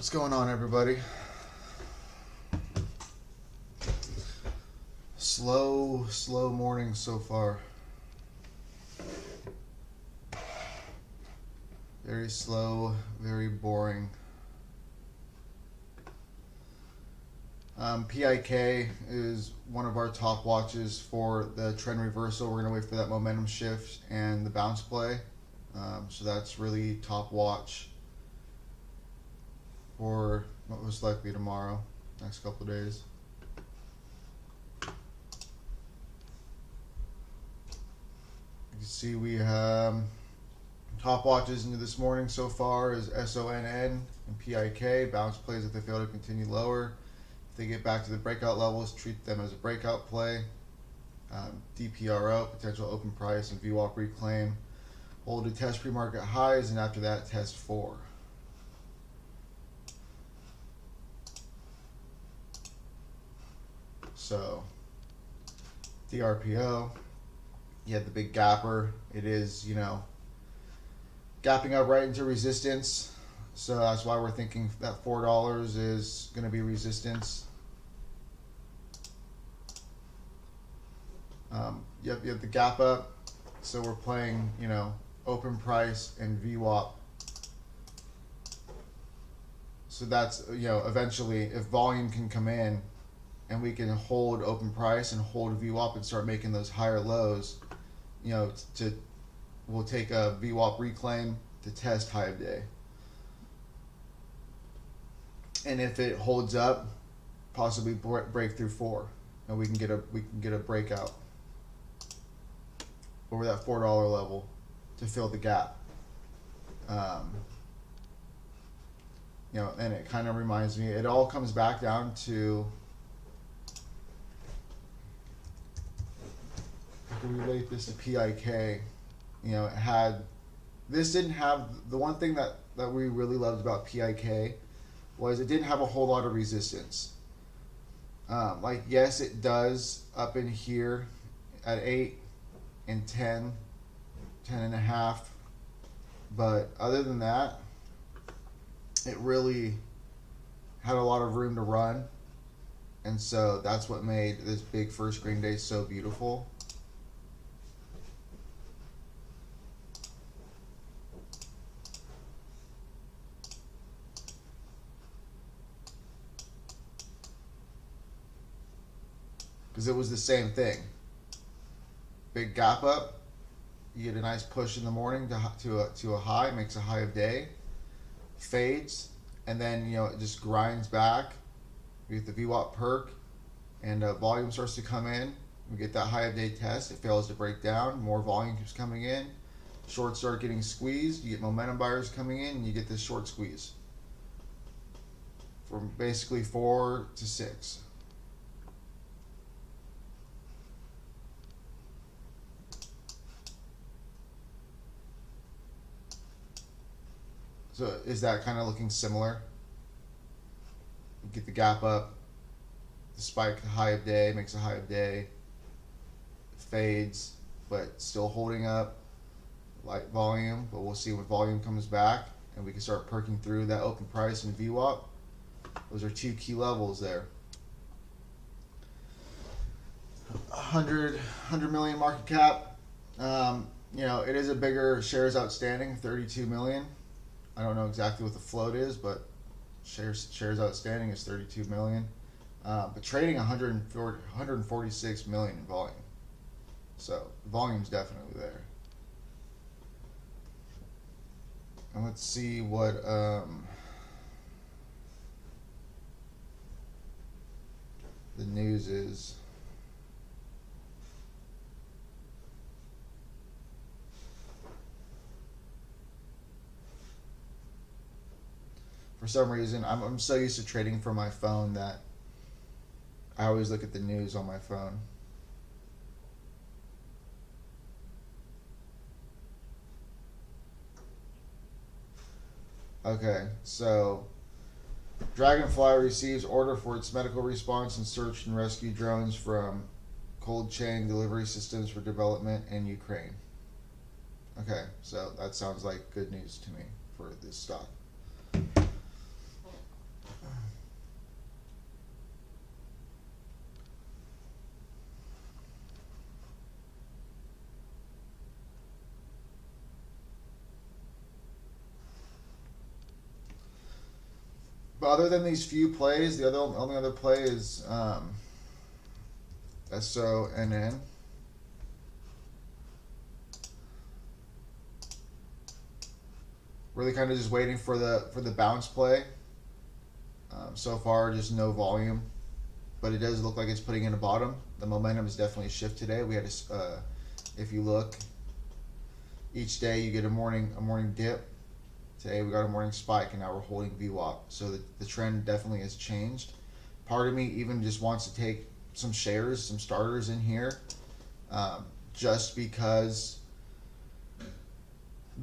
What's going on, everybody? Slow morning so far. Very slow, very boring. PIK is one of our top watches for the trend reversal. We're going to wait for that momentum shift and the bounce play. So that's really top watch for what most likely tomorrow, next couple of days. You can see we have top watches into this morning so far is SONN and PIK. Bounce plays if they fail to continue lower. If they get back to the breakout levels, treat them as a breakout play. DPRO, potential open price, and VWAP reclaim. Hold to test pre-market highs, and after that, test 4. So, DRPO, you had the big gapper. It is, gapping up right into resistance. So that's why we're thinking that $4 is going to be resistance. You have the gap up. So we're playing, open price and VWAP. So that's, eventually if volume can come in and we can hold open price and hold VWAP and start making those higher lows, we'll take a VWAP reclaim to test high of day. And if it holds up, possibly break through 4, and we can get a breakout over that $4 level to fill the gap. And it kind of reminds me, it all comes back down to, I can relate this to PIK. The one thing that we really loved about PIK was it didn't have a whole lot of resistance. Yes, it does up in here at 8 and 10 and a half, but other than that, it really had a lot of room to run, and so that's what made this big first green day so beautiful. Because it was the same thing. Big gap up, you get a nice push in the morning to a high, makes a high of day, fades, and then it just grinds back. We get the VWAP perk, and volume starts to come in. We get that high of day test. It fails to break down. More volume keeps coming in. Shorts start getting squeezed. You get momentum buyers coming in, and you get this short squeeze from basically 4 to 6. So is that kind of looking similar? You get the gap up, the spike, high of day, makes a high of day, fades, but still holding up light volume. But we'll see when volume comes back and we can start perking through that open price and VWAP. Those are 2 key levels there. 100 million market cap. It is a bigger shares outstanding, 32 million. I don't know exactly what the float is, but shares outstanding is 32 million. But trading 146 million in volume. So volume's definitely there. And let's see what the news is. For some reason, I'm so used to trading from my phone that I always look at the news on my phone. Okay, so Dragonfly receives order for its medical response and search and rescue drones from cold chain delivery systems for development in Ukraine. Okay, so that sounds like good news to me for this stock. But other than these few plays, the only other play is SONN. Really kind of just waiting for the bounce play. So far, just no volume, but it does look like it's putting in a bottom. The momentum is definitely a shift today. We had if you look, each day you get a morning dip. Today we got a morning spike, and now we're holding VWAP. So the trend definitely has changed. Part of me even just wants to take some shares, some starters in here, just because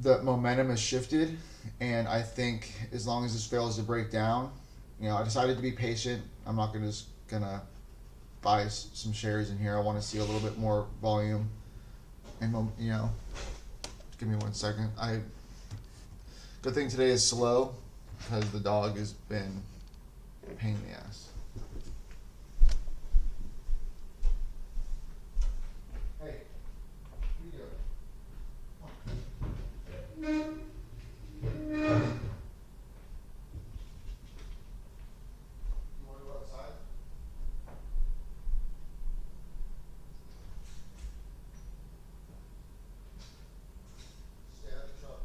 the momentum has shifted. And I think as long as this fails to break down, I decided to be patient. I'm not gonna buy some shares in here. I want to see a little bit more volume, and give me 1 second. Good thing today is slow because the dog has been a pain in the ass. Hey, what are you doing? You want to go outside? Stay out of trouble.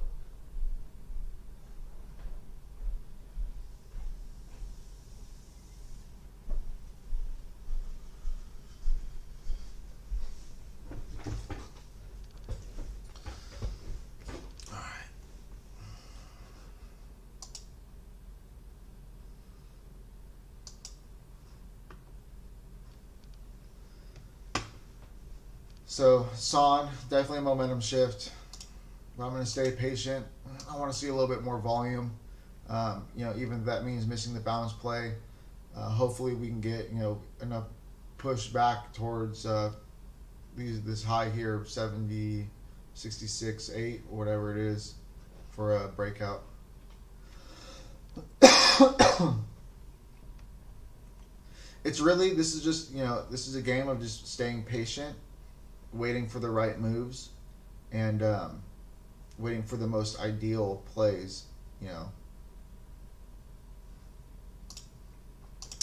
All right. So SON, definitely a momentum shift, but I'm going to stay patient. I want to see a little bit more volume. Even if that means missing the bounce play, hopefully we can get enough push back towards this high here, 70, 66, 8, or whatever it is, for a breakout. It's really, this is a game of just staying patient, waiting for the right moves, and waiting for the most ideal plays.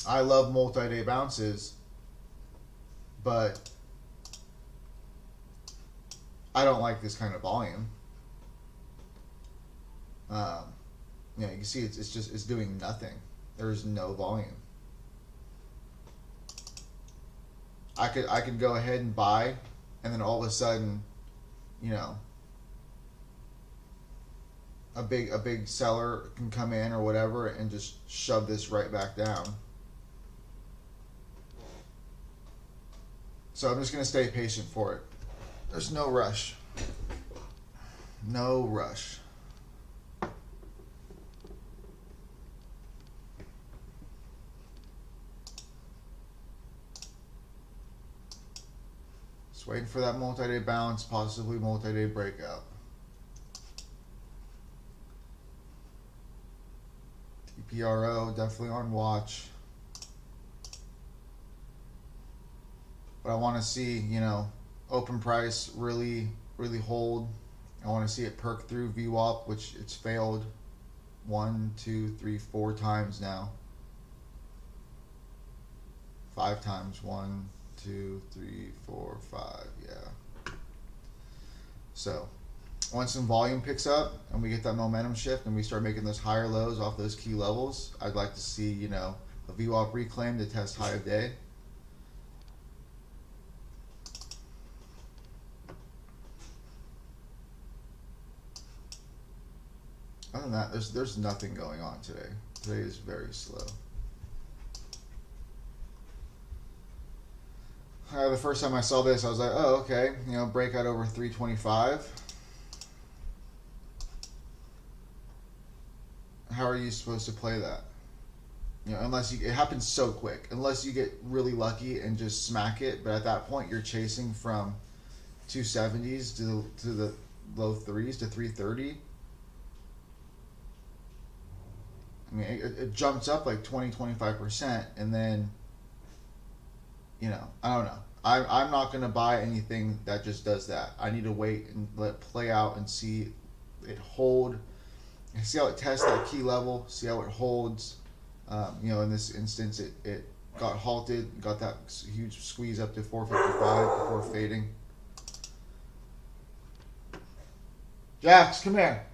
I love multi-day bounces, but I don't like this kind of volume. You can see it's doing nothing. There's no volume. I could go ahead and buy, and then all of a sudden, a big seller can come in or whatever and just shove this right back down. So I'm just going to stay patient for it. There's no rush. No rush. Just waiting for that multi-day bounce, possibly multi-day breakout. TPRO, definitely on watch. But I want to see, open price really hold. I want to see it perk through VWAP, which it's failed 1, 2, 3, 4 times now. 5 times. 1, 2, 3, 4, 5. Yeah. So once some volume picks up and we get that momentum shift and we start making those higher lows off those key levels, I'd like to see, a VWAP reclaim to test high of day. Other than that, there's nothing going on today. Today is very slow. The first time I saw this, I was like, oh, okay, breakout over 325. How are you supposed to play that? Unless it happens so quick. Unless you get really lucky and just smack it, but at that point you're chasing from 270s to the low 3s to 330. I mean, it jumps up like 20-25%, and then, I don't know. I'm not going to buy anything that just does that. I need to wait and let it play out and see it hold, and see how it tests that key level, see how it holds, In this instance, it got halted, got that huge squeeze up to 455 before fading. Jax, come here.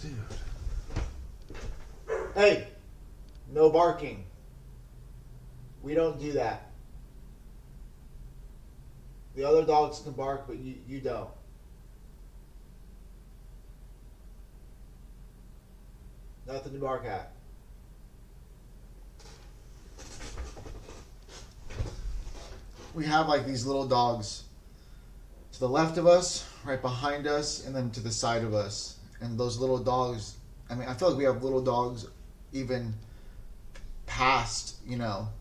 Dude. Hey, no barking. We don't do that. The other dogs can bark, but you don't. Nothing to bark at. We have like these little dogs to the left of us, right behind us, and then to the side of us. And those little dogs, I mean, I feel like we have little dogs even past,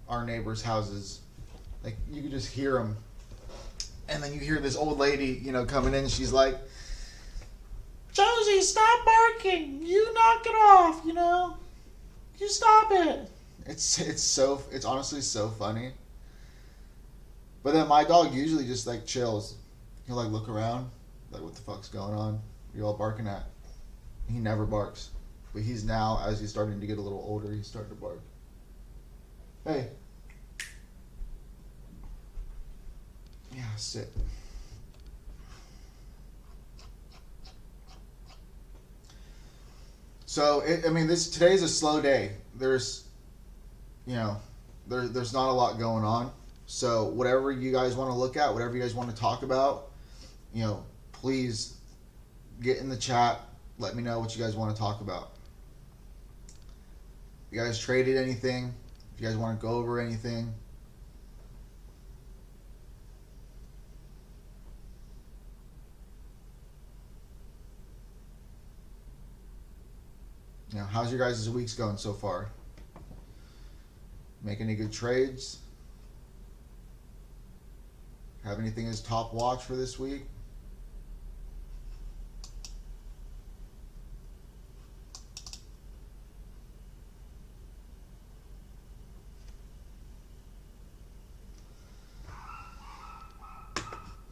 our neighbors' houses. Like, you can just hear them. And then you hear this old lady, coming in, and she's like, Josie, stop barking. You knock it off, You stop it. It's honestly so funny. But then my dog usually just, like, chills. He'll, like, look around, like, what the fuck's going on? What are you all barking at? He never barks. But he's now, as he's starting to get a little older, he's starting to bark. Hey. Yeah, sit. So, today's a slow day. There's not a lot going on. So, whatever you guys want to look at, whatever you guys want to talk about, please get in the chat. Let me know what you guys want to talk about. If you guys traded anything, if you guys want to go over anything. How's your guys' weeks going so far? Make any good trades? Have anything as top watch for this week?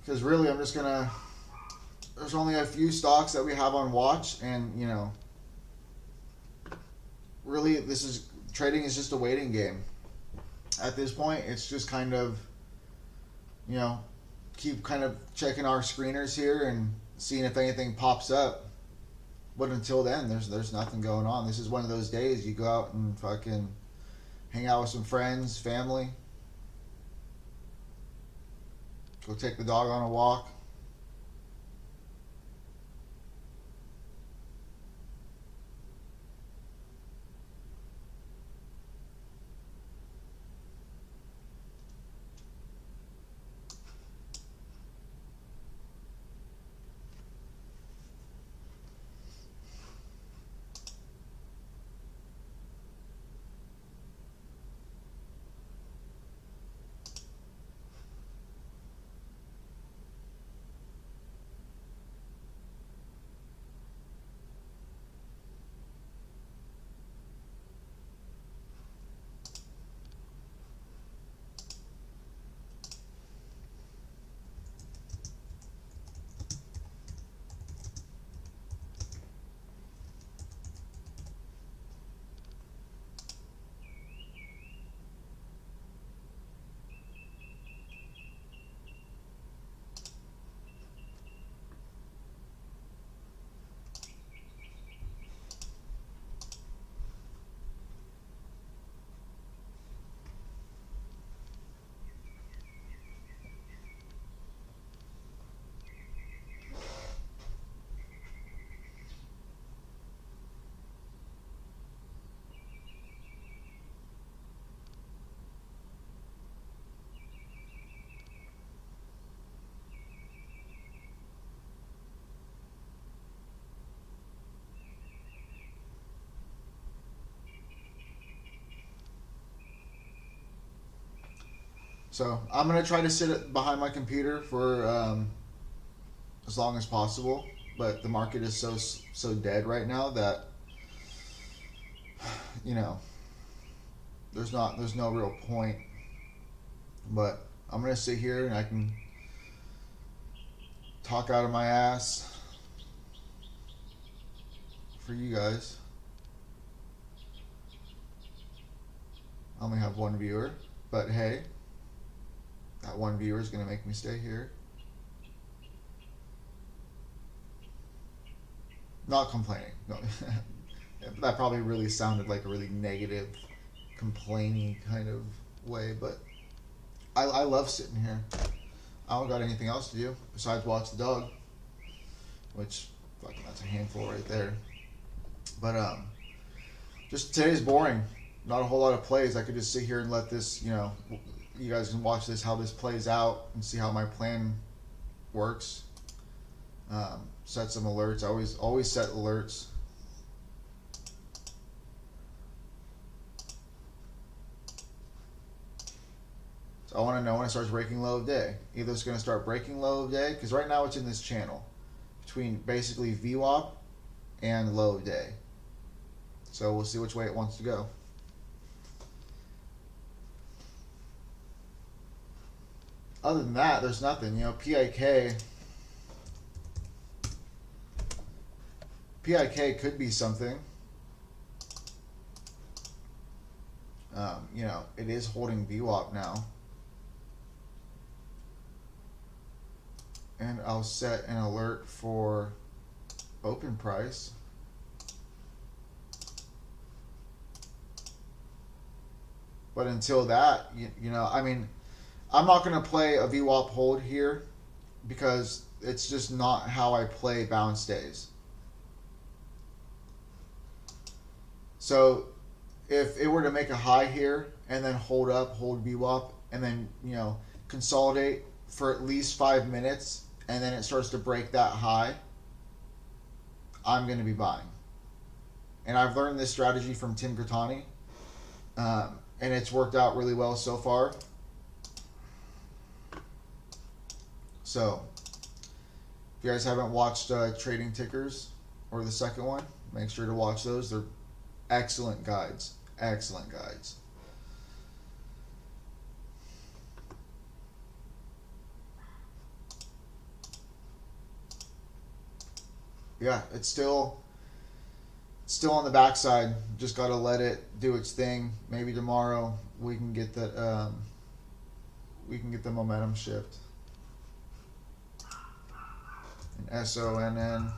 Because really, there's only a few stocks that we have on watch, and, really, trading is just a waiting game. At this point, it's just kind of, keep kind of checking our screeners here and seeing if anything pops up. But until then, there's nothing going on. This is one of those days you go out and fucking hang out with some friends, family. Go take the dog on a walk. So I'm gonna try to sit behind my computer for as long as possible. But the market is so dead right now that you know there's no real point. But I'm gonna sit here and I can talk out of my ass for you guys. I only have one viewer, but hey, that one viewer is gonna make me stay here. Not complaining. No. That probably really sounded like a really negative, complaining kind of way, but I love sitting here. I don't got anything else to do besides watch the dog, which fucking that's a handful right there. But just today's boring. Not a whole lot of plays. I could just sit here and let this, you guys can watch this how this plays out and see how my plan works. Set some alerts. I always set alerts. So I want to know when it starts breaking low of day. Either it's going to start breaking low of day, because right now it's in this channel between basically VWAP and low of day. So we'll see which way it wants to go. Other than that, there's nothing. PIK could be something. It is holding VWAP now. And I'll set an alert for open price. But until that, I'm not going to play a VWAP hold here because it's just not how I play bounce days. So if it were to make a high here and then hold VWAP, and then, consolidate for at least 5 minutes, and then it starts to break that high, I'm going to be buying. And I've learned this strategy from Tim Grittani, and it's worked out really well so far. So, if you guys haven't watched Trading Tickers or the second one, make sure to watch those. They're excellent guides. Excellent guides. Yeah, it's still on the backside. Just got to let it do its thing. Maybe tomorrow we can get the momentum shift. And SONN.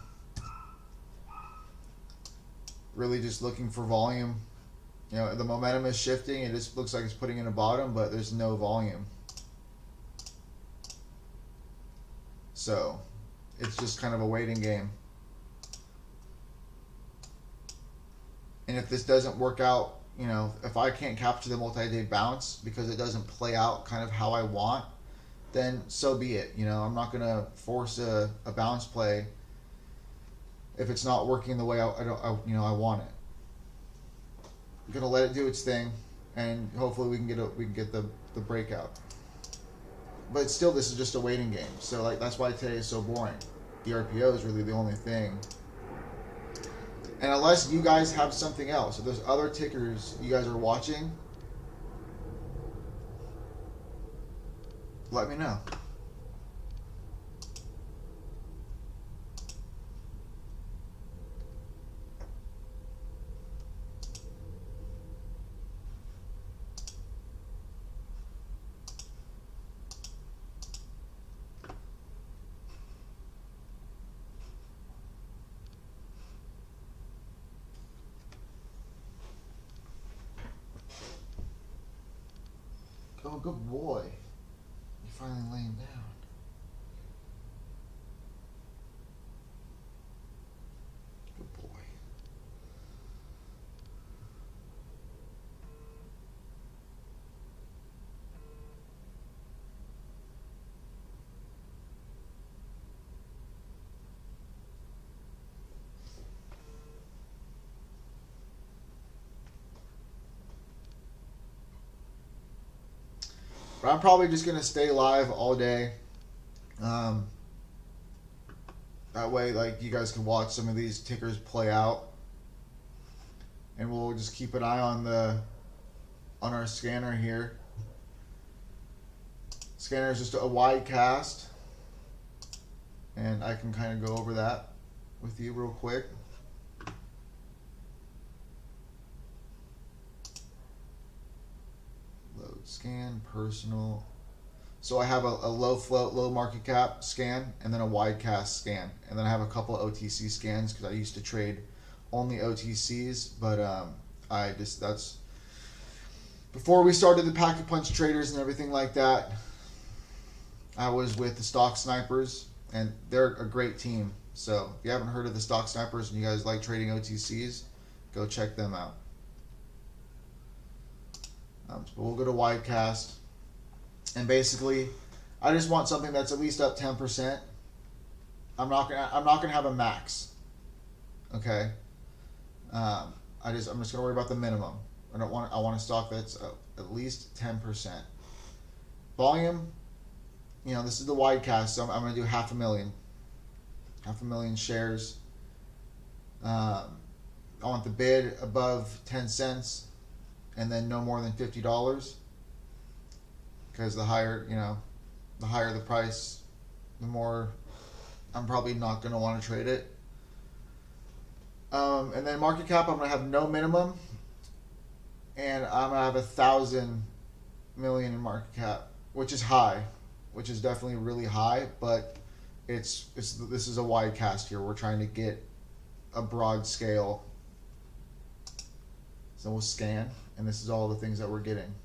Really just looking for volume. The momentum is shifting. It just looks like it's putting in a bottom, but there's no volume. So it's just kind of a waiting game. And if this doesn't work out, if I can't capture the multi-day bounce because it doesn't play out kind of how I want, then so be it. I'm not going to force a bounce play if it's not working the way I want it. I'm going to let it do its thing, and hopefully we can get the breakout. But still, this is just a waiting game. So that's why today is so boring. The RPO is really the only thing. And unless you guys have something else, if there's other tickers you guys are watching, let me know. Oh, good boy. You're finally laying down. Good boy. But I'm probably just going to stay live all day. That way, like, you guys can watch some of these tickers play out. And we'll just keep an eye on our scanner here. Scanner is just a wide cast. And I can kind of go over that with you real quick. Load scan, personal. So I have a low float, low market cap scan, and then a wide cast scan. And then I have a couple of OTC scans because I used to trade only OTCs, but that's before we started the Pack-a-Punch traders and everything like that. I was with the Stock Snipers, and they're a great team. So if you haven't heard of the Stock Snipers and you guys like trading OTCs, go check them out. But we'll go to wide cast. And basically, I just want something that's at least up 10%. I'm not gonna have a max. Okay. I'm just gonna worry about the minimum. I want a stock that's at least 10%. Volume. This is the wide cast, so I'm gonna do 500,000. 500,000 shares. I want the bid above 10 cents, and then no more than $50. Because the higher the price, the more I'm probably not going to want to trade it. And then market cap, I'm going to have no minimum, and I'm going to have 1,000 million in market cap, which is high, which is definitely really high. But this is a wide cast here. We're trying to get a broad scale. So we'll scan, and this is all the things that we're getting.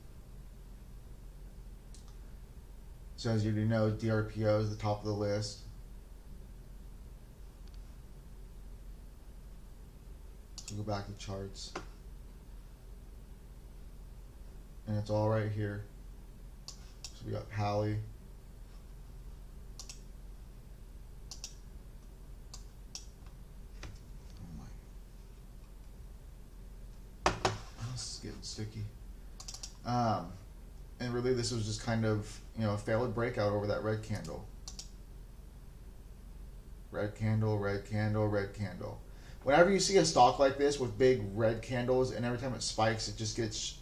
So as you know, DRPO is the top of the list. So go back to charts. And it's all right here. So we got Pally. Oh my. This is getting sticky. And really this was just kind of, a failed breakout over that red candle. Red candle, red candle, red candle. Whenever you see a stock like this with big red candles, and every time it spikes, it just gets,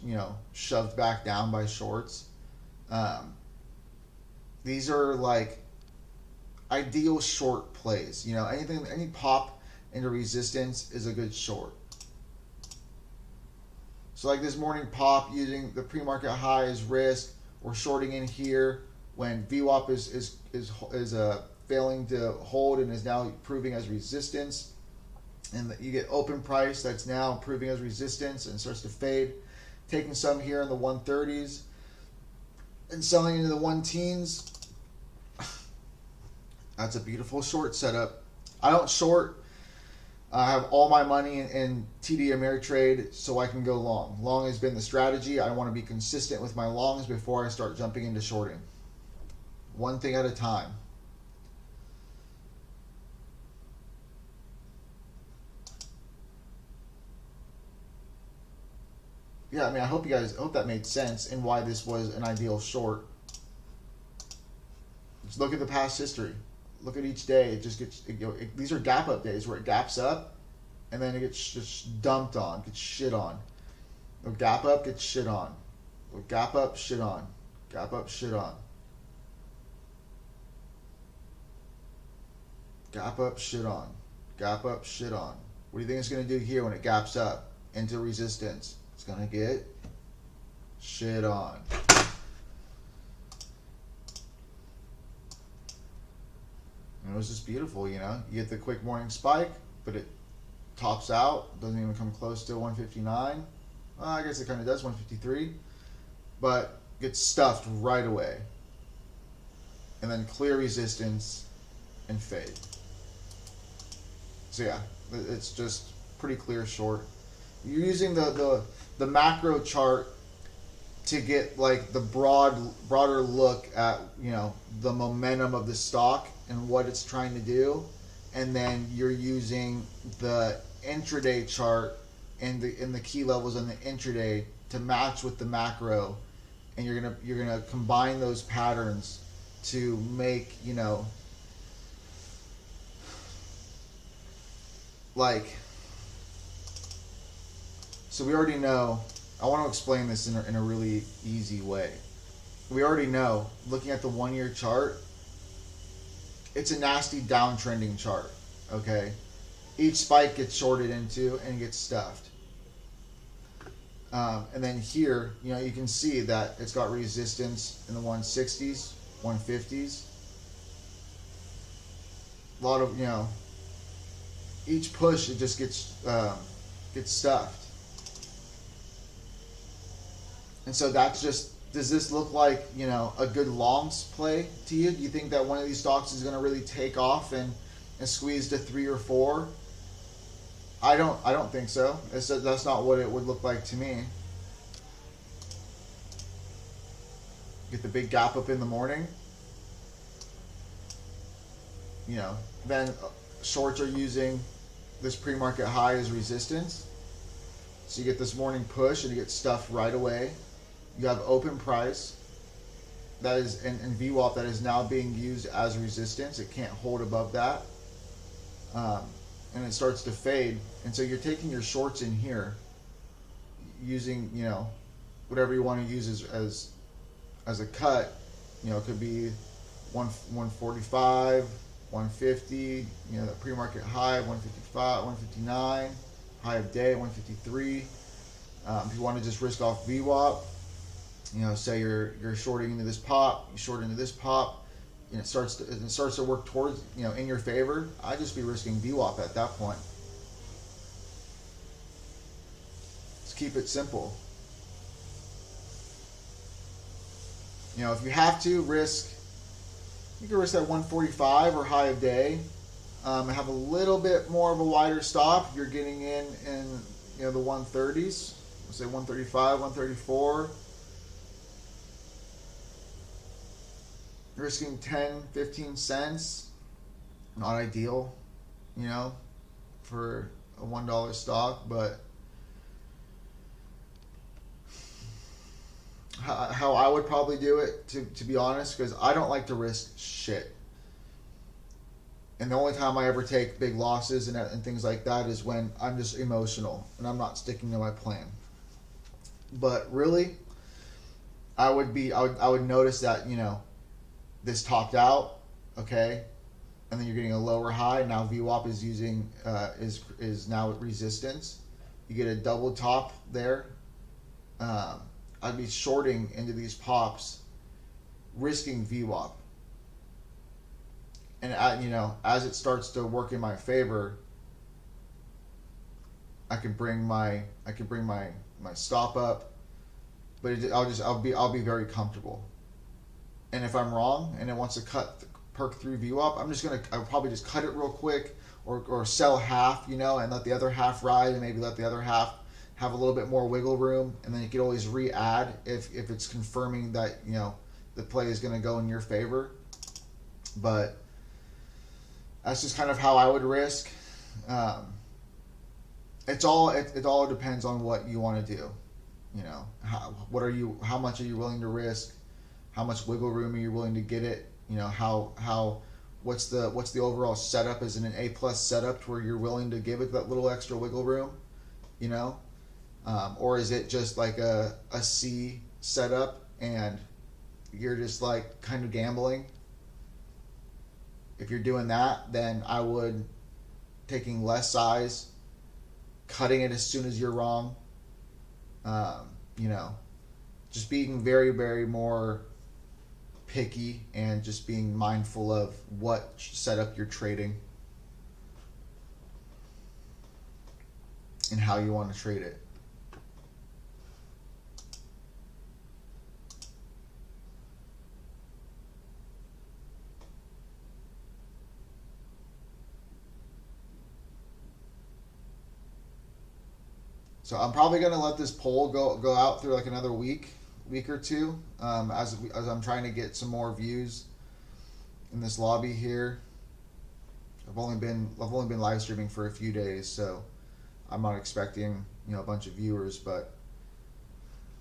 shoved back down by shorts. These are like ideal short plays. Any pop into resistance is a good short. So like this morning pop using the pre-market high as risk. We're shorting in here when VWAP is failing to hold and is now proving as resistance. And you get open price that's now proving as resistance and starts to fade. Taking some here in the 130s and selling into the 1-teens. That's a beautiful short setup. I don't short. I have all my money in TD Ameritrade so I can go long. Long has been the strategy. I want to be consistent with my longs before I start jumping into shorting. One thing at a time. Yeah, I hope that made sense and why this was an ideal short. Just look at the past history. Look at each day. It just gets, these are gap up days where it gaps up and then it gets just dumped on, gets shit on. No gap up, gets shit on. No gap up, shit on. Gap up, shit on. Gap up, shit on. Gap up, shit on. What do you think it's going to do here when it gaps up into resistance? It's going to get shit on. And it was just beautiful, You get the quick morning spike, but it tops out. Doesn't even come close to 159. Well, I guess it kind of does, 153. But gets stuffed right away. And then clear resistance and fade. So yeah, it's just pretty clear short. You're using the macro chart to get like the broader look at the momentum of the stock and what it's trying to do, and then you're using the intraday chart and the key levels on the intraday to match with the macro and you're gonna combine those patterns to make, you know, like, so we already know. I want to explain this in a really easy way. We already know, looking at the 1 year chart, it's a nasty downtrending chart. Okay, each spike gets shorted into and gets stuffed. And then here, you know, you can see that it's got resistance in the 160s, 150s. A lot of, you know, each push, it just gets stuffed. And so that's just, does this look like, you know, a good longs play to you? Do you think that one of these stocks is going to really take off and squeeze to 3 or 4? I don't think so. That's not what it would look like to me. Get the big gap up in the morning. You know, then shorts are using this pre-market high as resistance. So you get this morning push and you get stuffed right away. You have open price that is, and VWAP that is now being used as resistance. It can't hold above that. And it starts to fade. And so you're taking your shorts in here using, you know, whatever you want to use as a cut. You know, it could be 145, 150, you know, the pre-market high, 155, 159, high of day, 153. If you want to just risk off VWAP, you know, say you're shorting into this pop, you short into this pop, and it starts to work towards, you know, in your favor. I'd just be risking VWAP at that point. Just keep it simple. You know, if you have to risk, you can risk that 145 or high of day, and have a little bit more of a wider stop. If you're getting in you know, the 130s, let's say 135, 134. Risking 10, 15 cents, not ideal, you know, for a $1 stock, but how I would probably do it, to be honest, because I don't like to risk shit. And the only time I ever take big losses and things like that is when I'm just emotional and I'm not sticking to my plan. But really, I would notice that, you know, this topped out, okay, and then you're getting a lower high. Now VWAP is using is now at resistance. You get a double top there. I'd be shorting into these pops, risking VWAP. And you know, as it starts to work in my favor, I can bring my stop up, but I'll be very comfortable. And if I'm wrong and it wants to perk through VWAP, I'll probably just cut it real quick, or sell half, you know, and let the other half ride, and maybe let the other half have a little bit more wiggle room, and then you can always re-add if it's confirming that, you know, the play is going to go in your favor. But that's just kind of how I would risk. It all depends on what you want to do. You know, how much are you willing to risk? How much wiggle room are you willing to get it? You know, what's the overall setup? Is it an A+ setup where you're willing to give it that little extra wiggle room? You know, or is it just like a C setup and you're just like kind of gambling? If you're doing that, then I would taking less size, cutting it as soon as you're wrong. You know, just being very, very more picky and just being mindful of what setup you're trading and how you want to trade it. So I'm probably going to let this poll go out through like another week or two, as I'm trying to get some more views in this lobby here. I've only been live streaming for a few days, so I'm not expecting, you know, a bunch of viewers, but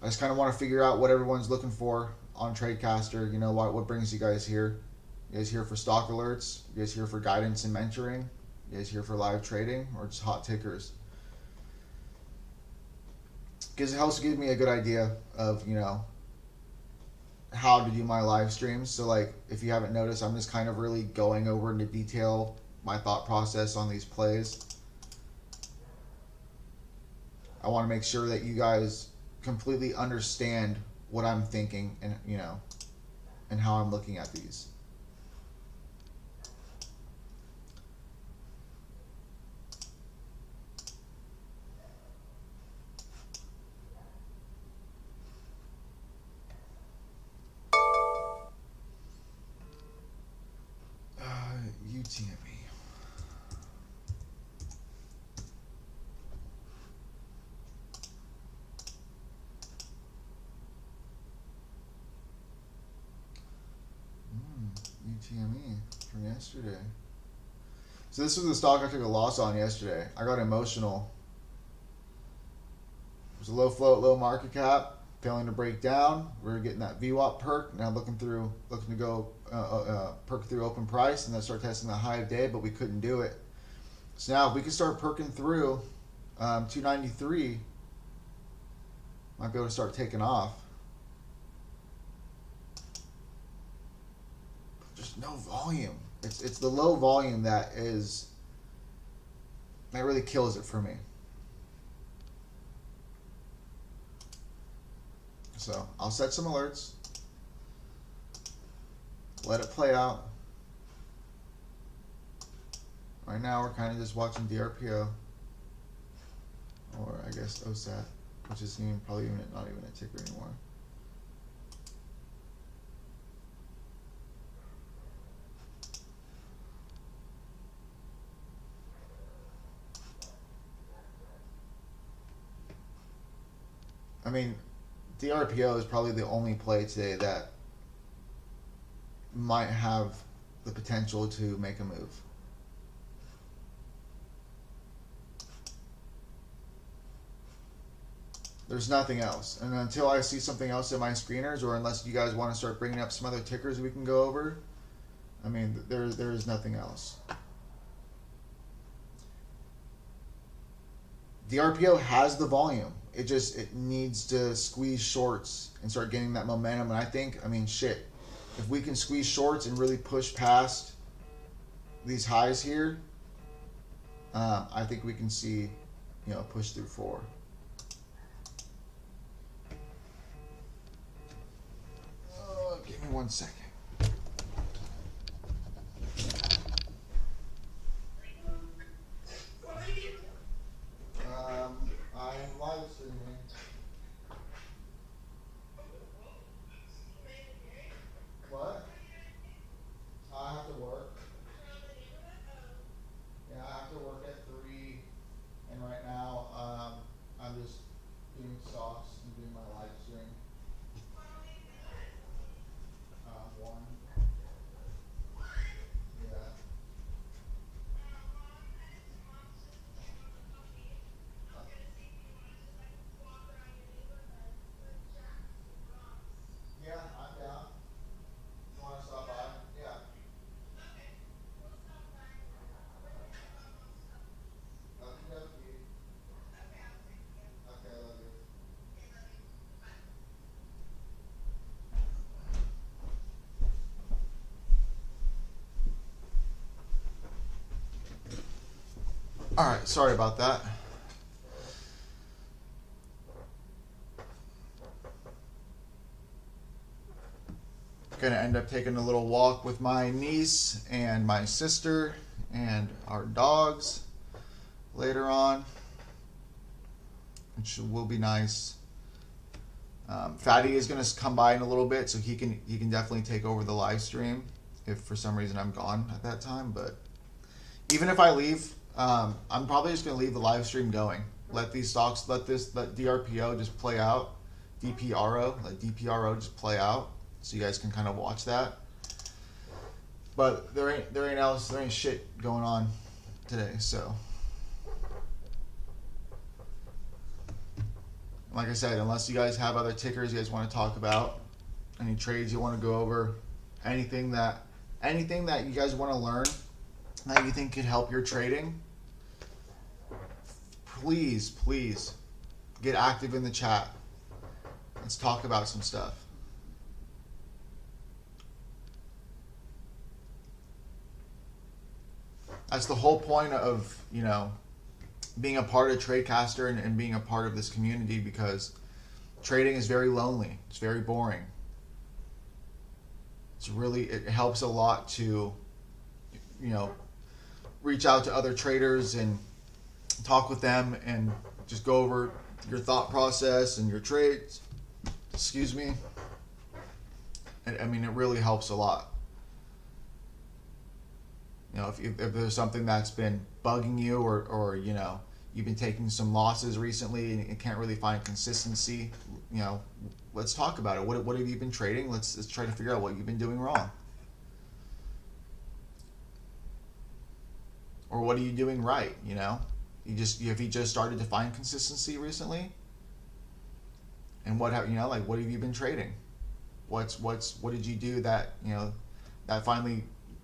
I just kind of want to figure out what everyone's looking for on Tradecaster. You know, what brings you guys here? You guys here for stock alerts? You guys here for guidance and mentoring? You guys here for live trading or just hot tickers? Because it helps give me a good idea of, you know, how to do my live streams. So like, if you haven't noticed, I'm just kind of really going over into detail my thought process on these plays. I want to make sure that you guys completely understand what I'm thinking and, you know, and how I'm looking at these. UTME. UTME from yesterday. So this was the stock I took a loss on yesterday. I got emotional. It was a low float, low market cap, failing to break down. We were getting that VWAP perk. Now looking to go perk through open price and then start testing the high of day, but we couldn't do it. So now if we can start perking through 293, might be able to start taking off. Just no volume. It's the low volume that really kills it for me. So I'll set some alerts. Let it play out. Right now we're kind of just watching DRPO, or I guess OSAT, which is probably not even a ticker anymore. I mean, DRPO is probably the only play today that might have the potential to make a move. There's nothing else. And until I see something else in my screeners, or unless you guys want to start bringing up some other tickers we can go over, I mean, there is nothing else. The RPO has the volume. It needs to squeeze shorts and start getting that momentum. And I think, I mean, shit, if we can squeeze shorts and really push past these highs here, I think we can see, you know, push through 4. Give me 1 second. I'm live streaming. What? I have to work. Yeah, I have to work at 3, and right now I'm just doing stocks and doing my live stream. 1. Yeah. Yeah, I'm down. You want to stop by? Yeah. Okay, love you. Okay, I love you. All right, sorry about that. Gonna end up taking a little walk with my niece and my sister and our dogs later on, which will be nice. Fatty is gonna come by in a little bit, so he can definitely take over the live stream if for some reason I'm gone at that time. But even if I leave, I'm probably just gonna leave the live stream going. Let these stocks, let DRPO just play out, let DPRO just play out, so you guys can kind of watch that. But there ain't shit going on today, so And like I said, unless you guys have other tickers you guys want to talk about, any trades you want to go over, anything that you guys want to learn that you think could help your trading, please get active in the chat. Let's talk about some stuff. That's the whole point of, being a part of Tradecaster and being a part of this community, because trading is very lonely. It's very boring. It helps a lot to, reach out to other traders and talk with them and just go over your thought process and your trades. Excuse me. I mean, it really helps a lot. If there's something that's been bugging you, or you've been taking some losses recently and can't really find consistency, let's talk about it. What have you been trading? Let's try to figure out what you've been doing wrong. Or what are you doing right, Have you just started to find consistency recently? And what have you been trading? What did you do that, that finally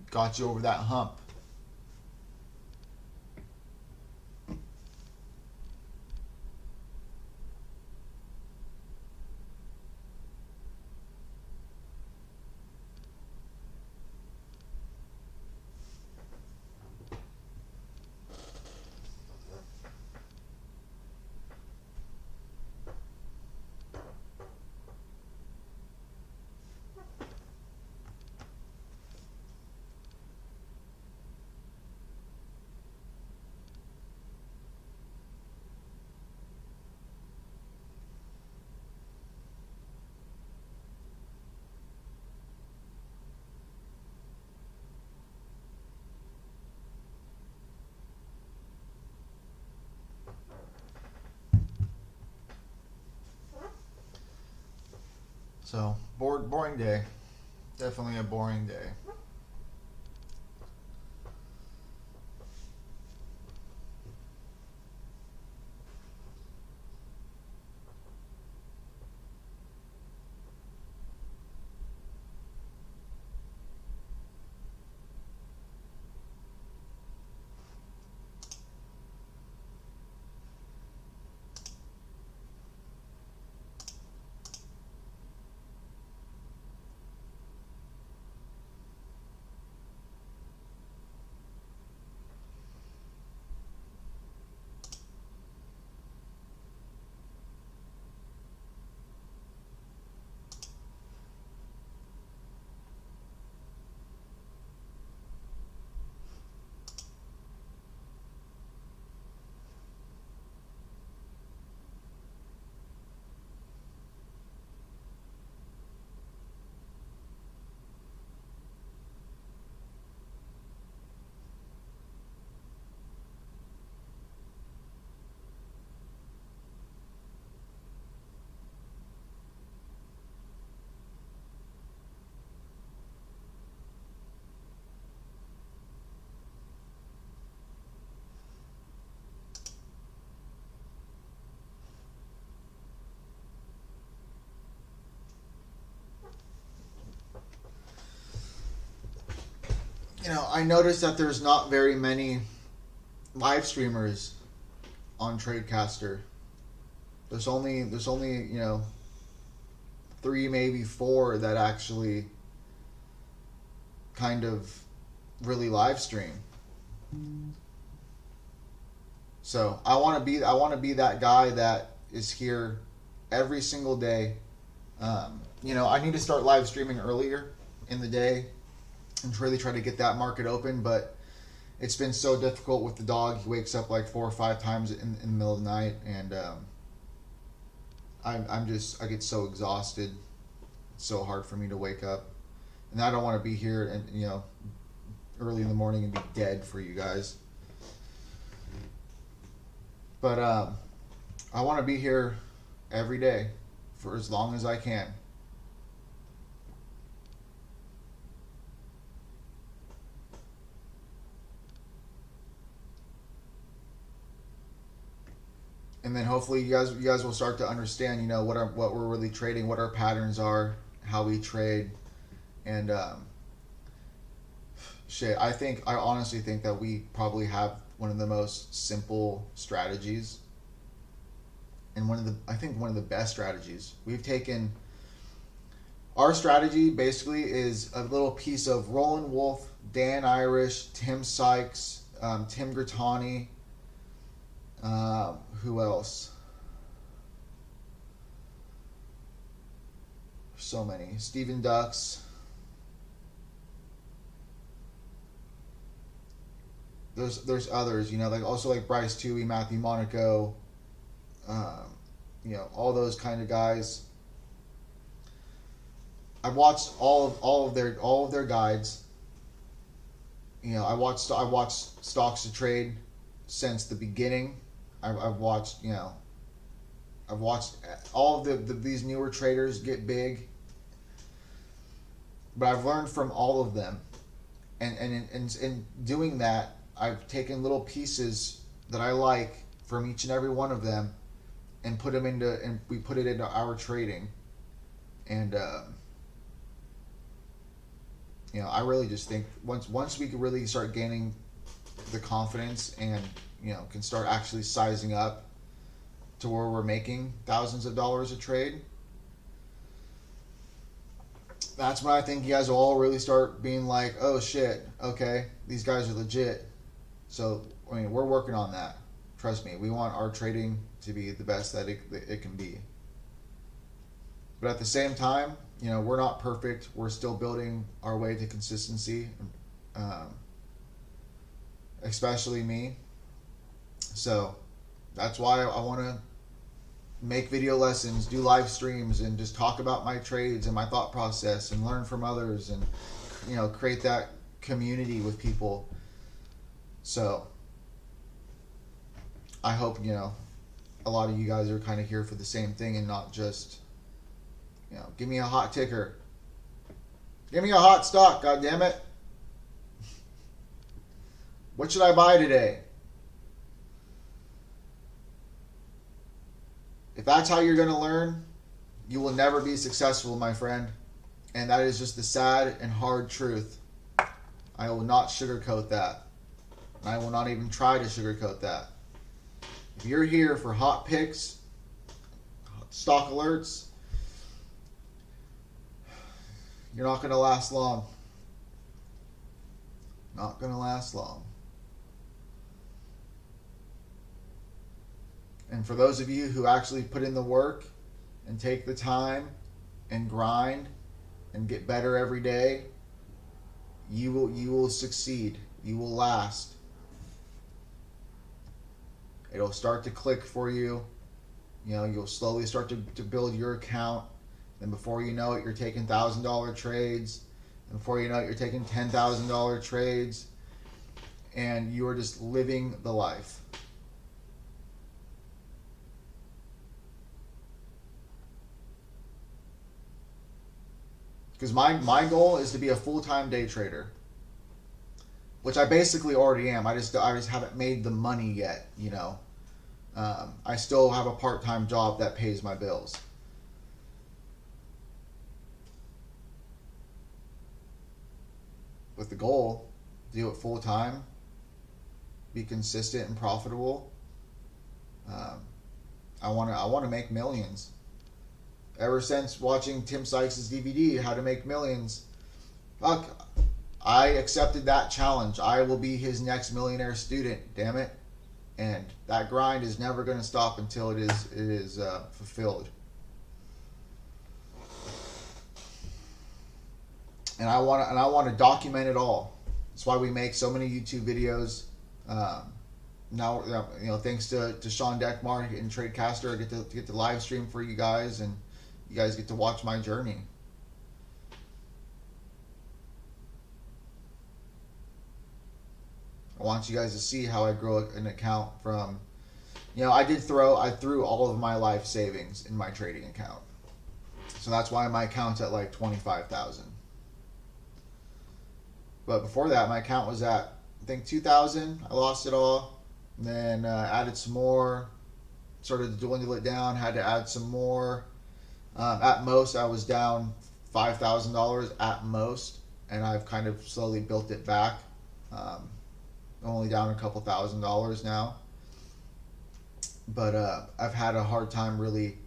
got you over that hump? So, boring day. Definitely a boring day. I noticed that there's not very many live streamers on Tradecaster. There's only 3, maybe 4 that actually kind of really live stream. So I want to be that guy that is here every single day. I need to start live streaming earlier in the day and really try to get that market open, but it's been so difficult with the dog. He wakes up like 4 or 5 times in the middle of the night, and I get so exhausted. It's so hard for me to wake up, and I don't want to be here and early in the morning and be dead for you guys. But I want to be here every day for as long as I can. and then hopefully you guys will start to understand, you know, what we're really trading, what our patterns are, how we trade, and shit. I honestly think that we probably have one of the most simple strategies, and one of the best strategies. We've taken our strategy basically is a little piece of Roland Wolf, Dan Irish, Tim Sykes, Tim Grattani. Who else? So many. Stephen Ducks. There's others, you know, like also like Bryce Toohey, Matthew Monaco, you know, all those kind of guys. I've watched all of their guides. You know, I watched Stocks to Trade since the beginning. I've watched, you know, I've watched all of these newer traders get big, but I've learned from all of them, and in doing that, I've taken little pieces that I like from each and every one of them, and we put it into our trading, and you know, I really just think once we can really start gaining the confidence and, you know, can start actually sizing up to where we're making thousands of dollars a trade, that's when I think you guys will all really start being like, oh shit, okay, these guys are legit. So, I mean, we're working on that. Trust me, we want our trading to be the best that it can be. But at the same time, you know, we're not perfect. We're still building our way to consistency, especially me. So that's why I want to make video lessons, do live streams, and just talk about my trades and my thought process and learn from others, and, you know, create that community with people. So I hope, you know, a lot of you guys are kind of here for the same thing and not just, you know, give me a hot ticker. Give me a hot stock, God damn it. What should I buy today? If that's how you're going to learn, you will never be successful, my friend. And that is just the sad and hard truth. I will not sugarcoat that. And I will not even try to sugarcoat that. If you're here for hot picks, stock alerts, you're not going to last long. Not going to last long. And for those of you who actually put in the work and take the time and grind and get better every day, you will succeed. You will last. It'll start to click for you. You know, you'll slowly start to build your account. Then before you know it, you're taking $1,000 trades. And before you know it, you're taking $10,000 trades. And you are just living the life. Because my goal is to be a full-time day trader, which I basically already am. I just haven't made the money yet, you know. I still have a part-time job that pays my bills. With the goal, do it full-time, be consistent and profitable. I want to make millions. Ever since watching Tim Sykes' DVD, How to Make Millions, fuck, I accepted that challenge. I will be his next millionaire student, damn it. And that grind is never going to stop until it is fulfilled. And I want to document it all. That's why we make so many YouTube videos. Now, you know, thanks to Sean Deckmar and Tradecaster, I get to live stream for you guys, and you guys get to watch my journey. I want you guys to see how I grow an account from, you know, I threw all of my life savings in my trading account. So that's why my account's at like 25,000. But before that, my account was at, I think, 2,000. I lost it all. And then added some more. started to dwindle it down. Had to add some more. At most, I was down $5,000 at most, and I've kind of slowly built it back. I'm only down a couple $1,000s now, but I've had a hard time really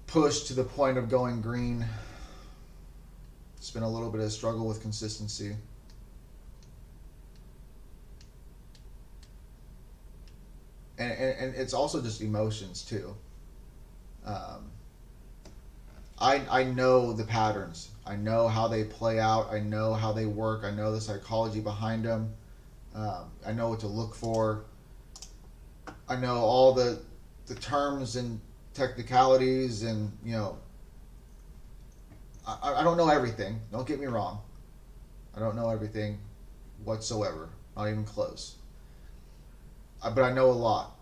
push to the point of going green. It's been a little bit of a struggle with consistency. And it's also just emotions too. I know the patterns. I know how they play out. I know how they work. I know the psychology behind them. I know what to look for. I know all the terms and technicalities, and I don't know everything. Don't get me wrong. I don't know everything whatsoever. Not even close. But I know a lot.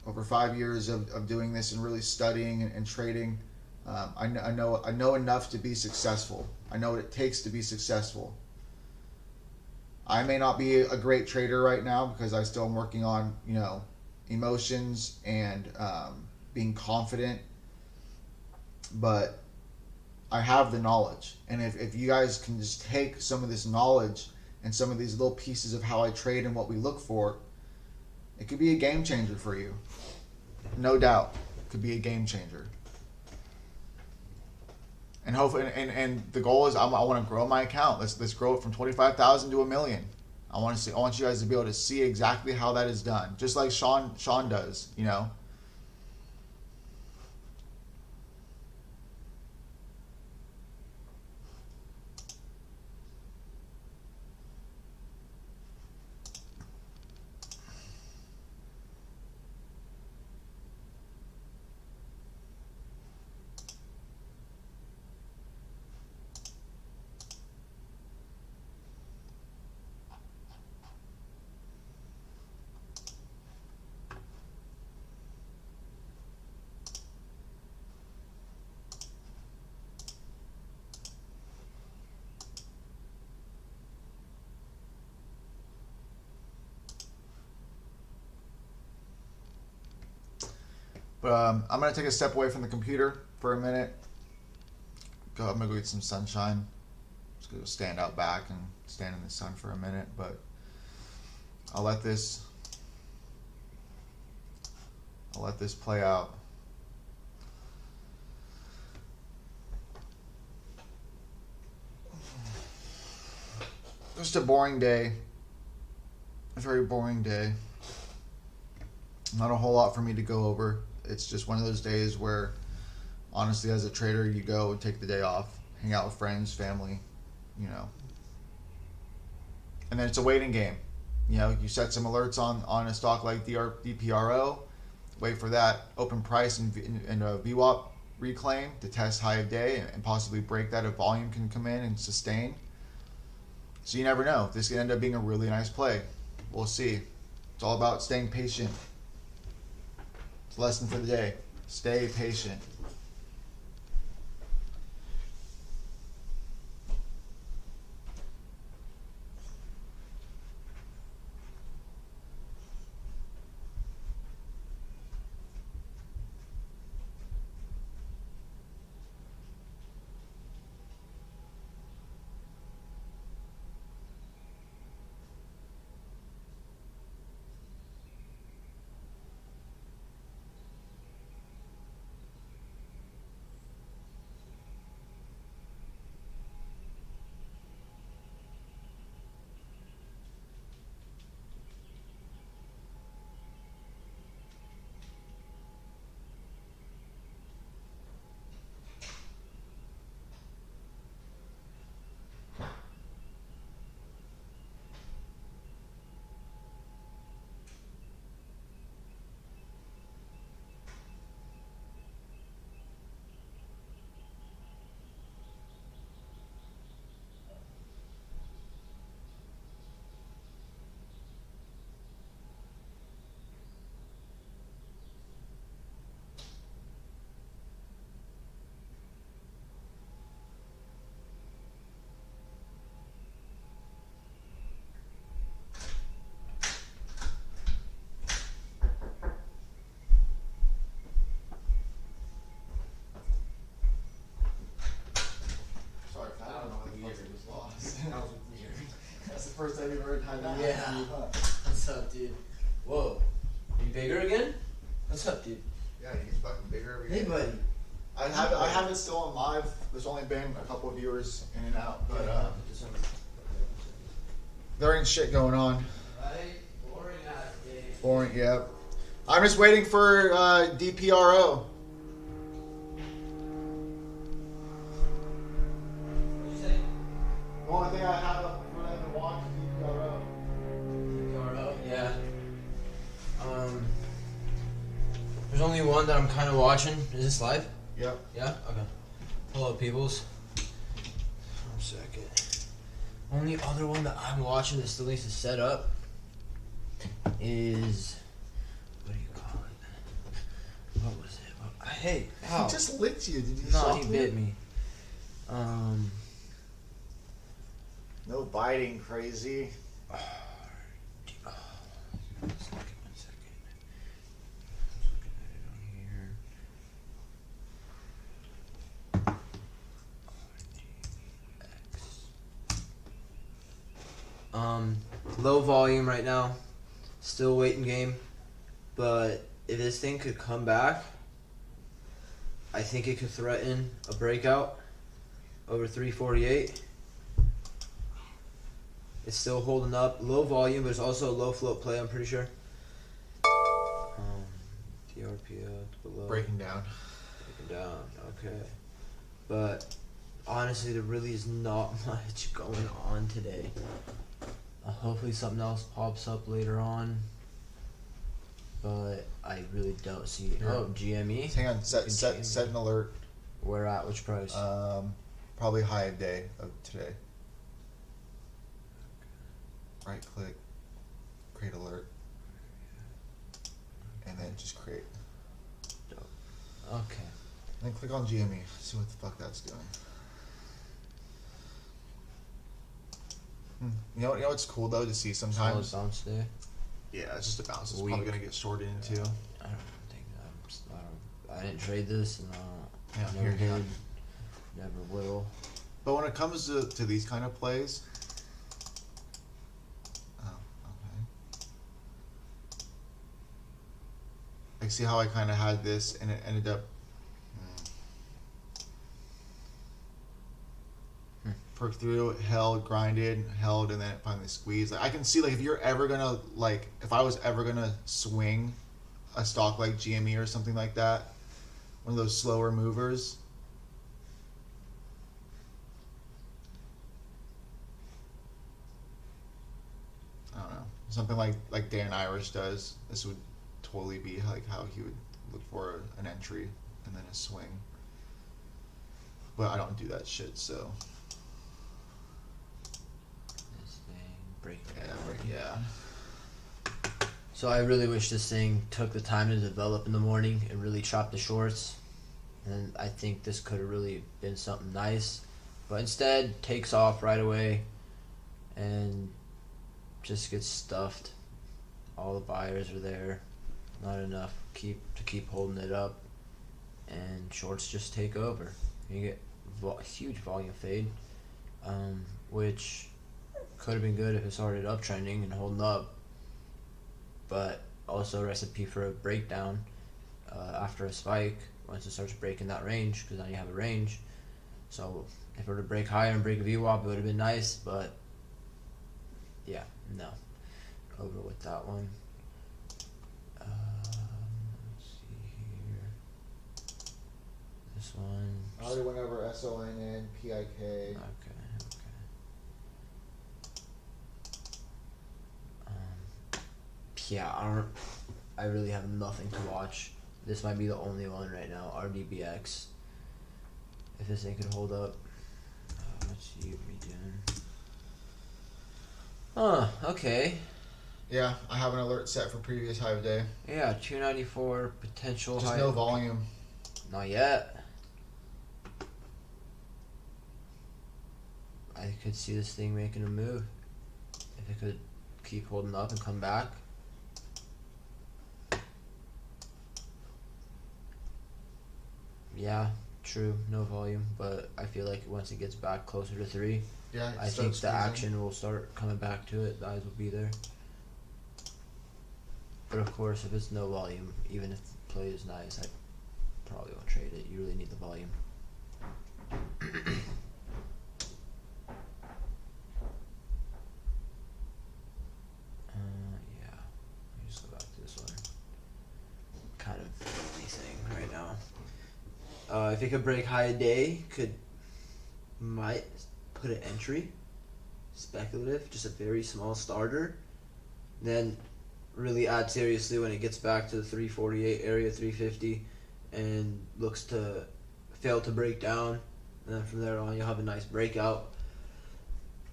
Over 5 years of doing this and really studying and trading, I know enough to be successful. I know what it takes to be successful. I may not be a great trader right now because I still am working on emotions and being confident, but I have the knowledge. And if you guys can just take some of this knowledge and some of these little pieces of how I trade and what we look for, it could be a game changer for you. No doubt. It could be a game changer. And hopefully, and the goal is I want to grow my account. Let's grow it from 25,000 to 1 million. I want you guys to be able to see exactly how that is done, just like Sean does. But I'm going to take a step away from the computer for a minute. I'm going to go get some sunshine. Just going to stand out back and stand in the sun for a minute. But I'll let this play out. Just a boring day. A very boring day. Not a whole lot for me to go over. It's just one of those days where, honestly, as a trader, you go and take the day off, hang out with friends, family, And then it's a waiting game. You set some alerts on a stock like DPRO, wait for that open price and a VWAP reclaim to test high of day and possibly break that if volume can come in and sustain. So you never know. This could end up being a really nice play. We'll see. It's all about staying patient. Lesson for the day: stay patient. What's up, dude? Whoa. You bigger again? What's up, dude? Yeah, he's fucking bigger every Hey, day. buddy. I have it still on live. There's only been a couple of viewers in and out, but there ain't shit going on. Right? Boring ass day. Boring, yep. I'm just waiting for DPRO. What'd you say? The only thing I have for them to watch is DPRO. PRO? Yeah. There's only one that I'm kind of watching. Is this live? Yep. Yeah? Okay. Hello, peoples. 1 second. Only other one that I'm watching that still needs to set up is... What do you call it? What was it? Hey, ow. He just licked you. Did you No, soft he me? bit me. No biting, crazy. One second. Low volume right now. Still waiting game. But if this thing could come back, I think it could threaten a breakout over 348. It's still holding up. Low volume, but it's also a low float play, I'm pretty sure. TRPO below. Breaking down. Breaking down, okay. But honestly, there really is not much going on today. Hopefully something else pops up later on. But I really don't see it. Yeah. Oh, GME? Hang on, set an alert. Where at? Which price? Probably high of day of today. Right click, create alert, and then just create. Okay. Then click on GME, see what the fuck that's doing. You know what's cool though to see sometimes? Solid bounce there. Yeah, it's just a bounce. It's Weak. probably gonna get shorted into. I don't think I didn't trade this, and Yeah, never here. did, never will. But when it comes to these kind of plays, oh, okay. Like, see how I kind of had this, and it ended up. Perked through, held, grinded, held, and then it finally squeezed. Like, I can see, like, if you're ever gonna, like, if I was ever gonna swing a stock like GME or something like that, one of those slower movers. I don't know, something like Dan Irish does. This would totally be like how he would look for an entry and then a swing. But I don't do that shit, so. This thing break. Yeah. So I really wish this thing took the time to develop in the morning and really chopped the shorts. And I think this could have really been something nice. But instead, takes off right away and just gets stuffed. All the buyers are there. Not enough to keep holding it up. And shorts just take over. You get huge volume fade, which could have been good if it started uptrending and holding up. But also a recipe for a breakdown after a spike once it starts breaking that range, because now you have a range. So if it were to break higher and break a VWAP, it would have been nice, but yeah, no. Over with that one. Let's see here. This one. I already went over SONN, PIK. Okay. Yeah, I really have nothing to watch. This might be the only one right now. RDBX. If this thing could hold up. What's you be doing? Huh, okay. Yeah, I have an alert set for previous high of day. Yeah, 294 potential Just high. no volume. Not yet. I could see this thing making a move. If it could keep holding up and come back. Yeah, true, no volume, but I feel like once it gets back closer to 3, Yeah, I think the action will start coming back to it. The eyes will be there. But of course, if it's no volume, even if the play is nice, I probably won't trade it. You really need the volume. Yeah. Let me just go back to this one. Kind of funny thing right now. If it could break high a day, might put an entry. Speculative, just a very small starter. Then really add seriously when it gets back to the 348 area, 350, and looks to fail to break down. And then from there on, you'll have a nice breakout.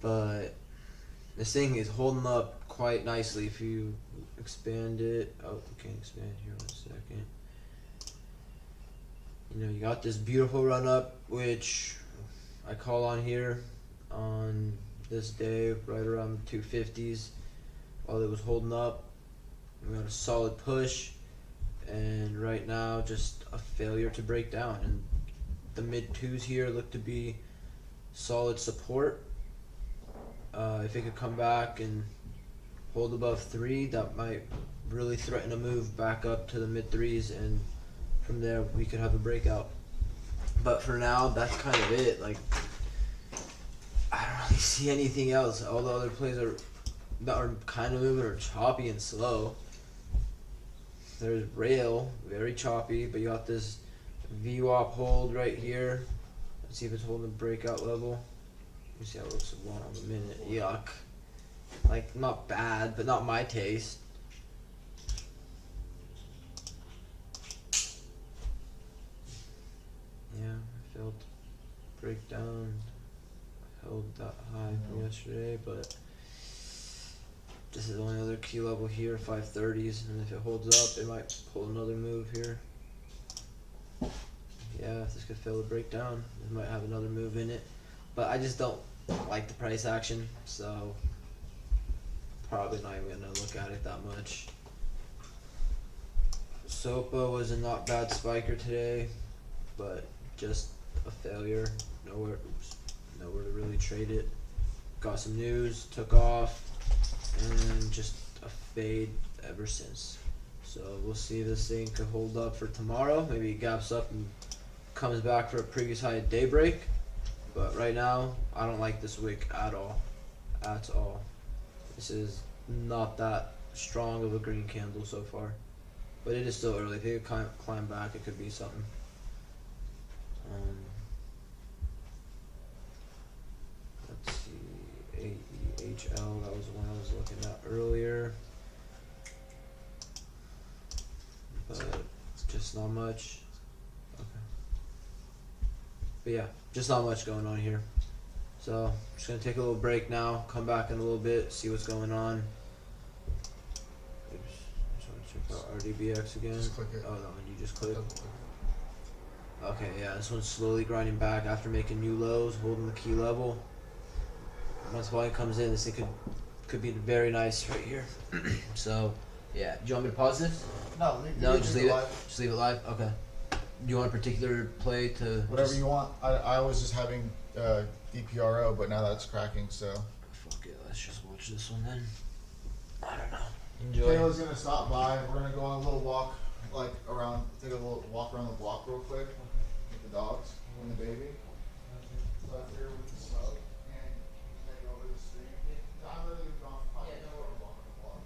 But this thing is holding up quite nicely if you expand it. Oh, we can't expand here. 1 second. You know, you got this beautiful run up, which I call on here on this day, right around 250s, while it was holding up. We got a solid push, and right now just a failure to break down. And the mid twos here look to be solid support. If it could come back and hold above 3, that might really threaten a move back up to the mid threes, and from there we could have a breakout. But for now, that's kind of it. Like, I don't really see anything else. All the other plays that are kind of moving are choppy and slow. There's rail, very choppy, but you got this VWAP hold right here. Let's see if it's holding the breakout level. Let me see how it looks at 1 on the minute. Yuck. Like, not bad, but not my taste. Yeah, I failed to break down. Held that high from yesterday, but this is the only other key level here, 530s, and if it holds up, it might pull another move here. Yeah, if this could fail to break down, it might have another move in it, but I just don't like the price action, so probably not even gonna look at it that much. SOPA was a not bad spiker today, but just a failure. Nowhere to really trade it. Got some news, took off, and just a fade ever since. So we'll see if this thing could hold up for tomorrow. Maybe it gaps up and comes back for a previous high at daybreak. But right now, I don't like this wick at all. At all. This is not that strong of a green candle so far. But it is still early. If it could climb back, it could be something. Let's see, AEHL, that was the one I was looking at earlier. But just not much. Okay. But yeah, just not much going on here. So, just gonna take a little break now, come back in a little bit, see what's going on. Oops, just wanna check out RDBX again. Just click it. Oh, no, and you just click. Okay, yeah, this one's slowly grinding back after making new lows, holding the key level. Once volume comes in, this thing could be very nice right here. So, yeah. Do you want me to pause this? No, Just leave it. Just leave it live. Okay. Do you want a particular play to? Whatever you want. I was just having DPRO, but now that's cracking. So. Fuck it. Let's just watch this one then. I don't know. Kayla's gonna stop by. We're gonna go on a little walk, like around. Take a little walk around the block real quick with the dogs and the baby. So out there with the smoke and take over the street. I'm really gone. Walk on the block.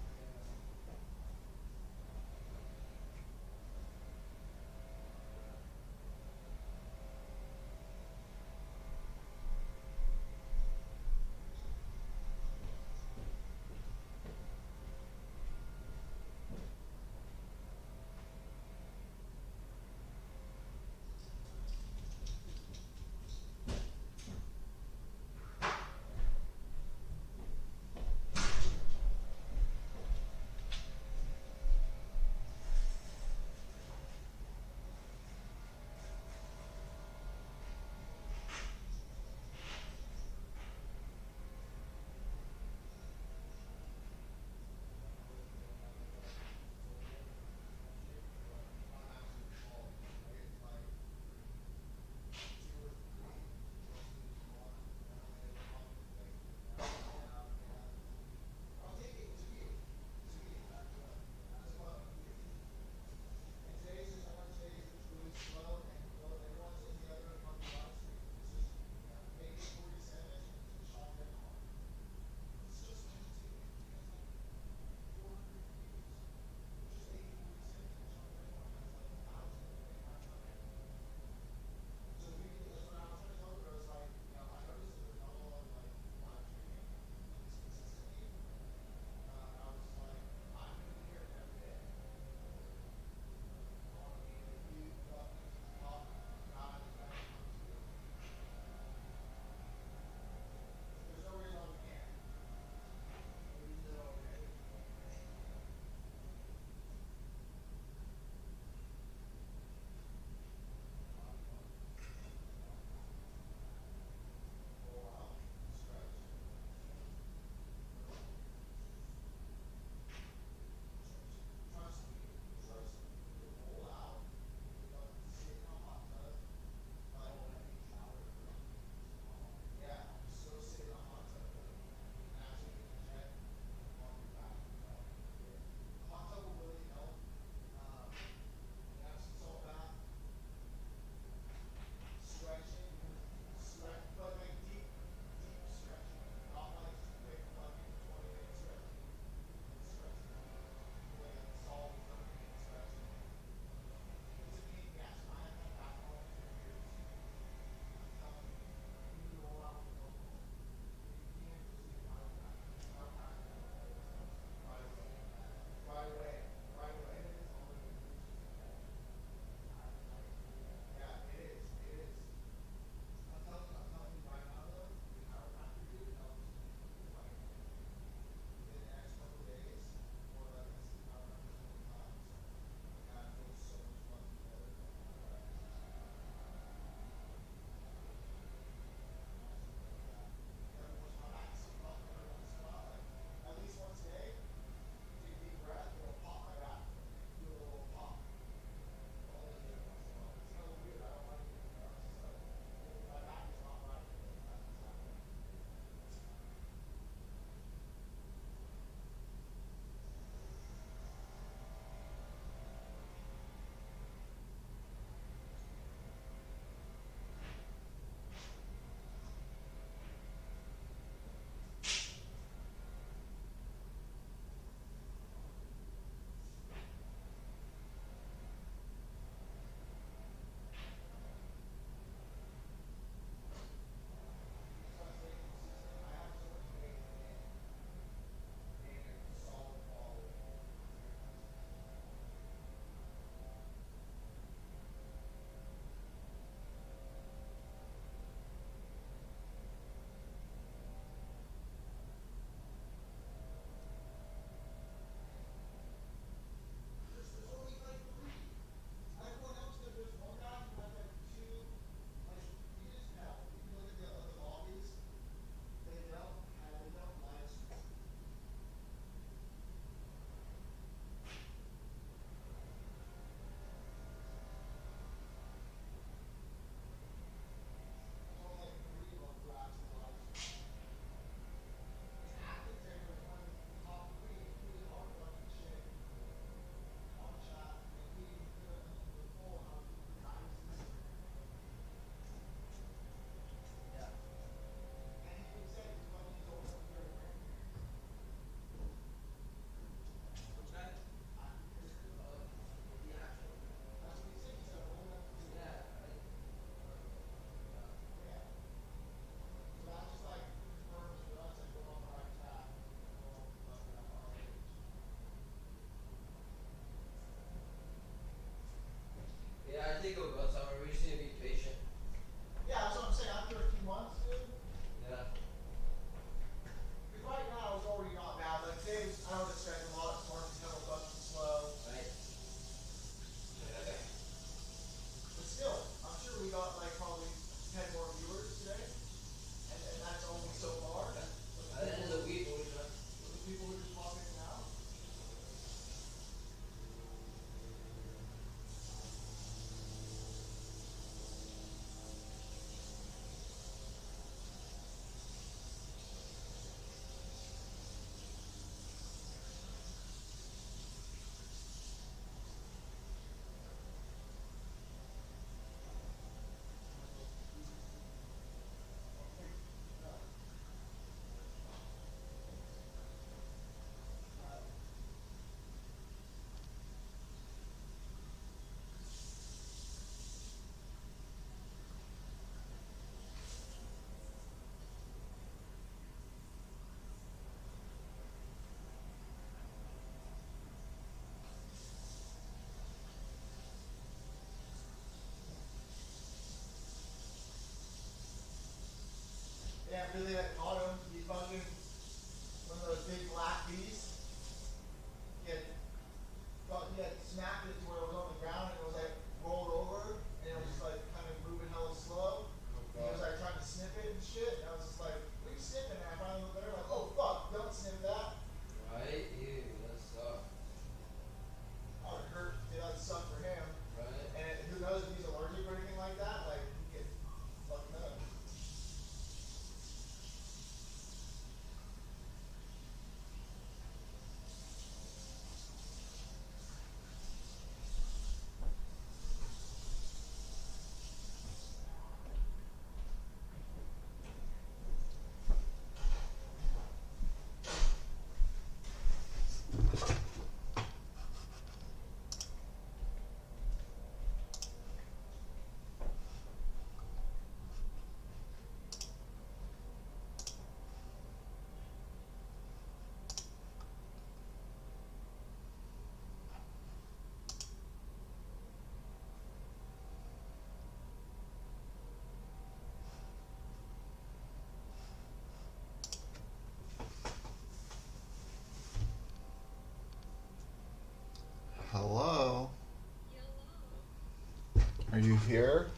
here.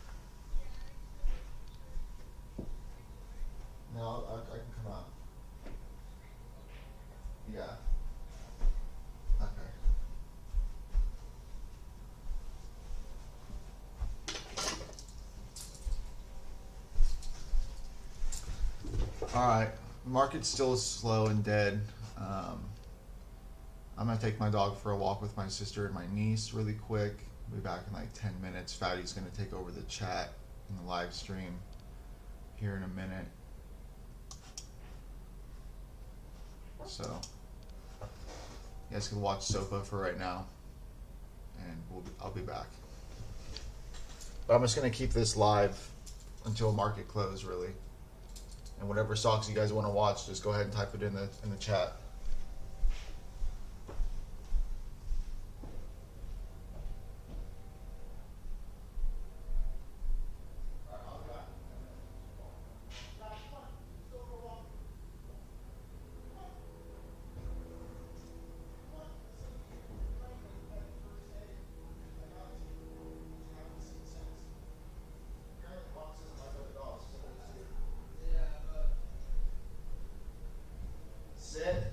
No, I can come out. Yeah. Okay. All right. Market's still slow and dead. I'm gonna take my dog for a walk with my sister and my niece really quick. We'll be back in like 10 minutes. Fatty's gonna take over the chat in the live stream here in a minute. So you guys can watch Sopa for right now, and I'll be back. But I'm just gonna keep this live until market close, really. And whatever stocks you guys want to watch, just go ahead and type it in the chat. Sit.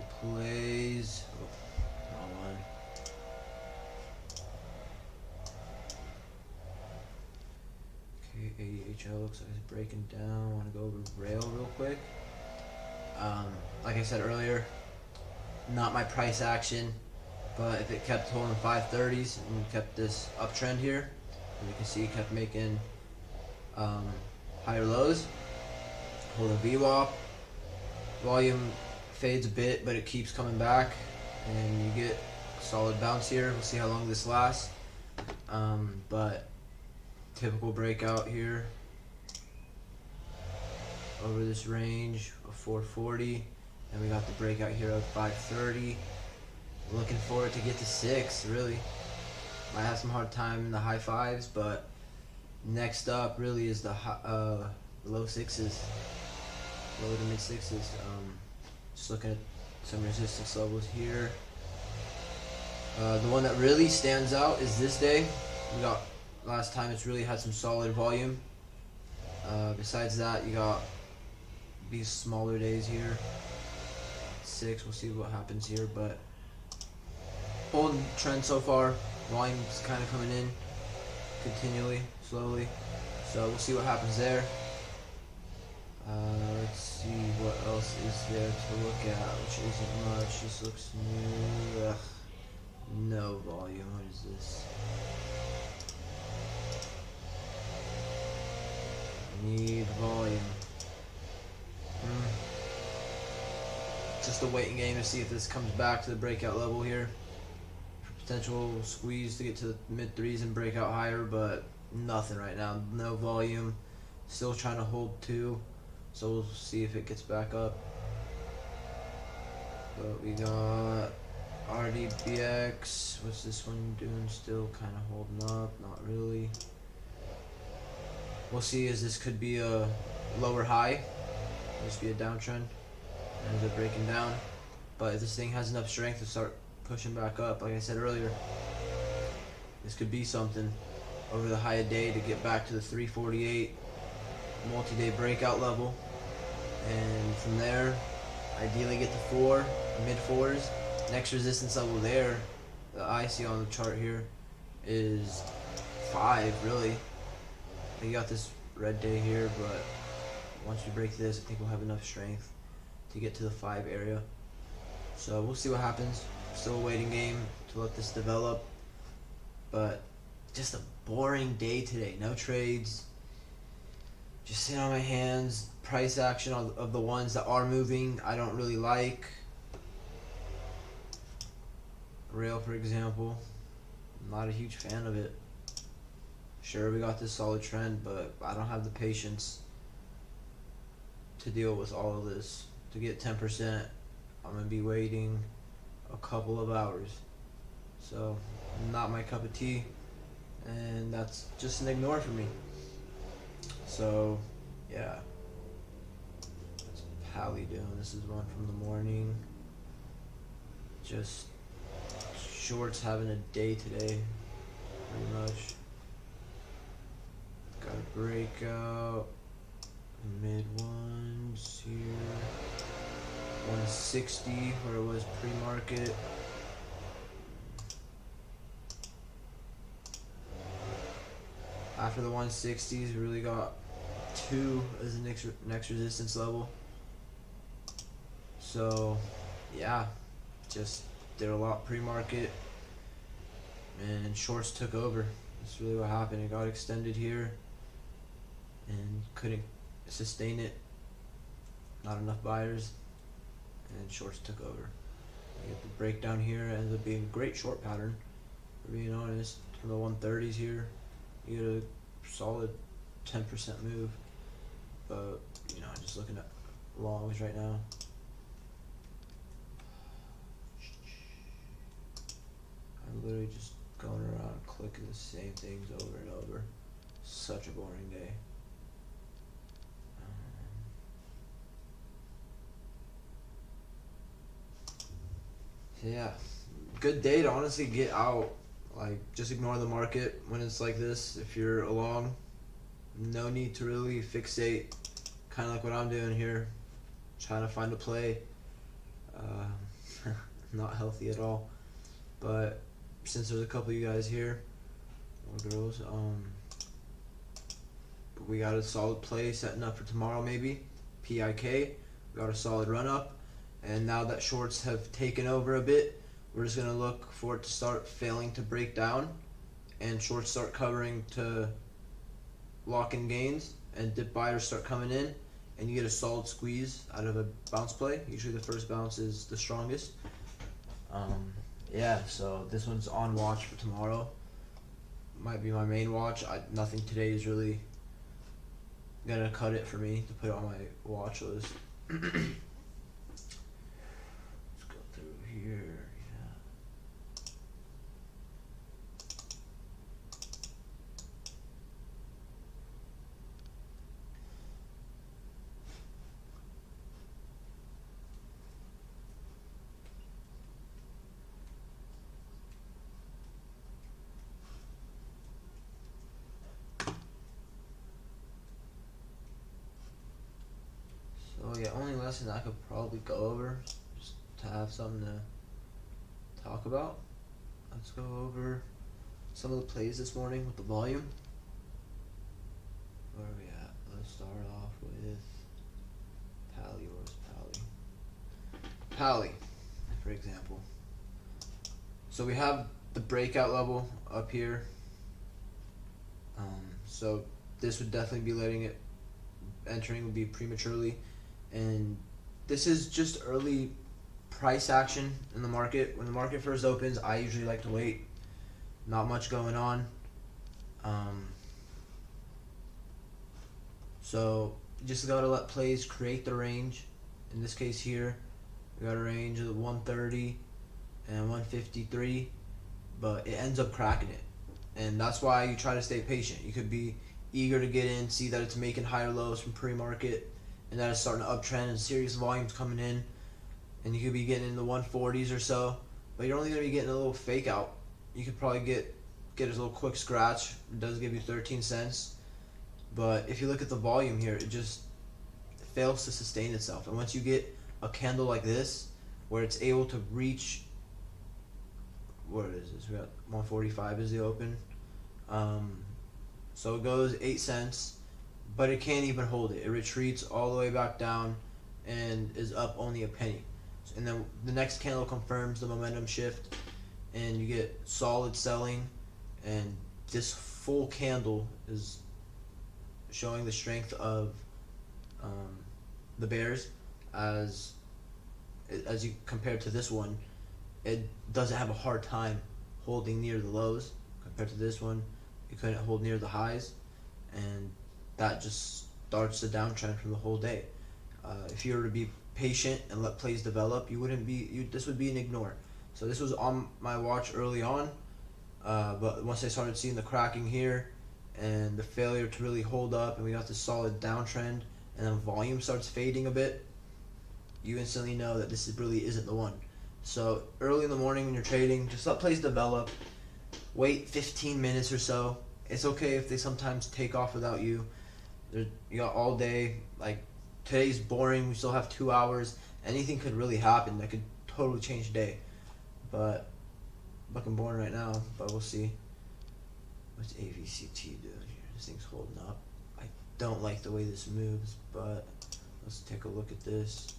plays. Oh, wrong one. Okay, AHL looks like it's breaking down. I want to go over rail real quick. Like I said earlier, not my price action, but if it kept holding 530s and we kept this uptrend here, and you can see it kept making higher lows, hold a VWAP, volume fades a bit, but it keeps coming back, and you get a solid bounce here. We'll see how long this lasts, but typical breakout here over this range of 440, and we got the breakout here of 530. Looking for it to get to 6, really. Might have some hard time in the high 5s, but next up really is the low 6s, low to mid 6s. Just looking at some resistance levels here. The one that really stands out is this day. We got last time it's really had some solid volume. Besides that, you got these smaller days here. 6, we'll see what happens here, but holding trend so far. Volume's kind of coming in continually, slowly. So we'll see what happens there. Let's see what else is there to look at, which isn't much. This looks new. Ugh. No volume. What is this? Need volume. Just a waiting game to see if this comes back to the breakout level here. Potential squeeze to get to the mid 3s and break out higher, but nothing right now. No volume. Still trying to hold 2, so we'll see if it gets back up. But we got RDBX. What's this one doing? Still kind of holding up. Not really. We'll see, as this could be a lower high. This be a downtrend. Ends up breaking down. But if this thing has enough strength to start pushing back up, like I said earlier, this could be something over the high of day to get back to the 348 multi-day breakout level, and from there ideally get to 4, mid 4s. Next resistance level there that I see on the chart here is 5, really. You got this red day here, but once we break this, I think we'll have enough strength to get to the 5 area. So we'll see what happens. Still a waiting game to let this develop, but just a boring day today. No trades, just sitting on my hands. Price action of the ones that are moving I don't really like. Rail, for example, I'm not a huge fan of it. Sure, we got this solid trend, but I don't have the patience to deal with all of this. To get 10%, I'm going to be waiting a couple of hours. So, not my cup of tea, and that's just an ignore for me. So, yeah. What's Pally doing? This is one from the morning. Just shorts having a day today, pretty much. Got a breakout. Mid ones here. 160 where it was pre-market. After the 160s, we really got 2 as the next resistance level. So, yeah, just did a lot pre-market, and shorts took over. That's really what happened. It got extended here and couldn't sustain it. Not enough buyers, and shorts took over. You get the breakdown here, ends up being a great short pattern, for being honest. From the 130s here, you get a solid 10% move. But, you know, just looking at longs right now. I'm literally just going around clicking the same things over and over. Such a boring day. So yeah, good day to honestly get out. Like, just ignore the market when it's like this. If you're along, no need to really fixate. Kind of like what I'm doing here, trying to find a play. not healthy at all. But since there's a couple of you guys here, or girls, we got a solid play setting up for tomorrow maybe. PIK, we got a solid run up, and now that shorts have taken over a bit, we're just gonna look for it to start failing to break down, and shorts start covering to lock in gains, and dip buyers start coming in, and you get a solid squeeze out of a bounce play. Usually the first bounce is the strongest. Yeah, so this one's on watch for tomorrow. Might be my main watch. Nothing today is really gonna cut it for me to put on my watch list. Let's go through here. Yeah. So yeah, only lesson I could probably go over just to have something to talk about. Let's go over some of the plays this morning with the volume. Where are we at? Let's start off with Pally. Where's Pally? Pally, for example. So we have the breakout level up here. So this would definitely be letting it entering would be prematurely, and this is just early price action in the market. When the market first opens, I usually like to wait. Not much going on. So you just gotta let plays create the range. In this case here, we got a range of 130 and 153, but it ends up cracking it. And that's why you try to stay patient. You could be eager to get in, see that it's making higher lows from pre-market, and that it's starting to uptrend and serious volumes coming in, and you could be getting in the 140s or so, but you're only going to be getting a little fake out. You could probably get a little quick scratch. It does give you 13 cents, but if you look at the volume here, it just fails to sustain itself. And once you get a candle like this, where it's able to reach, what is this? We got 145 is the open. So it goes 8 cents, but it can't even hold it. It retreats all the way back down and is up only a penny. And then the next candle confirms the momentum shift, and you get solid selling, and this full candle is showing the strength of the bears as you compare to this one. It doesn't have a hard time holding near the lows compared to this one. It couldn't hold near the highs, and that just starts the downtrend from the whole day. If you were to be patient and let plays develop, this would be an ignore. So this was on my watch early on, but once I started seeing the cracking here and the failure to really hold up, and we got this solid downtrend, and then volume starts fading a bit, you instantly know that this really isn't the one. So early in the morning when you're trading, just let plays develop. Wait 15 minutes or so. It's okay if they sometimes take off without you. You got all day. Like, today's boring. We still have 2 hours. Anything could really happen that could totally change the day. But looking boring right now. But we'll see. What's AVCT doing here? This thing's holding up. I don't like the way this moves, but let's take a look at this.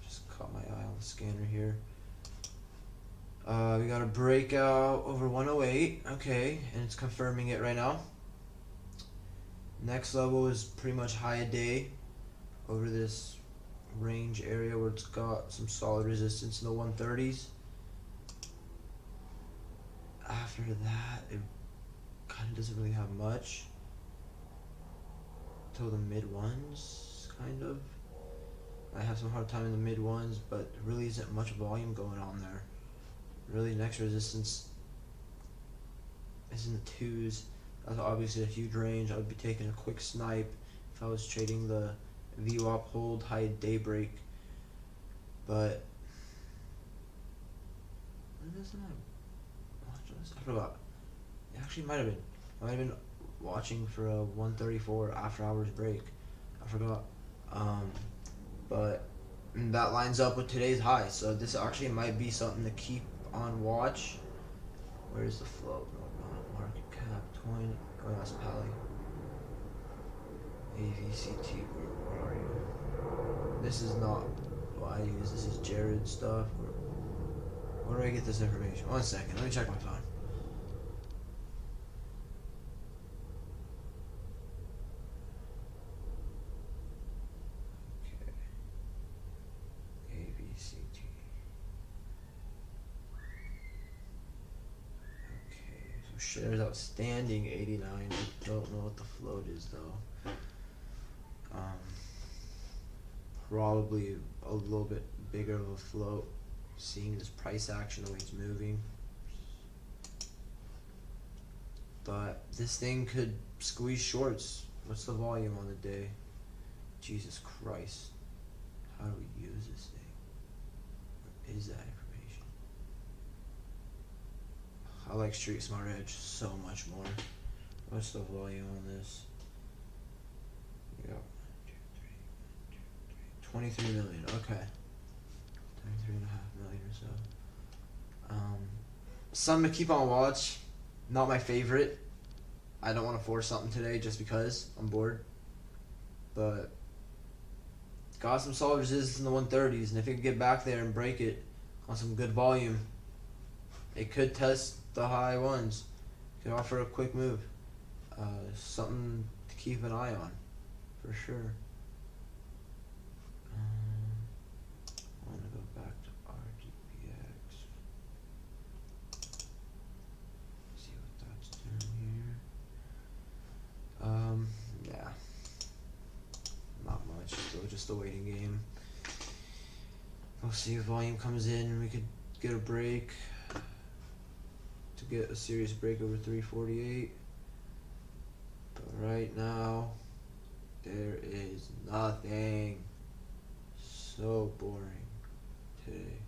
Just caught my eye on the scanner here. We got a breakout over 108, okay, and it's confirming it right now. Next level is pretty much high a day over this range area where it's got some solid resistance in the 130s. After that, it kind of doesn't really have much till the mid ones, kind of. I have some hard time in the mid ones, but there really isn't much volume going on there. Really, next resistance is in the 2s. That's obviously a huge range. I would be taking a quick snipe if I was trading the VWAP hold high daybreak. But I forgot. It actually might have been. I might have been watching for a 134 after hours break. I forgot. But And that lines up with today's high. So this actually might be something to keep on watch. Where's the float? Market cap 20. Oh, that's Pally. AVCT group. Where are you? This is not what I use. This is Jared's stuff. Where do I get this information? 1 second. Let me check my phone. AVCT. Okay, so shares outstanding 89. I don't know what the float is though. Probably a little bit bigger of a float, seeing this price action the way it's moving. But this thing could squeeze shorts. What's the volume on the day? Jesus Christ. How do we use this thing? Where is that information? I like Street Smart Edge so much more. What's the volume on this? Yep. 23 million, okay. 23.5 million or so. Something to keep on watch. Not my favorite. I don't want to force something today just because I'm bored. But got some solid resistance in the 130s, and if it can get back there and break it on some good volume, it could test the high ones. Could offer a quick move. Something to keep an eye on, for sure. I want to go back to RGPX. See what that's doing here. Yeah. Not much. Still just a waiting game. We'll see if volume comes in and we could get a break. To get a serious break over 348. But right now, there is nothing. So boring today,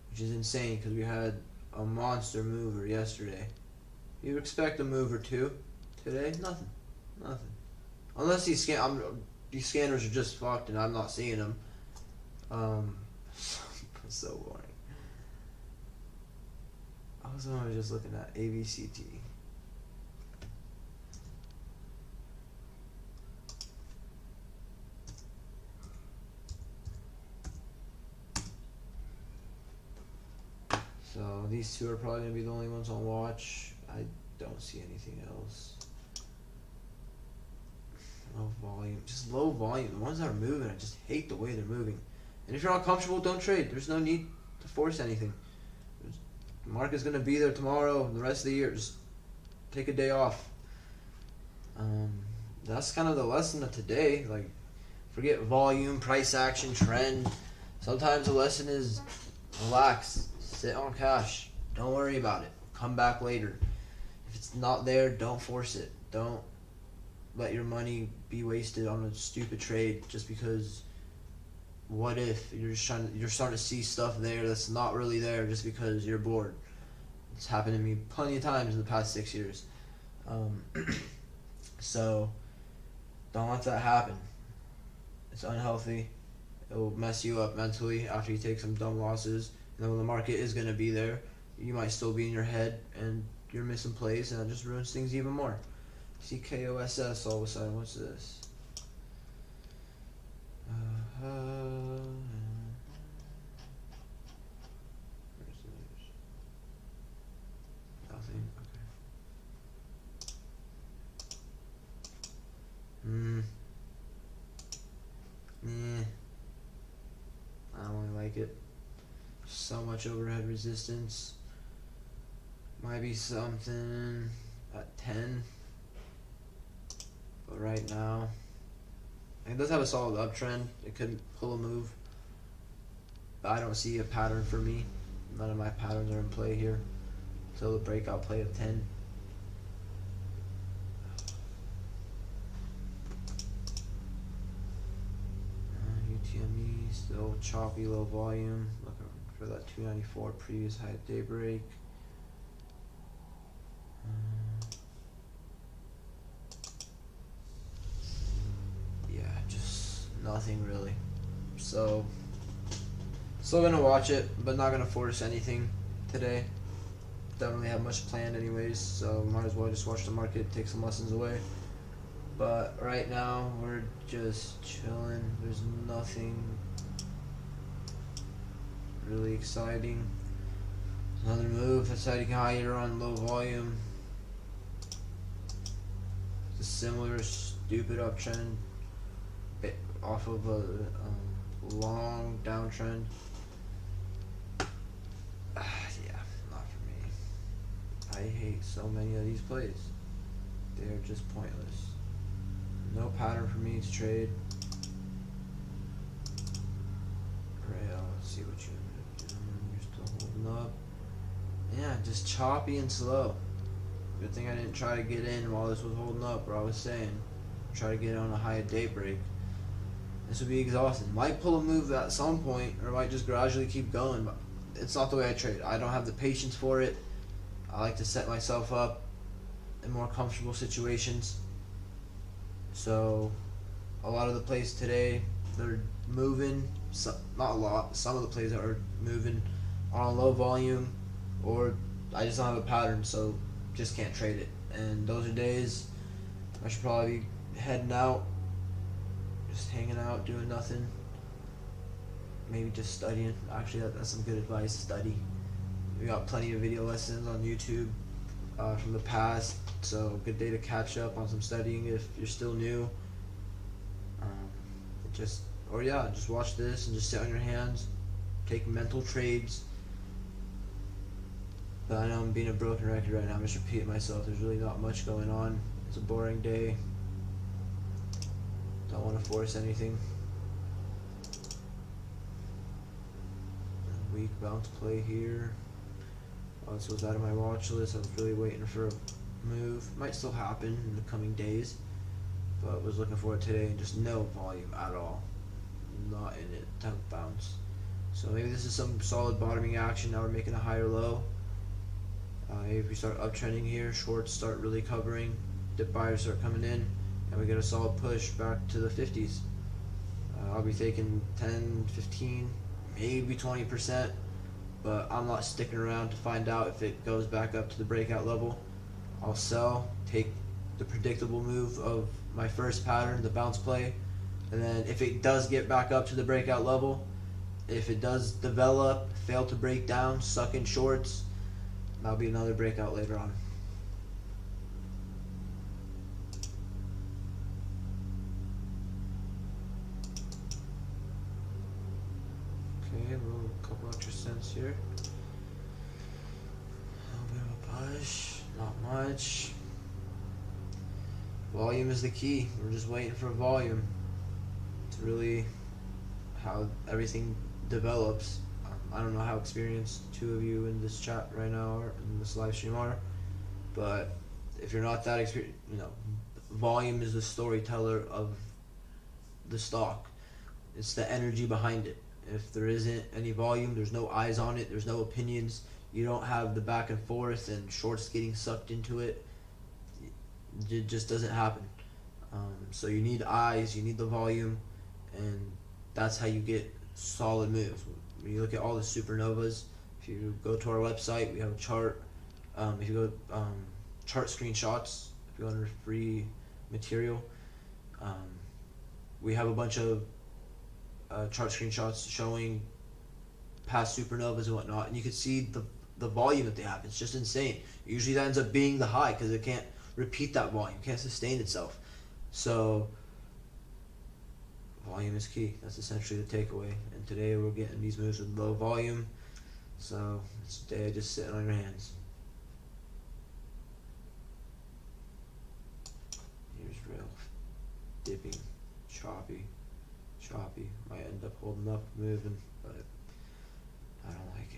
which is insane because we had a monster mover yesterday. You expect a move or two today? Nothing. Unless these scanners are just fucked and I'm not seeing them. So boring. I was just looking at AVCT. So these two are probably going to be the only ones on watch. I don't see anything else. Low volume. Just low volume. The ones that are moving, I just hate the way they're moving. And if you're not comfortable, don't trade. There's no need to force anything. The market's going to be there tomorrow, the rest of the year. Just take a day off. That's kind of the lesson of today. Like, forget volume, price action, trend. Sometimes the lesson is relax. Sit on cash. Don't worry about it. Come back later. If it's not there, don't force it. Don't let your money be wasted on a stupid trade just because what if you're starting to see stuff there that's not really there just because you're bored. It's happened to me plenty of times in the past 6 years. So don't let that happen. It's unhealthy. It will mess you up mentally after you take some dumb losses. And then when the market is going to be there, you might still be in your head and you're missing plays, and that just ruins things even more. See KOSS all of a sudden. What's this? Nothing. Okay. I don't really like it. So much overhead resistance. Might be something at 10. But right now, it does have a solid uptrend. It could pull a move. But I don't see a pattern for me. None of my patterns are in play here. Until the breakout play of 10. UTME, still choppy, low volume. Looking for that 294 previous high at daybreak. Yeah, just nothing really. So still gonna watch it, but not gonna force anything today. Don't really have much planned anyways, so might as well just watch the market, take some lessons away. But right now we're just chilling. There's nothing really exciting. Another move, deciding higher on low volume. It's a similar stupid uptrend off of a long downtrend. Yeah, not for me. I hate so many of these plays. They're just pointless. No pattern for me to trade. Rail, let's see what you're doing. You're still holding up. Yeah, just choppy and slow. Good thing I didn't try to get in while this was holding up, or I was saying, try to get on a high daybreak. This would be exhausting. Might pull a move at some point, or might just gradually keep going, but it's not the way I trade. I don't have the patience for it. I like to set myself up in more comfortable situations. So, a lot of the plays today, they're moving, not a lot, some of the plays that are moving are on low volume, or I just don't have a pattern, so just can't trade it. And those are days I should probably be heading out, just hanging out, doing nothing. Maybe just studying. Actually, that's some good advice. Study. We got plenty of video lessons on YouTube from the past, so good day to catch up on some studying if you're still new. Just watch this and just sit on your hands, take mental trades. But I know I'm being a broken record right now. I'm just repeating myself. There's really not much going on. It's a boring day. Don't want to force anything. A weak bounce play here. Oh, this was out of my watch list. I was really waiting for a move. Might still happen in the coming days, but was looking for it today and just no volume at all. Not in it. Type of bounce. So maybe this is some solid bottoming action. Now we're making a higher low. If we start uptrending here, shorts start really covering, dip buyers start coming in, and we get a solid push back to the 50s. I'll be taking 10, 15, maybe 20%, but I'm not sticking around to find out if it goes back up to the breakout level. I'll sell, take the predictable move of my first pattern, the bounce play, and then if it does get back up to the breakout level, if it does develop, fail to break down, suck in shorts, that'll be another breakout later on. Okay, a couple extra cents here. A little bit of a push, not much. Volume is the key. We're just waiting for volume. It's really how everything develops. I don't know how experienced two of you in this chat right now or in this live stream are, but if you're not that experienced, volume is the storyteller of the stock. It's the energy behind it. If there isn't any volume, there's no eyes on it, there's no opinions, you don't have the back and forth and shorts getting sucked into it. It just doesn't happen. So you need eyes, you need the volume, and that's how you get solid moves. When you look at all the supernovas, if you go to our website, we have a chart. If you go chart screenshots, if you go under free material, we have a bunch of chart screenshots showing past supernovas and whatnot, and you can see the volume that they have. It's just insane. Usually that ends up being the high because it can't repeat that volume, can't sustain itself. So volume is key. That's essentially the takeaway. And today we're getting these moves with low volume. So it's today just sitting on your hands. Here's real dipping, choppy. Might end up holding up, moving, but I don't like it.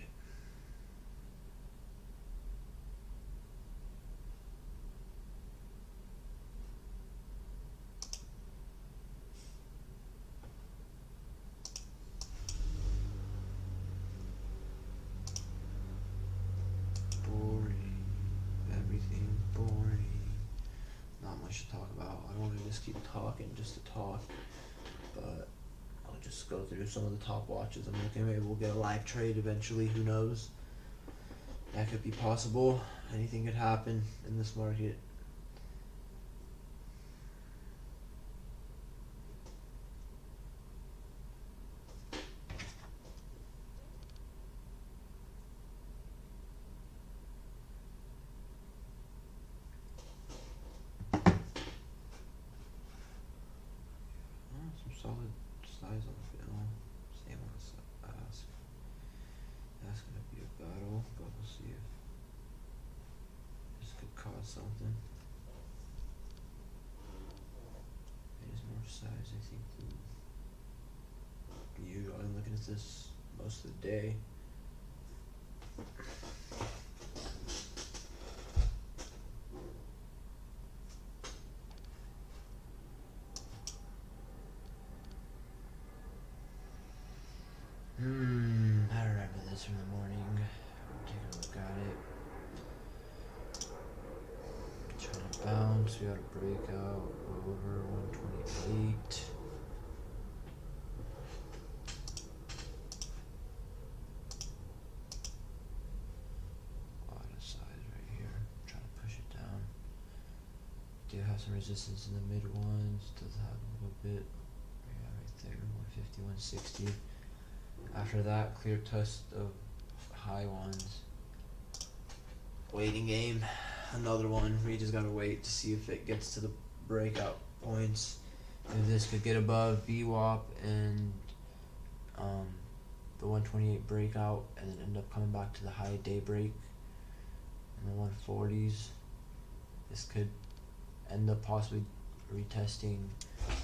To talk about. I don't want to just keep talking just to talk, but I'll just just go through some of the top watches. I'm looking, maybe we'll get a live trade eventually. Who knows? That could be possible. Anything could happen in this market. Some solid size on the film. Same on the ask. That's gonna be a battle, but we'll see if this could cause something. It is more size, I think, than usual. I'm looking at this most of the day. I remember this from the morning. Take a look at it. Trying to bounce. We got a breakout over 128. A lot of size right here. Trying to push it down. Do have some resistance in the mid ones. Does have a little bit. Yeah, right there. 150, 160. After that, clear test of high ones. Waiting game. Another one. We just gotta wait to see if it gets to the breakout points. If this could get above VWAP and the 128 breakout, and then end up coming back to the high daybreak in the 140s. This could end up possibly retesting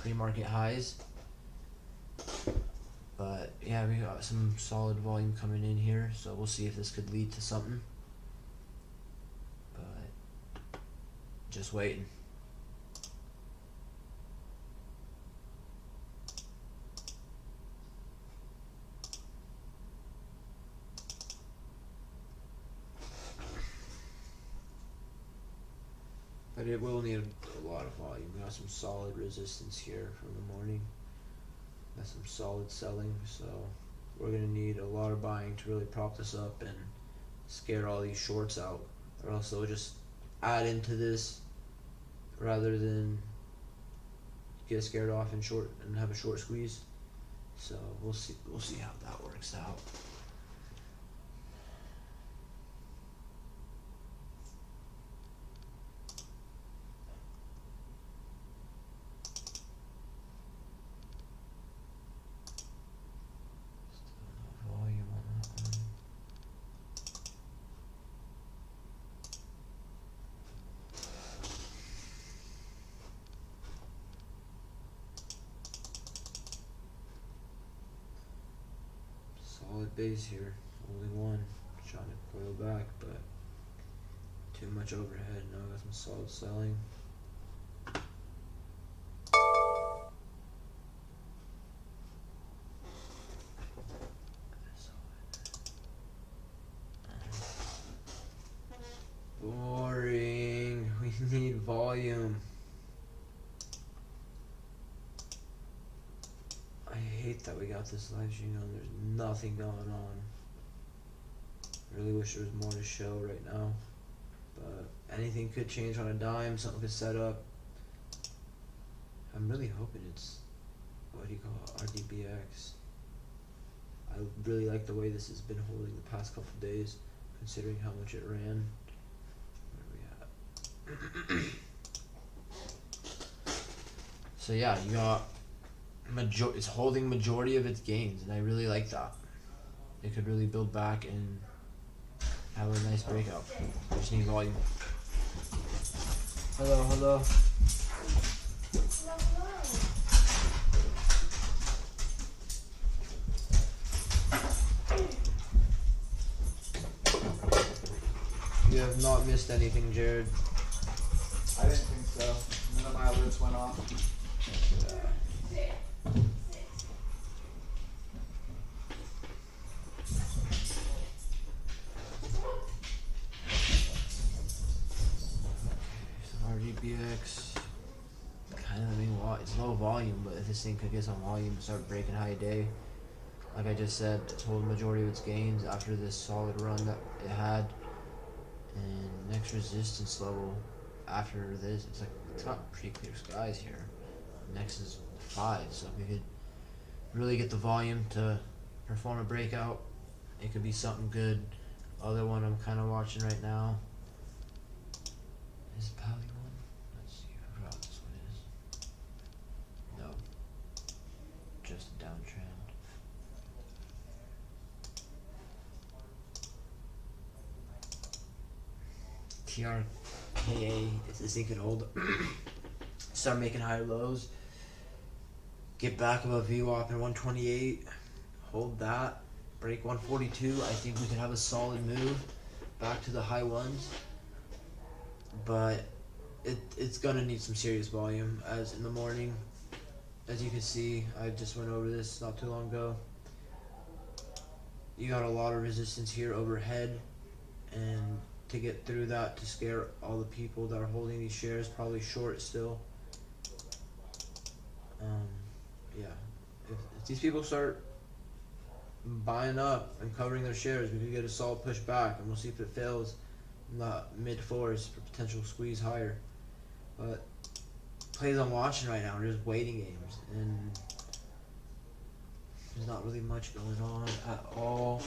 pre-market highs. But yeah, we got some solid volume coming in here, so we'll see if this could lead to something. But just waiting. But it will need a lot of volume. We got some solid resistance here from the morning. Got some solid selling, so we're gonna need a lot of buying to really prop this up and scare all these shorts out, or else they'll just add into this rather than get scared off and short and have a short squeeze. So we'll see how that works out. Solid base here, only one. Trying to coil back, but too much overhead. Now I got some solid selling. Boring. We need volume. I hate that we got this live stream on. There's nothing going on. Really wish there was more to show right now. But anything could change on a dime. Something could set up. I'm really hoping it's, what do you call it, RDBX. I really like the way this has been holding the past couple of days, considering how much it ran. Where are we at? So yeah, you got it's holding majority of its gains, and I really like that. It could really build back and have a nice breakout. I just need volume. Hello, hello. You have not missed anything, Jared. I didn't think so. None of my alerts went off. RGBX, kind of, I mean, it's low volume, but if this thing could get some volume and start breaking high day, like I just said, it's holding the majority of its gains after this solid run that it had. And next resistance level after this, it's got pretty clear skies here. Next is 5, so if we could really get the volume to perform a breakout, it could be something good. Other one I'm kind of watching right now is Pally one. Let's see, I forgot what this one is. No, just a downtrend. TRKA, if this thing could hold, start making higher lows, get back above VWAP in 128, hold that, break 142, I think we could have a solid move back to the high ones. But it's gonna need some serious volume, as in the morning, as you can see, I just went over this not too long ago. You got a lot of resistance here overhead, and to get through that, to scare all the people that are holding these shares, probably short still. Yeah, if these people start buying up and covering their shares, we could get a solid push back, and we'll see if it fails in the mid 4s for potential squeeze higher. But plays I'm watching right now are just waiting games, and there's not really much going on at all.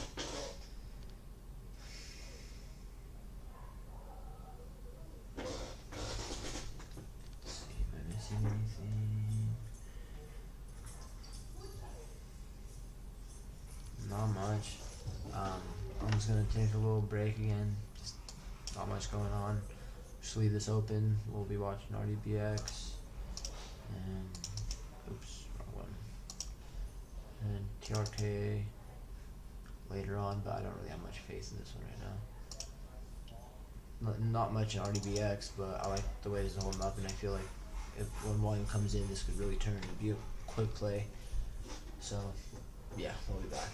Let's see if I'm missing anything. Not much. I'm just gonna take a little break again. Just not much going on. Just leave this open. We'll be watching RDBX and oops, wrong one. And TRKA later on, but I don't really have much faith in this one right now. Not much in RDBX, but I like the way this is holding up, and I feel like if when volume comes in, this could really turn and be a quick play. So yeah, we'll be back.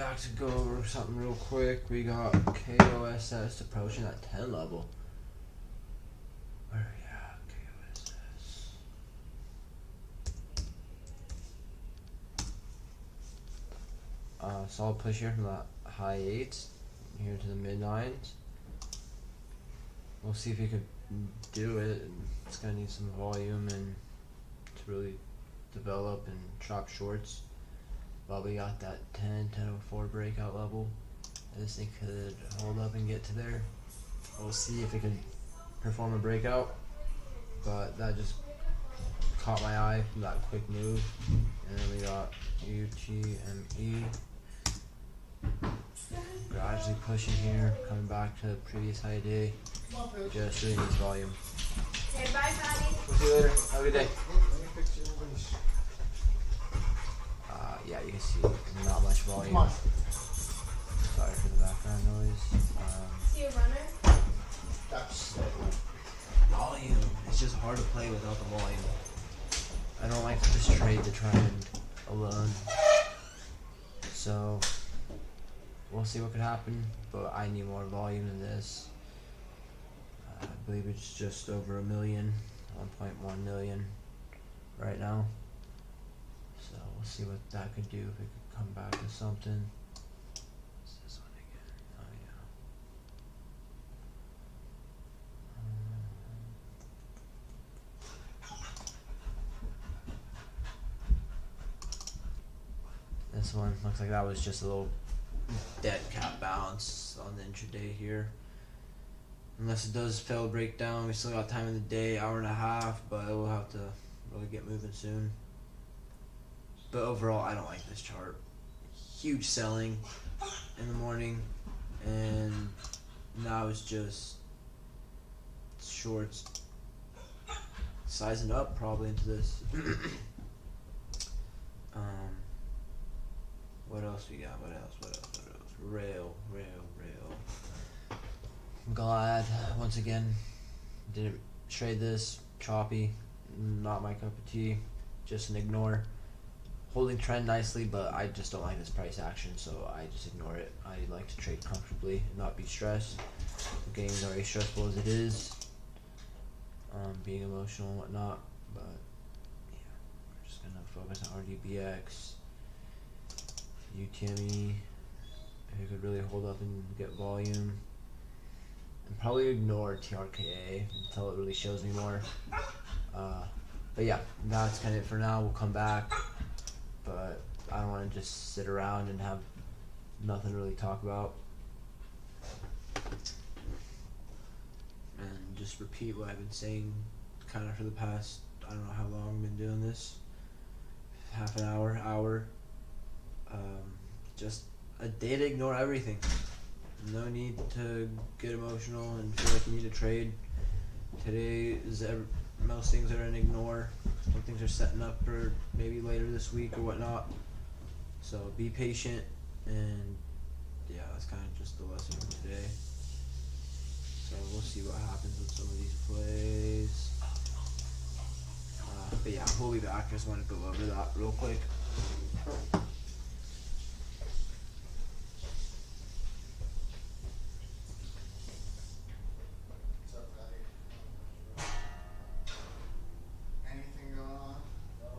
back to go over something real quick. We got KOSS approaching that 10 level. Where are we at? KOSS. Solid push here from the high 8s here to the mid 9s. We'll see if he could do it. It's gonna need some volume and to really develop and chop shorts. But we got that 10-1004 breakout level. This thing could hold up and get to there. We'll see if it can perform a breakout. But that just caught my eye from that quick move. And then we got UTME. Gradually pushing here, coming back to the previous high day. Just really needs volume. Say bye, Patty. We'll see you later. Have a good day. Let me fix your leash. Yeah, you can see not much volume. Come on. Sorry for the background noise. See you, runner. That's Volume. It's just hard to play without the volume. I don't like this trade the trend alone. So we'll see what could happen, but I need more volume than this. I believe it's just over 1 million, 1.1 million right now. So we'll see what that could do, if it could come back to something. What's this one again? Oh yeah. This one looks like that was just a little dead cat bounce on the intraday here. Unless it does fail to break down, we still got time in the day, hour and a half, but we'll have to really get moving soon. But overall, I don't like this chart. Huge selling in the morning, and now it's just shorts sizing up probably into this. What else we got? What else? Rail. I'm glad once again didn't trade this. Choppy, not my cup of tea. Just an ignore. Holding trend nicely, but I just don't like this price action, so I just ignore it. I like to trade comfortably and not be stressed. The game is already stressful as it is. Being emotional and whatnot, but yeah, we're just gonna focus on RDBX, UTME. If it could really hold up and get volume, and probably ignore TRKA until it really shows me more. But yeah, that's kind of it for now. We'll come back, but I don't want to just sit around and have nothing to really talk about. And just repeat what I've been saying kind of for the past, I don't know how long I've been doing this. Half an hour. Just a day to ignore everything. No need to get emotional and feel like you need to trade. Today is most things are an ignore. Some things are setting up for maybe later this week or whatnot. So be patient, and yeah, that's kind of just the lesson from today. So we'll see what happens with some of these plays. But yeah, we'll be back. I just want to go over that real quick. What's up, Patty? Anything going on? No.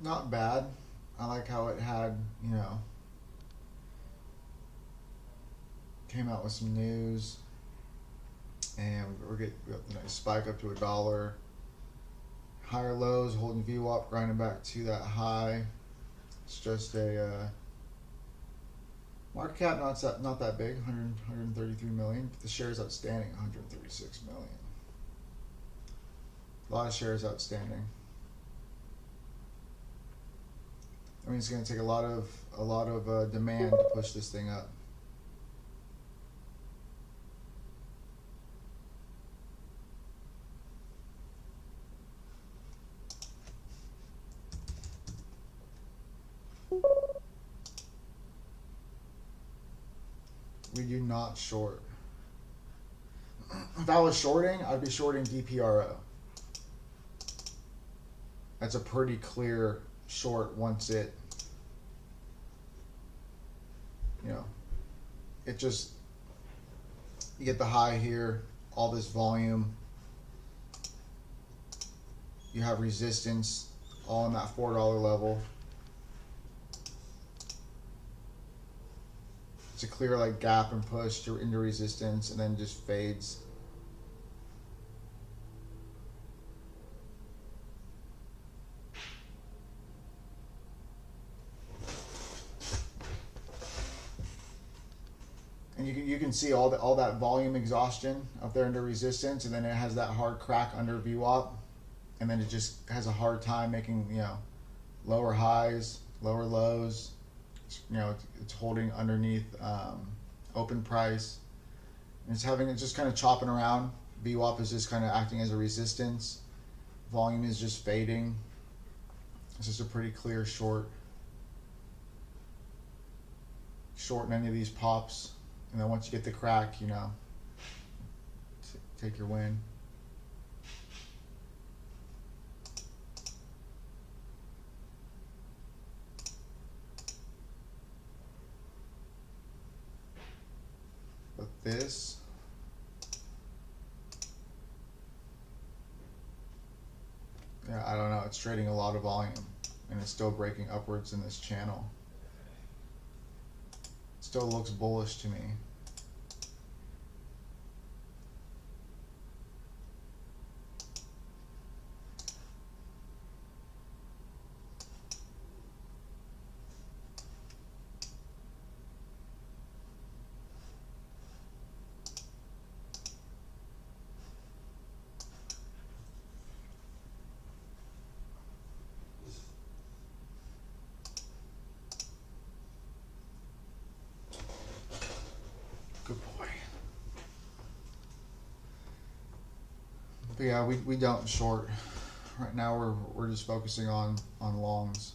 Not bad. I like how it had, came out with some news, and we got the nice spike up to $1. Higher lows holding VWAP, grinding back to that high. It's just a market cap not that big, 133 million. But the shares outstanding 136 million. A lot of shares outstanding. I mean, it's going to take a lot of demand to push this thing up. We do not short. If I was shorting, I'd be shorting DPRO. That's a pretty clear short once it, it just, you get the high here, all this volume, you have resistance all in that $4 level. It's a clear like gap and push into resistance, and then just fades. And you can see all that volume exhaustion up there into resistance, and then it has that hard crack under VWAP, and then it just has a hard time making lower highs, lower lows. It's holding underneath open price, and it's just kind of chopping around. VWAP is just kind of acting as a resistance. Volume is just fading. It's just a pretty clear short in any of these pops, and then once you get the crack, take your win. But this, I don't know, it's trading a lot of volume, and it's still breaking upwards in this channel. It still looks bullish to me. Good boy. But yeah, we don't short. Right now we're just focusing on longs.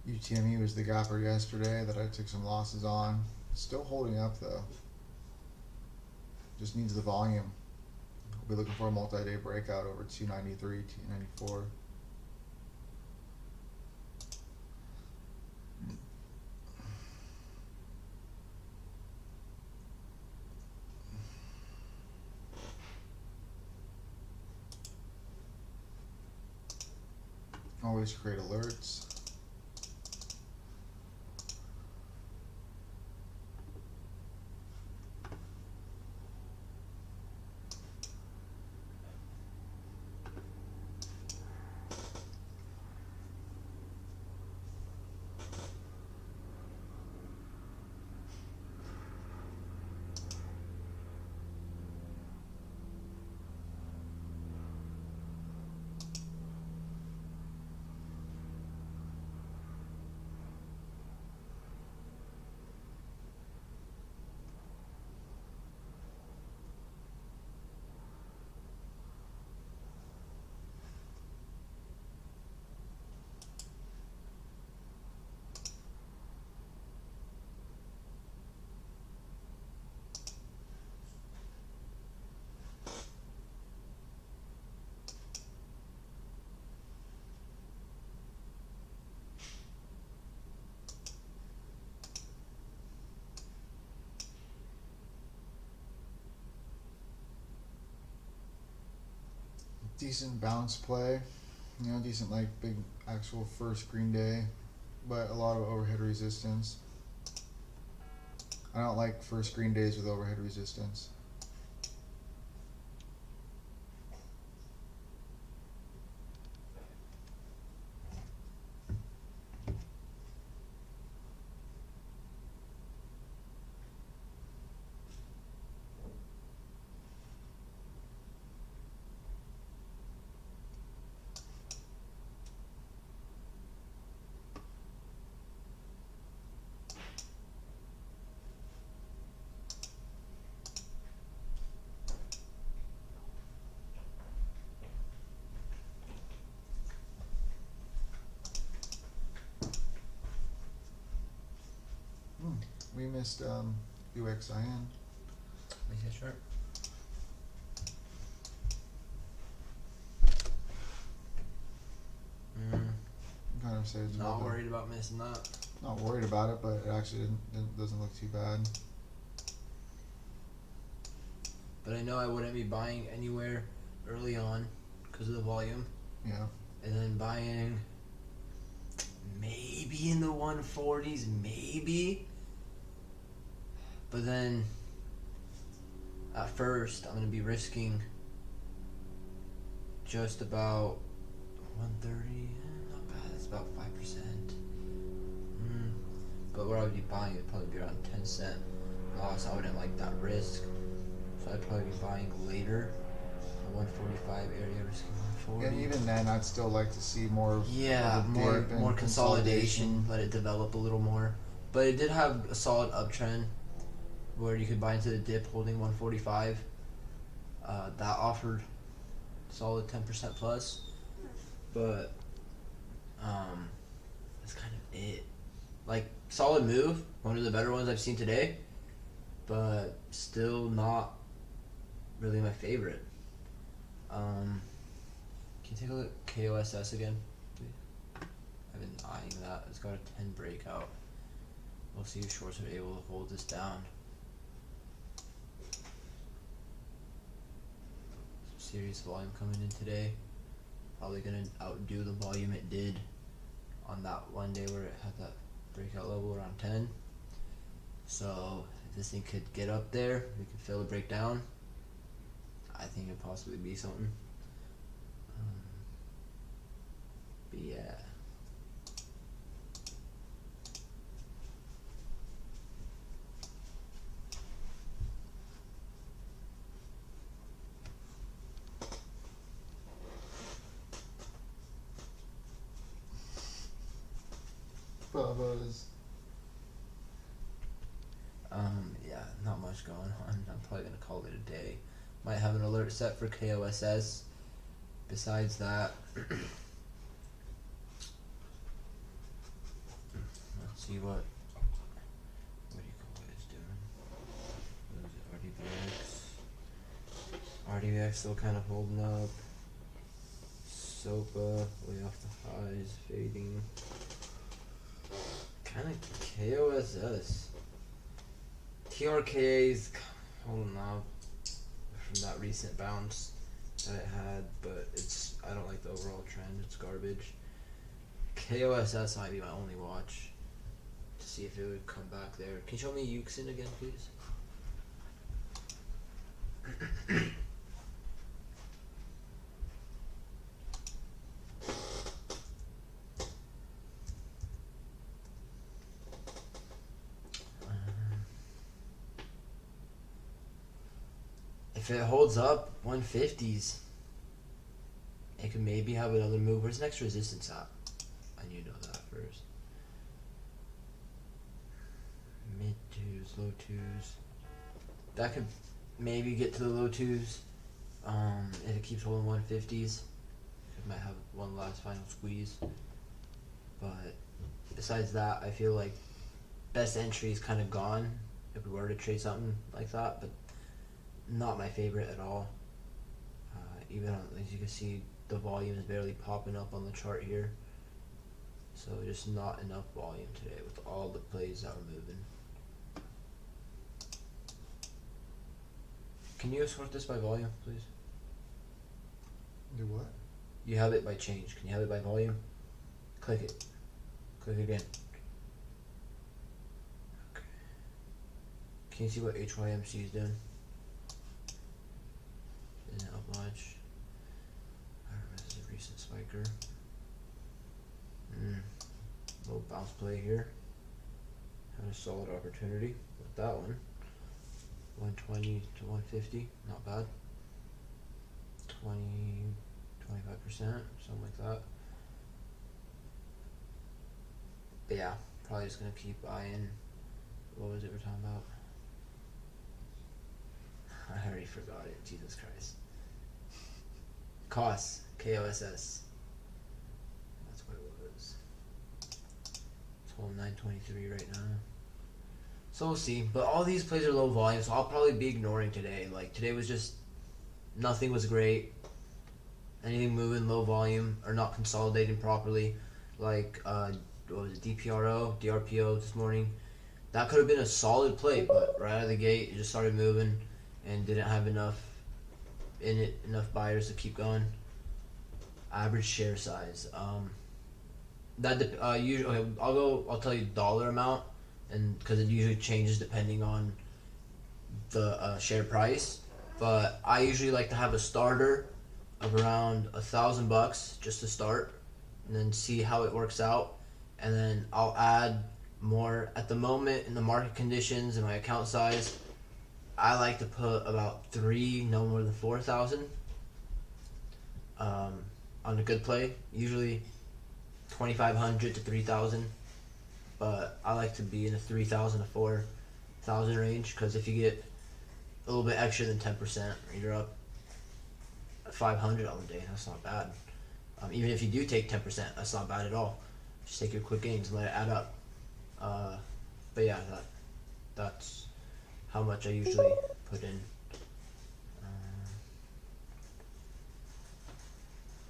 UTME was the gapper yesterday that I took some losses on. Still holding up though. Just needs the volume. We'll be looking for a multi-day breakout over 293, 294. Always create alerts. decent bounce play. You know, decent like big actual first green day, but a lot of overhead resistance. I don't like first green days with overhead resistance. We missed UXIN. Make it sharp. Kind of saves a Not little bit. worried about missing that. Not worried about it, but it actually doesn't look too bad. But I know I wouldn't be buying anywhere early on because of the volume. Yeah. And then buying maybe in the 140s, maybe. But then at first I'm going to be risking just about 130. Not bad, it's about 5%. But what I would be buying would probably be around 10% loss. I wouldn't like that risk. So I'd probably be buying later. 145 area risking 140. And even then, I'd still like to see more. Yeah, of a more dip and more consolidation, let it develop a little more. But it did have a solid uptrend where you could buy into the dip holding 145. That offered solid 10% plus. But that's kind of it. Like, solid move, one of the better ones I've seen today, but still not really my favorite. Can you take a look at KOSS again, please? I've been eyeing that. It's got a 10 breakout. We'll see if shorts are able to hold this down. Some serious volume coming in today. Probably gonna outdo the volume it did on that one day where it had that breakout level around 10. So if this thing could get up there, we could fail to break down. I think it'd possibly be something. But yeah. Bubba's. Yeah, not much going on. I'm probably gonna call it a day. Might have an alert set for KOSS. Besides that, let's see what do you call it is doing. What is it? RDBX still kind of holding up. SOPA way off the highs, fading. Kind of KOSS. TRK's holding up from that recent bounce that it had, but I don't like the overall trend. It's garbage. KOSS might be my only watch to see if it would come back there. Can you show me Euxin again, please? If it holds up 150s, it could maybe have another move. Where's the next resistance at? I need to know that first. Mid twos, low twos. That could maybe get to the low twos. If it keeps holding 150s, it might have one last final squeeze. But besides that, I feel like best entry is kind of gone if we were to trade something like that. But not my favorite at all. Even as you can see, the volume is barely popping up on the chart here. So just not enough volume today with all the plays that are moving. Can you sort this by volume, please? Do what? You have it by change. Can you have it by volume? Click it. Click again. Okay. Can you see what HYMC is doing? Isn't up much. I remember this is a recent spiker. Little bounce play here. Had a solid opportunity with that one. 120 to 150, not bad. 25%, something like that. But yeah, probably just gonna keep eyeing. What was it we're talking about? I already forgot it. Jesus Christ. KOSS. KOSS. That's what it was. It's holding 923 right now. So we'll see. But all these plays are low volume, so I'll probably be ignoring today. Like today was just nothing was great. Anything moving low volume or not consolidating properly. Like what was it, DRPO this morning. That could have been a solid play, but right out of the gate it just started moving and didn't have enough buyers to keep going. Average share size. Usually okay, I'll tell you dollar amount, and because it usually changes depending on the share price. But I usually like to have a starter of around $1,000 just to start, and then see how it works out, and then I'll add more at the moment in the market conditions and my account size. I like to put about 3, no more than 4,000 on a good play. Usually 2,500 to 3,000, but I like to be in the 3,000 to 4,000 range, because if you get a little bit extra than 10%, you're up 500 on the day. That's not bad. Even if you do take 10%, that's not bad at all. Just take your quick gains and let it add up. But yeah, that's how much I usually put in.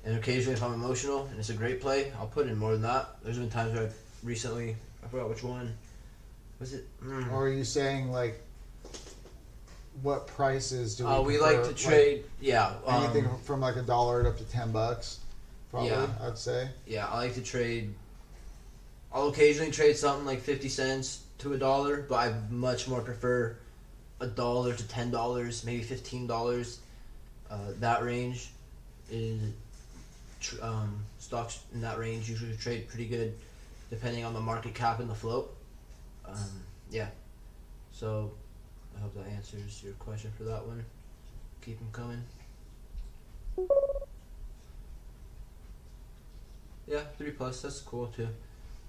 And occasionally if I'm emotional and it's a great play, I'll put in more than that. There's been times where I've recently, I forgot which one. Was it? Or are you saying like what prices do we we prefer? like to trade, anything from like $1 up to $10, probably, Yeah. I'd say. Yeah, I like to trade. I'll occasionally trade something like 50 cents to $1, but I much more prefer $1 to $10, maybe $15. That range is stocks in that range usually trade pretty good, depending on the market cap and the float. Yeah, so I hope that answers your question for that one. Keep them coming. Yeah, 3+, that's cool too.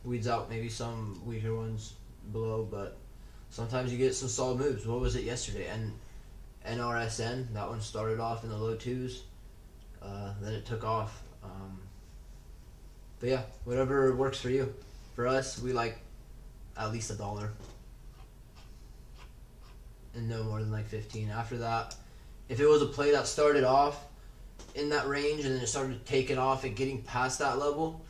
Weeds out maybe some weaker ones below, but sometimes you get some solid moves. What was it yesterday? And NRSN, that one started off in the low 2s, then it took off. But yeah, whatever works for you. For us, we like at least $1 and no more than like 15. After that, if it was a play that started off in that range and then it started taking off and getting past that level,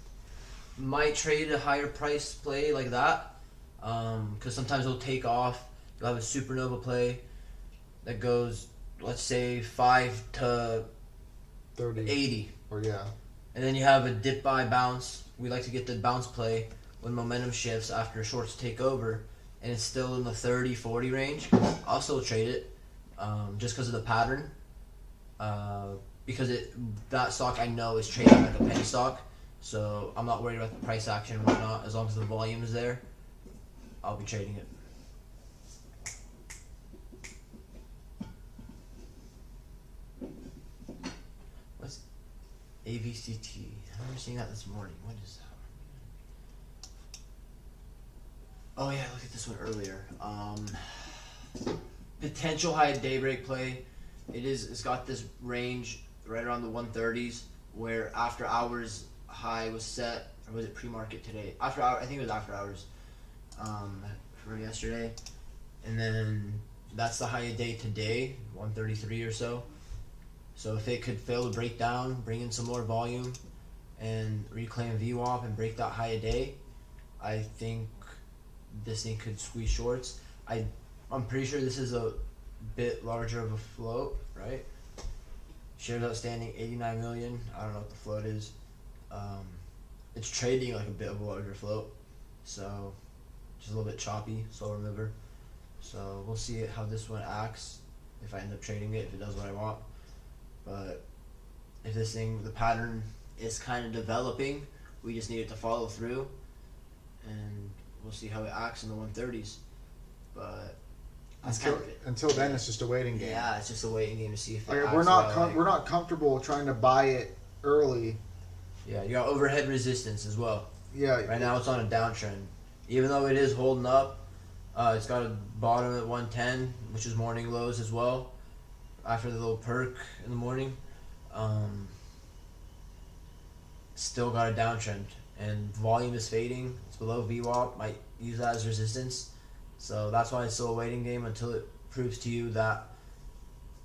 might trade a higher price play like that, because sometimes it'll take off. You'll have a supernova play that goes, let's say 5 to 30 80, or yeah. and then you have a dip buy bounce. We like to get the bounce play when momentum shifts after shorts take over, and it's still in the 30-40 range. I'll still trade it, just because of the pattern, because that stock I know is trading like a penny stock. So I'm not worried about the price action and whatnot. As long as the volume is there, I'll be trading it. What's AVCT? I remember seeing that this morning. What is that? Oh yeah, I looked at this one earlier. Potential high daybreak play. It's got this range right around the 130s, where after hours high was set, or was it pre-market today? After hour, I think it was after hours, for yesterday, and then that's the high of day today, 133 or so. So if it could fail to break down, bring in some more volume, and reclaim VWAP and break that high of day, I think this thing could squeeze shorts. I'm pretty sure this is a bit larger of a float, right? Shares outstanding 89 million. I don't know what the float is. It's trading like a bit of a larger float, so just a little bit choppy, slower mover. So we'll see how this one acts. If I end up trading it, if it does what I want. But if this thing, the pattern is kind of developing, we just need it to follow through, and we'll see how it acts in the 130s. But that's kind of it. Until then, it's just a waiting game. Yeah, it's just a waiting game to see if it Like, acts we're not well, we're not comfortable trying to buy it early. Yeah, you got overhead resistance as well. Yeah. Right now it's on a downtrend. Even though it is holding up, it's got a bottom at 110, which is morning lows as well. After the little perk in the morning, still got a downtrend, and volume is fading. It's below VWAP. Might use that as resistance. So that's why it's still a waiting game until it proves to you that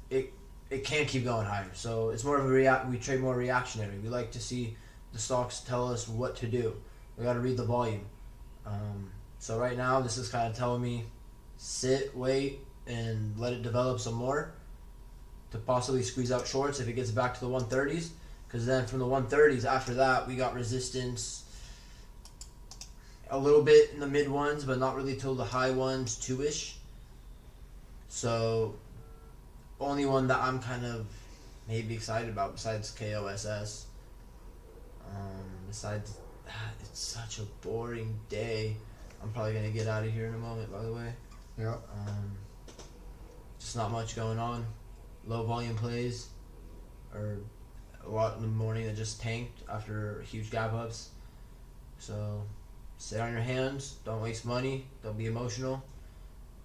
it can't keep going higher. So it's more of a we trade more reactionary. We like to see the stocks tell us what to do. We got to read the volume. So right now, this is kind of telling me sit, wait, and let it develop some more to possibly squeeze out shorts if it gets back to the 130s. Because then from the 130s, after that, we got resistance a little bit in the mid ones, but not really till the high ones, 2-ish. So only one that I'm kind of maybe excited about besides KOSS. Besides that, it's such a boring day. I'm probably going to get out of here in a moment, by the way. Yeah. Just not much going on. Low volume plays, or a lot in the morning that just tanked after huge gap ups. So sit on your hands, don't waste money, don't be emotional,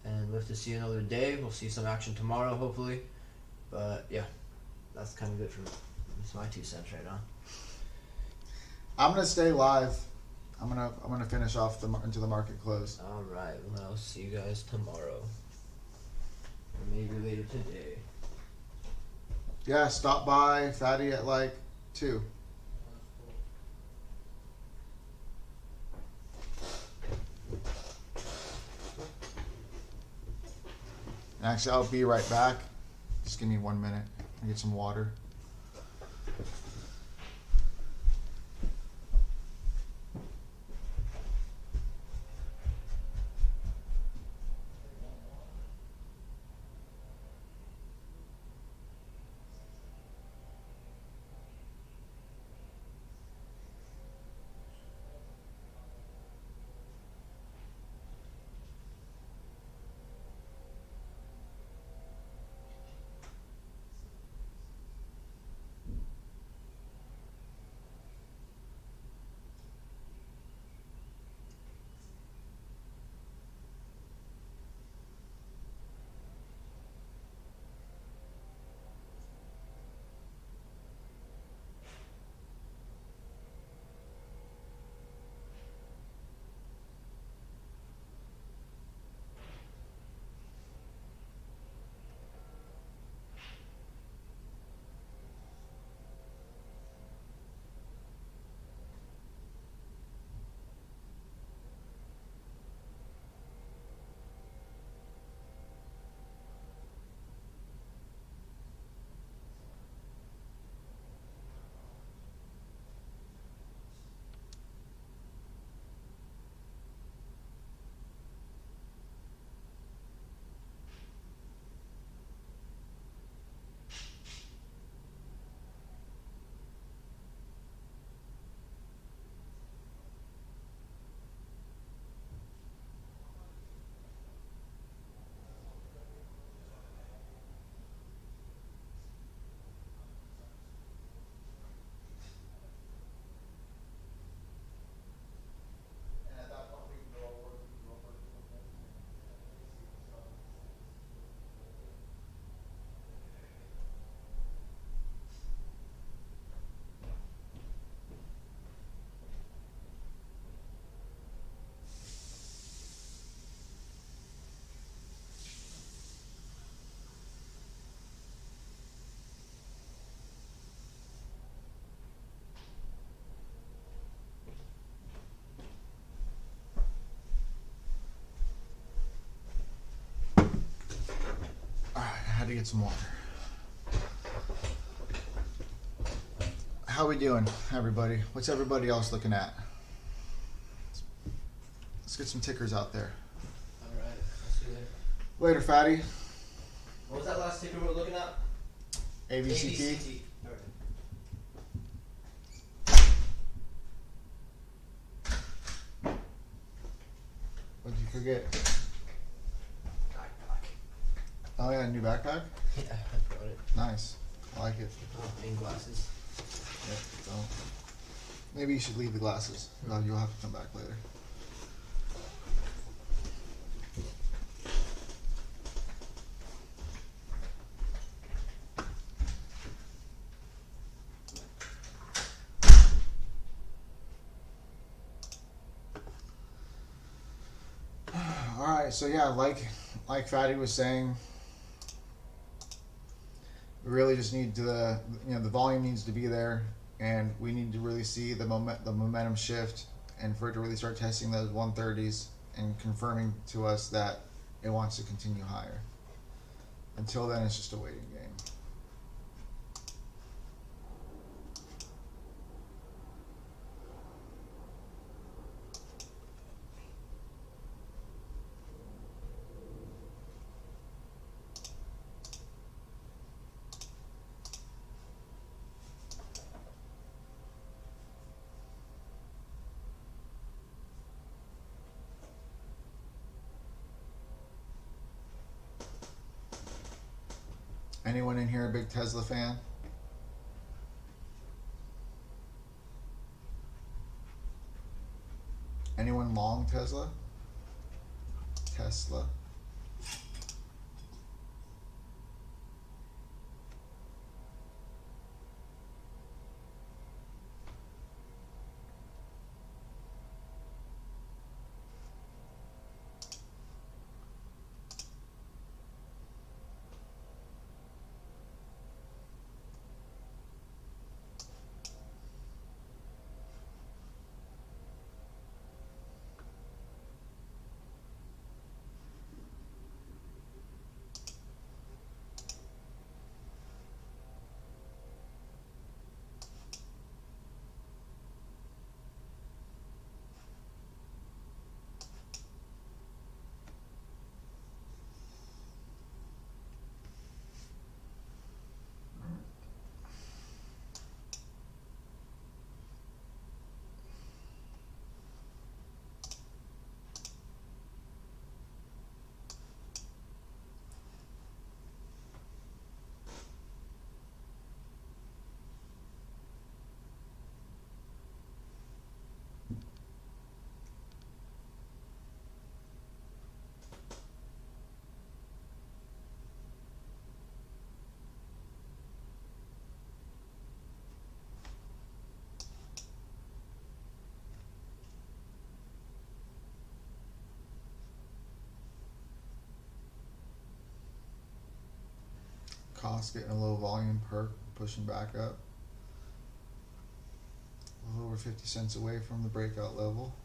and live to see another day. We'll see some action tomorrow, hopefully. But yeah, that's kind of it for me. That's my 2 cents right now. I'm gonna stay live. I'm gonna finish off until the market close. All right, well, I'll see you guys tomorrow, or maybe later today. Yeah, stop by Fatty at like 2. Actually, I'll be right back. Just give me 1 minute. I get some water. Alright, I had to get some water. how we doing, everybody? What's everybody else looking at? Let's get some tickers out there. All right. I'll see you later. Later, fatty. What was that last ticker we were looking at? ABCT. All right. What did you forget? Backpack. Oh yeah, new backpack. Yeah, I brought it. Nice. I like it. Oh, and glasses. Yep. So maybe you should leave the glasses. No, you'll have to come back later. All right. So yeah, like Fatty was saying, we really just need to the volume needs to be there, and we need to really see the momentum shift, and for it to really start testing those 130s and confirming to us that it wants to continue higher. Until then, it's just a waiting game. Anyone in here a big Tesla fan? Anyone long Tesla? Tesla. Cost getting a low volume perk, pushing back up. A little over 50 cents away from the breakout level.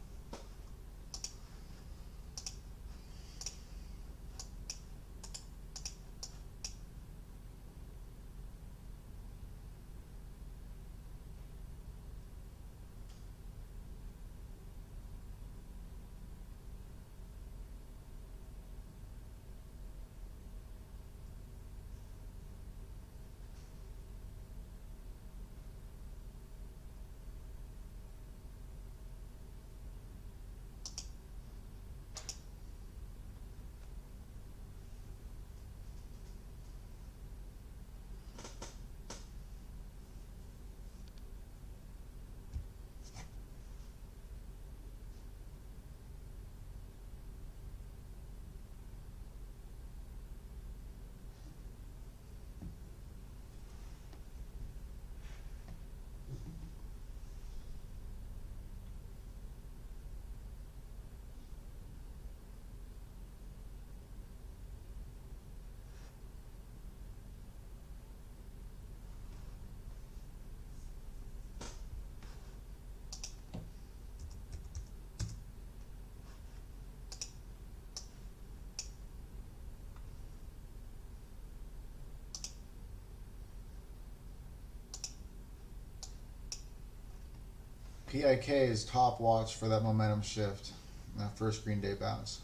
PIK is top watch for that momentum shift, that first Green Day bounce.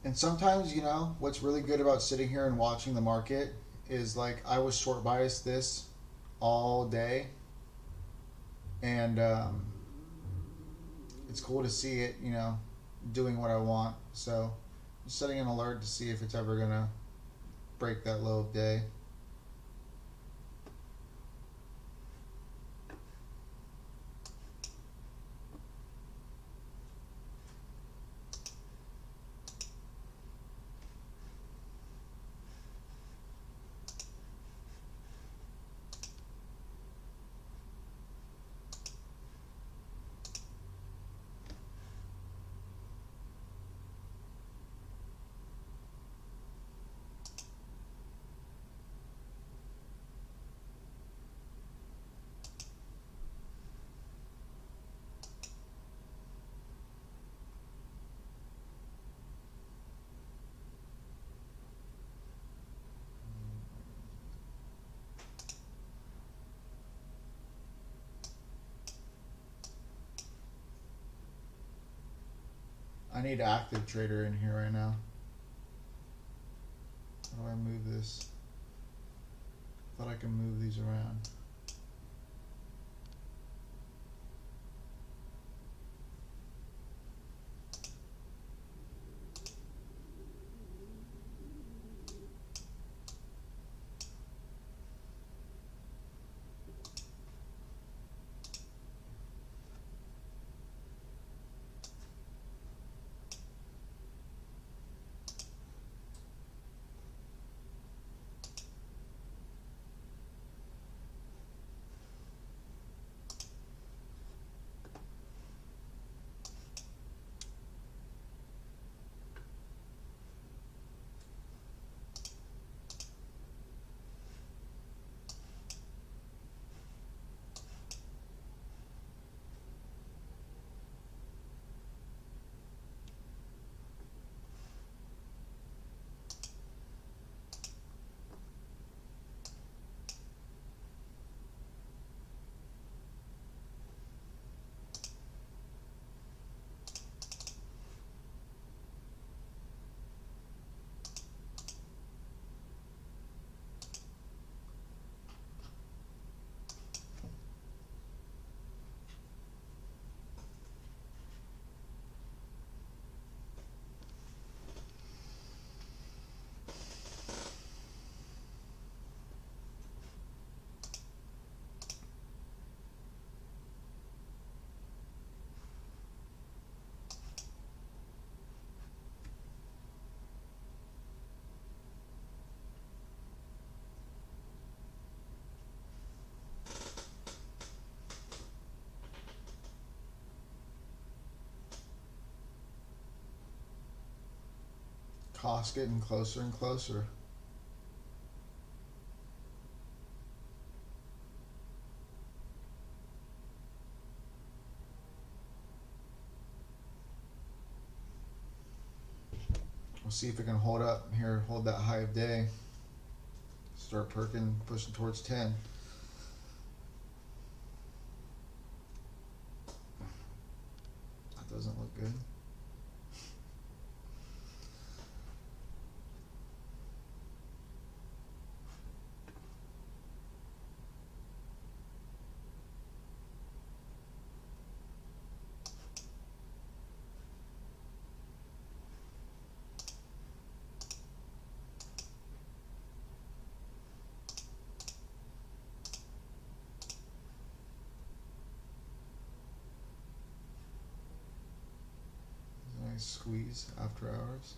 And sometimes, what's really good about sitting here and watching the market is like I was short biased this all day, and it's cool to see it, doing what I want. So, just setting an alert to see if it's ever gonna break that low of day. I need active trader in here right now. How do I move this? Thought I could move these around. cost getting closer and closer. We'll see if it can hold up here, hold that high of day. Start perking, pushing towards 10. That doesn't look good. Nice squeeze after hours.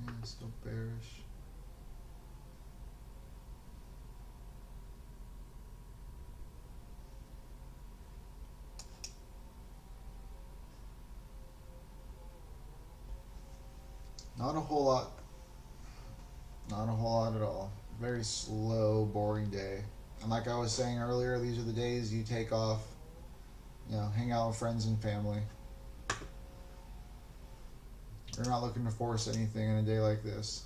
Yeah, still bearish. Not a whole lot. Not a whole lot at all. Very slow, boring day. And like I was saying earlier, these are the days you take off, hang out with friends and family. You're not looking to force anything in a day like this.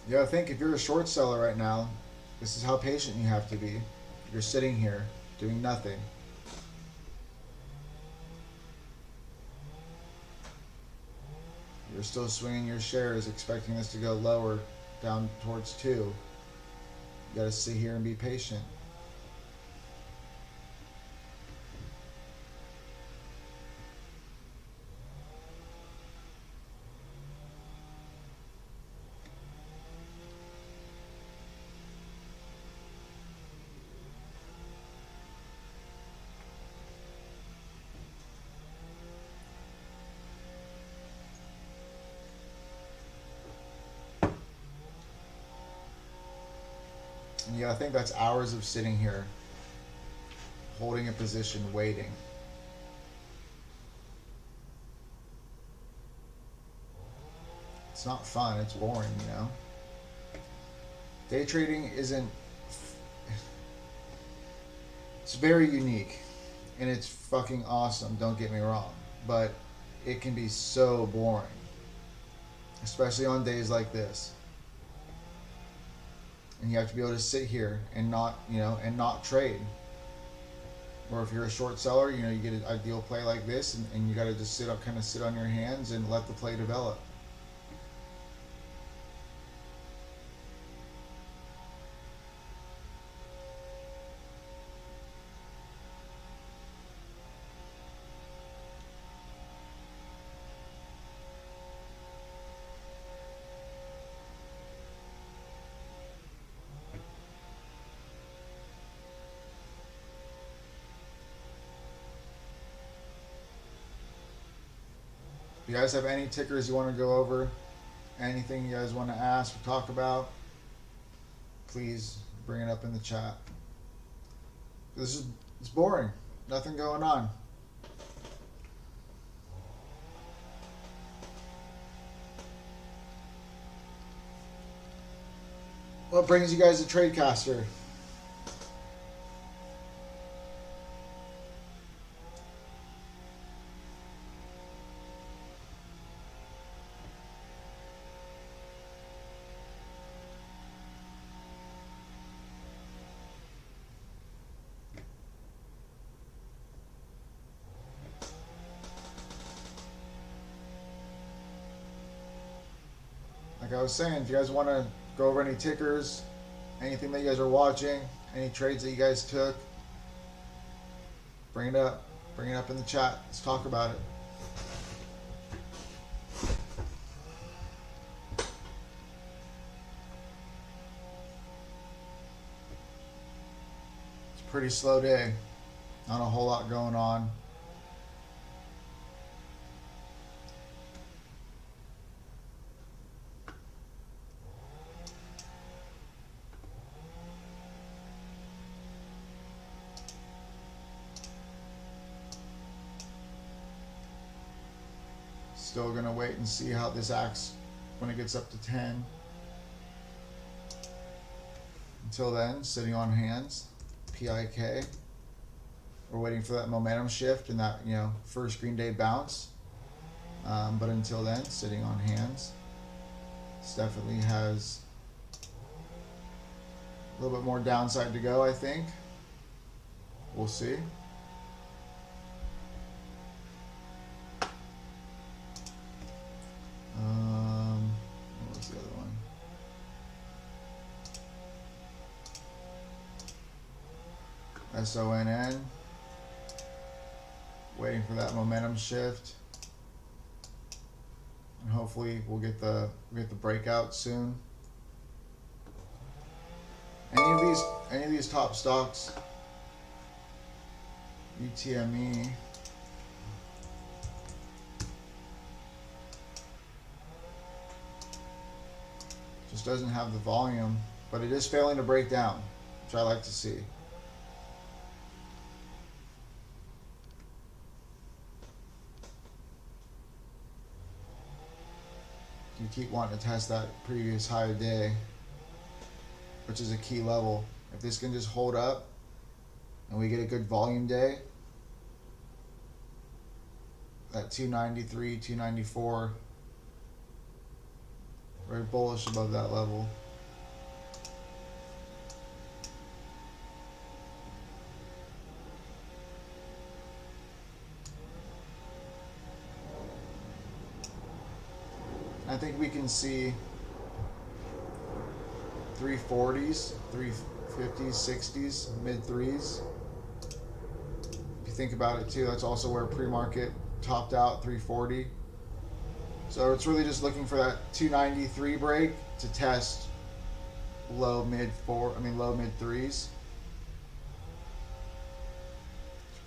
You gotta think, if you're a short seller right now, this is how patient you have to be. You're sitting here doing nothing. You're still swinging your shares, expecting this to go lower, down towards 2. You gotta sit here and be patient. And you gotta think, that's hours of sitting here, holding a position, waiting. It's not fun, it's boring, Day trading isn't. It's very unique, and it's fucking awesome, don't get me wrong. But it can be so boring, especially on days like this. And you have to be able to sit here and not, and not trade. Or if you're a short seller, you get an ideal play like this, and you got to just sit on your hands and let the play develop. you guys have any tickers you want to go over, anything you guys want to ask or talk about, please bring it up in the chat. It's boring. Nothing going on. What brings you guys to Tradecaster? Like I was saying, if you guys want to go over any tickers, anything that you guys are watching, any trades that you guys took, bring it up. Bring it up in the chat. Let's talk about it. It's a pretty slow day. Not a whole lot going on. Still gonna wait and see how this acts when it gets up to 10. Until then, sitting on hands, PIK. We're waiting for that momentum shift and that, first green day bounce. But until then, sitting on hands. This definitely has a little bit more downside to go, I think. We'll see. What was the other one? SONN. Waiting for that momentum shift. And hopefully we'll get the breakout soon. Any of these top stocks, UTME, just doesn't have the volume, but it is failing to break down, which I like to see. You keep wanting to test that previous high day, which is a key level. If this can just hold up and we get a good volume day, that 293, 294, very bullish above that level. I think we can see 340s, 350s, 60s, mid threes. If you think about it too, that's also where pre-market topped out, 340. So it's really just looking for that 293 break to test low mid threes.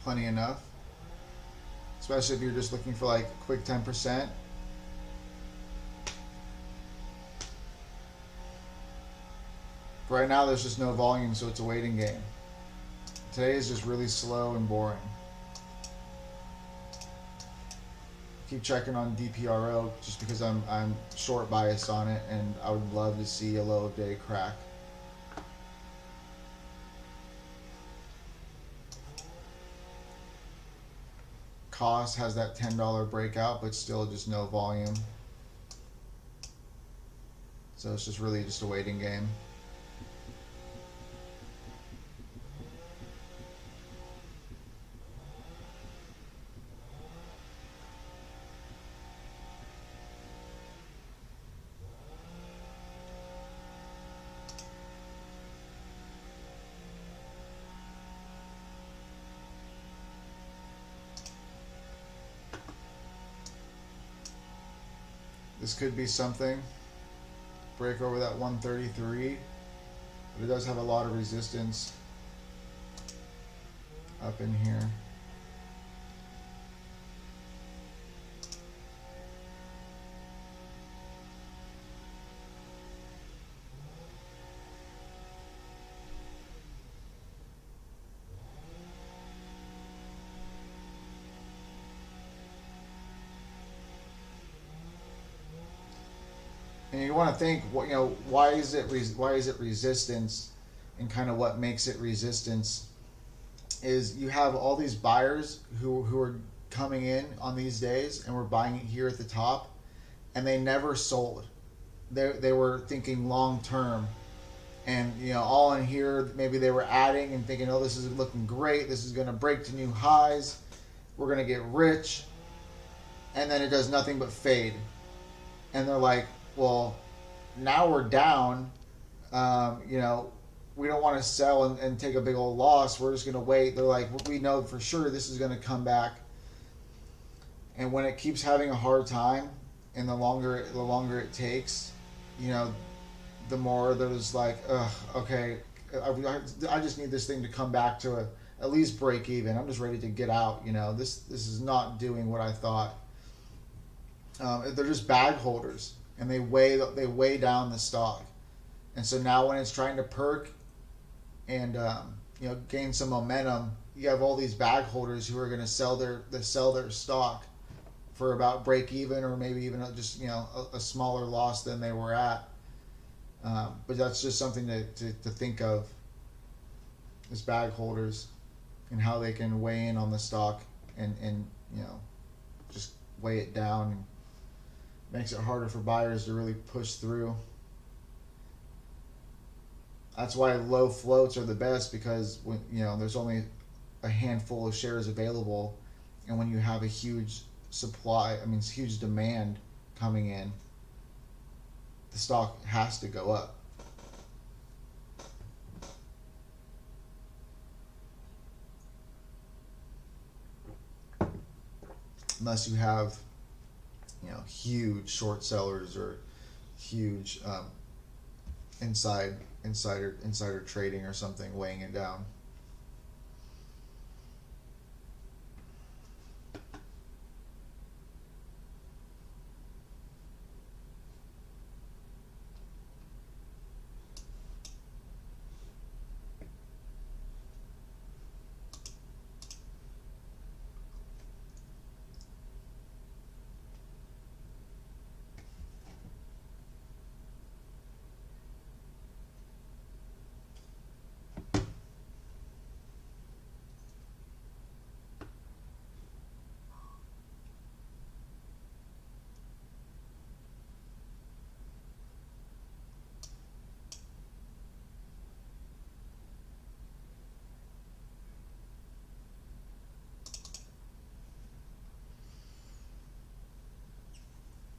Plenty enough. Especially if you're just looking for like a quick 10%. Right now there's just no volume, so it's a waiting game. Today is just really slow and boring. Keep checking on DPRO just because I'm short biased on it, and I would love to see a low of day crack. Cost has that $10 breakout, but still just no volume. So it's just really just a waiting game. This could be something. Break over that 133. But it does have a lot of resistance up in here. And you want to think, why is it resistance, and kind of what makes it resistance is you have all these buyers who are coming in on these days and we're buying it here at the top, and they never sold. They were thinking long term, and all in here maybe they were adding and thinking, oh, this is looking great, this is going to break to new highs, we're going to get rich, and then it does nothing but fade, and they're like, well, now we're down, we don't want to sell and take a big old loss, we're just going to wait. They're like, we know for sure this is going to come back. And when it keeps having a hard time, and the longer it takes, the more there's like, okay, I just need this thing to come back to at least break even. I'm just ready to get out. This is not doing what I thought. They're just bag holders, and they weigh down the stock. And so now when it's trying to perk and gain some momentum, you have all these bag holders who are going to sell their stock for about break even, or maybe even just a smaller loss than they were at. But that's just something to think of, as bag holders, and how they can weigh in on the stock and just weigh it down, and makes it harder for buyers to really push through. That's why low floats are the best, because when there's only a handful of shares available, and when you have a huge huge demand coming in, the stock has to go up. Unless you have huge short sellers or huge insider trading or something weighing it down.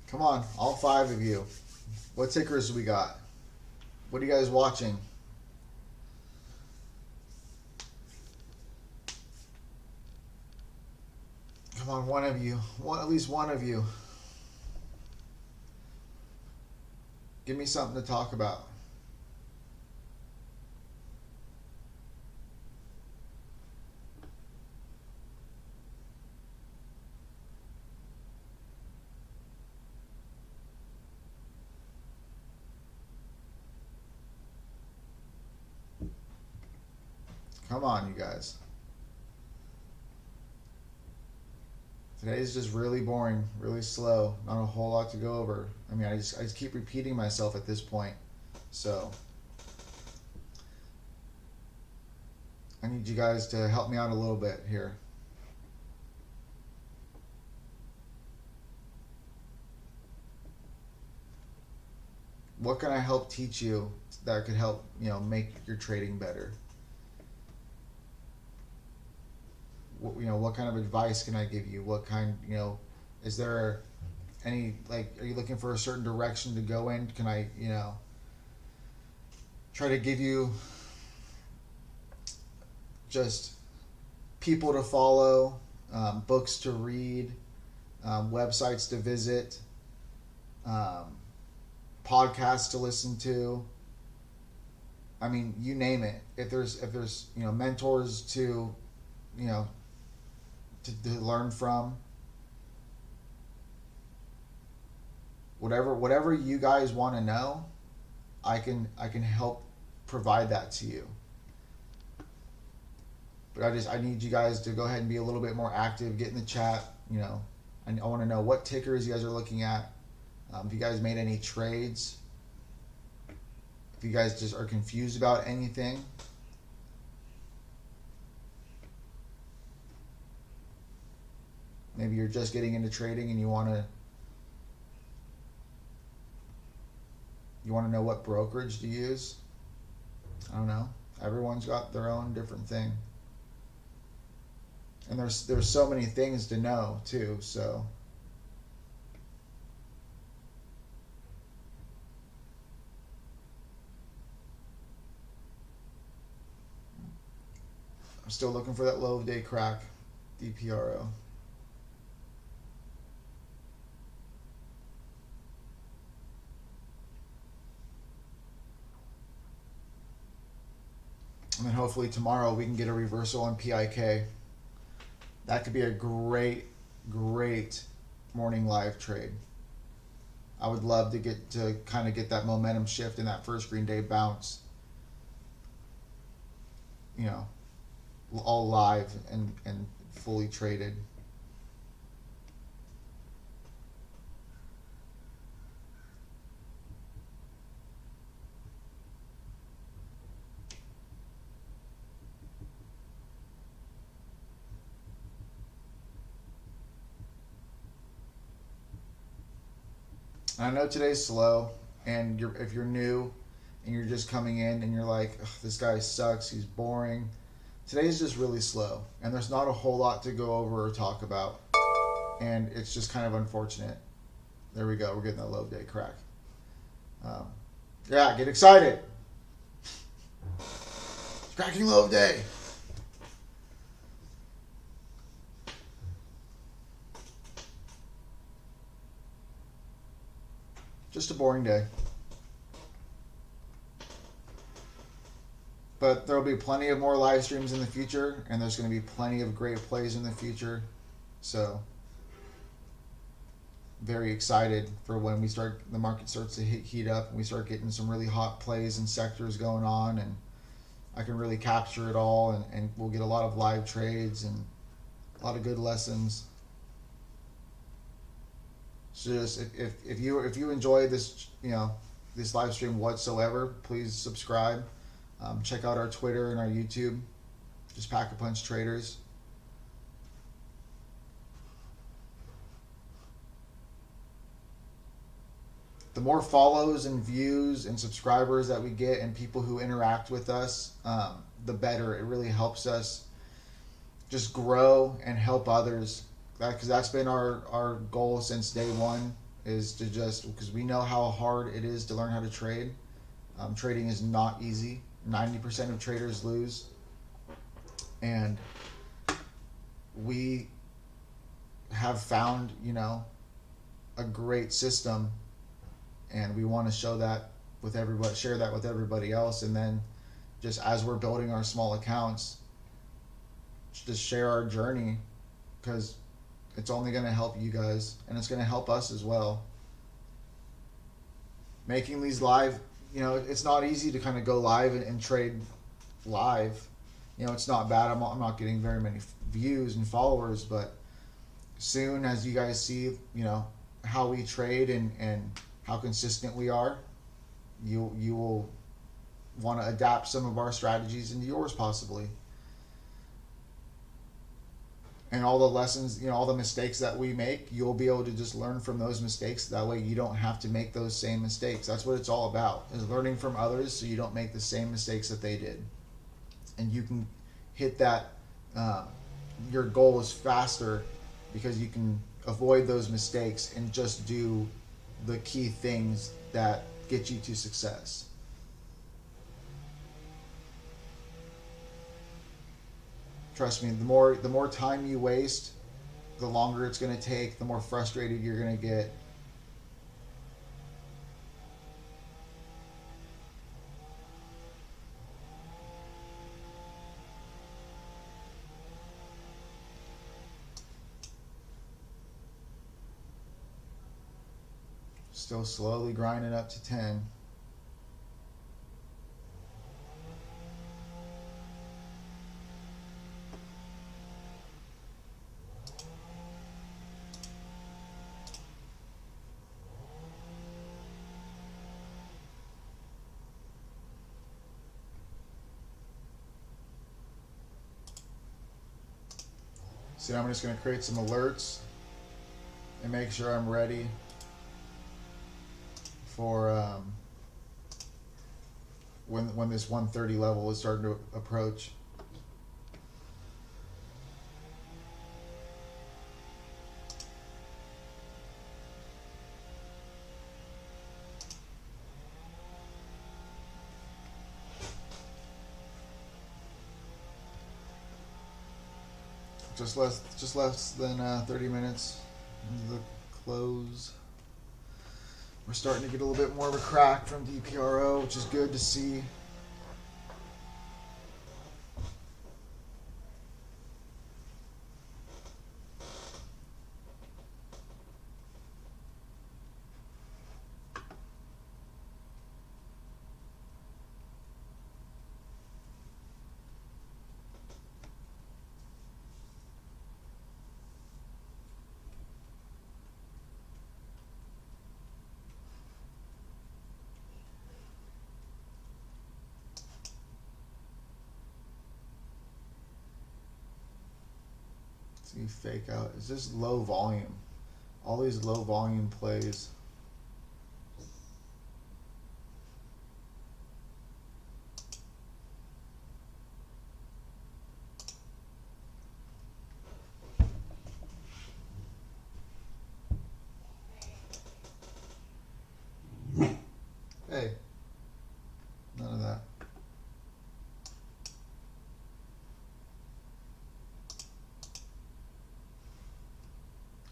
Come on, all 5 of you. What tickers we got? What are you guys watching? Come on, one of you. At least one of you. Give me something to talk about. Come on, you guys. Today's just really boring, really slow. Not a whole lot to go over. I just keep repeating myself at this point. So I need you guys to help me out a little bit here. What can I help teach you that could help, make your trading better? What kind of advice can I give you? What kind, is there any, are you looking for a certain direction to go in? Can I, try to give you just people to follow, books to read, websites to visit, podcasts to listen to? You name it. If there's mentors to to learn from, whatever you guys want to know, I can help provide that to you. But I need you guys to go ahead and be a little bit more active, get in the chat. I want to know what tickers you guys are looking at. If you guys made any trades, if you guys just are confused about anything, maybe you're just getting into trading and you want to know what brokerage to use. I don't know. Everyone's got their own different thing. And there's so many things to know too, so I'm still looking for that low of day crack, DPRO. And then hopefully tomorrow we can get a reversal on PIK. That could be a great morning live trade. I would love to kind of get that momentum shift in that first green day bounce. You know, all live and fully traded. And I know today's slow, and if you're new and you're just coming in and you're like, this guy sucks, he's boring. Today's just really slow, and there's not a whole lot to go over or talk about, and it's just kind of unfortunate. There we go, we're getting that low day crack. Yeah, get excited. Cracking low of day. Just a boring day. But there will be plenty of more live streams in the future, and there's going to be plenty of great plays in the future. So, very excited for when the market starts to heat up, and we start getting some really hot plays and sectors going on, and I can really capture it all, and we'll get a lot of live trades and a lot of good lessons. So just if you enjoy this, this live stream whatsoever, please subscribe. Check out our Twitter and our YouTube, just Pack a Punch Traders. The more follows and views and subscribers that we get and people who interact with us, the better. It really helps us just grow and help others. Because that's been our goal since day one, is to because we know how hard it is to learn how to trade. Trading is not easy. 90% of traders lose. And we have found, a great system, and we want to show that with everybody, share that with everybody else. And then just as we're building our small accounts, just share our journey, because it's only going to help you guys, and it's going to help us as well. Making these live, it's not easy to kind of go live and trade live. It's not bad. I'm not getting very many views and followers, but soon as you guys see, how we trade and how consistent we are, you will want to adapt some of our strategies into yours possibly. And all the lessons, all the mistakes that we make, you'll be able to just learn from those mistakes. That way you don't have to make those same mistakes. That's what it's all about, is learning from others so you don't make the same mistakes that they did. And you can hit that, your goal is faster because you can avoid those mistakes and just do the key things that get you to success. Trust me, the more time you waste, the longer it's going to take, the more frustrated you're going to get. Still slowly grinding up to 10. So now I'm just going to create some alerts and make sure I'm ready for when this 130 level is starting to approach. Just less than 30 minutes into the close. We're starting to get a little bit more of a crack from DPRO, which is good to see. See, fake out. It's just low volume. All these low volume plays. Hey, none of that.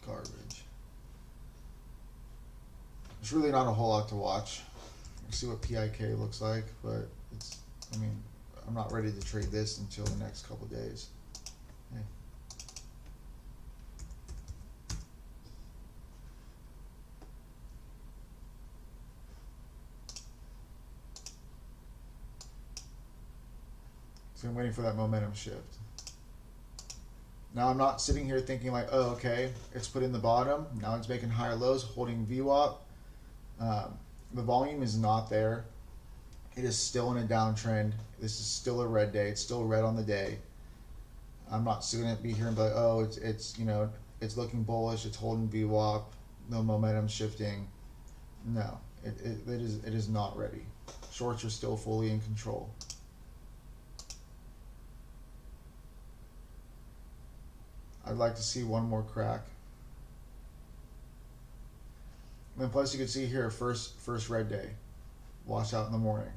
Garbage. There's really not a whole lot to watch. You see what PIK looks like, but it's, I mean, I'm not ready to trade this until the next couple days. Hey. So I'm waiting for that momentum shift. Now I'm not sitting here thinking like, oh, okay, it's put in the bottom. Now it's making higher lows, holding VWAP. The volume is not there. It is still in a downtrend. This is still a red day. It's still red on the day. I'm not still going to be here and be like, oh, it's you know, it's looking bullish. It's holding VWAP. No momentum shifting. No, it is not ready. Shorts are still fully in control. I'd like to see one more crack. And then plus you can see here first red day. Wash out in the morning.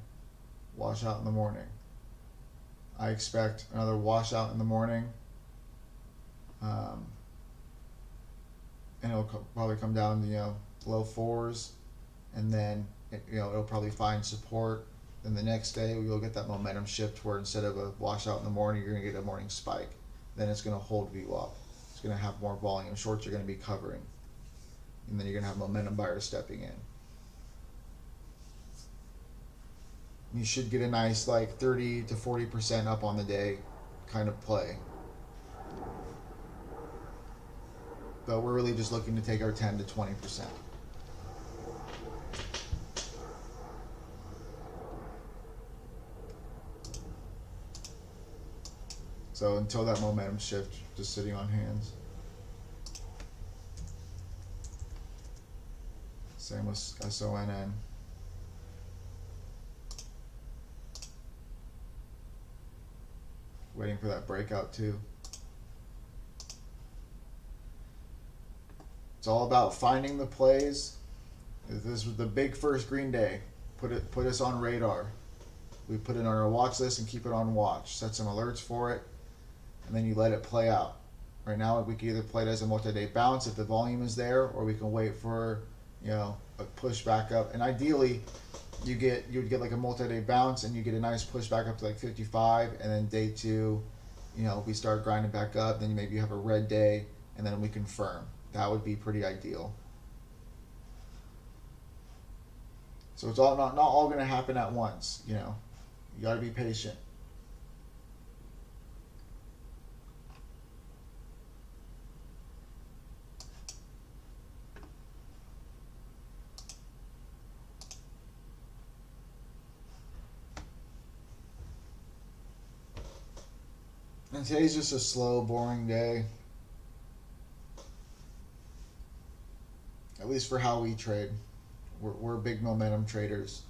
Wash out in the morning. I expect another washout in the morning. And it'll probably come down to, you know, low fours. And then, it'll probably find support. Then the next day you'll get that momentum shift where instead of a washout in the morning, you're going to get a morning spike. Then it's going to hold VWAP. It's going to have more volume. Shorts are going to be covering. And then you're going to have momentum buyers stepping in. You should get a nice like 30 to 40% up on the day kind of play. But we're really just looking to take our 10 to 20%. So until that momentum shift, just sitting on hands. Same with SONN. Waiting for that breakout too. It's all about finding the plays. This was the big first green day. Put us on radar. We put it on our watch list and keep it on watch. Set some alerts for it, and then you let it play out. Right now, we can either play it as a multi-day bounce if the volume is there, or we can wait for, a push back up. And ideally, you'd get like a multi-day bounce, and you get a nice push back up to like 55, and then day two, we start grinding back up. Then maybe you have a red day, and then we confirm. That would be pretty ideal. So it's all not all going to happen at once. You got to be patient. And today's just a slow, boring day. least for how we trade. We're big momentum traders.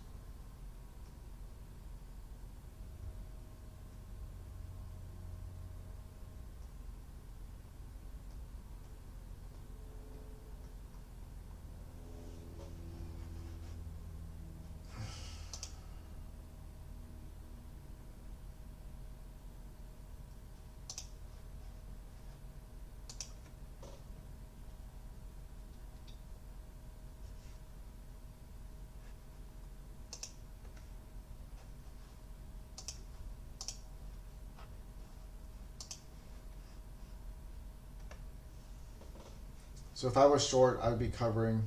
So if I was short, I'd be covering.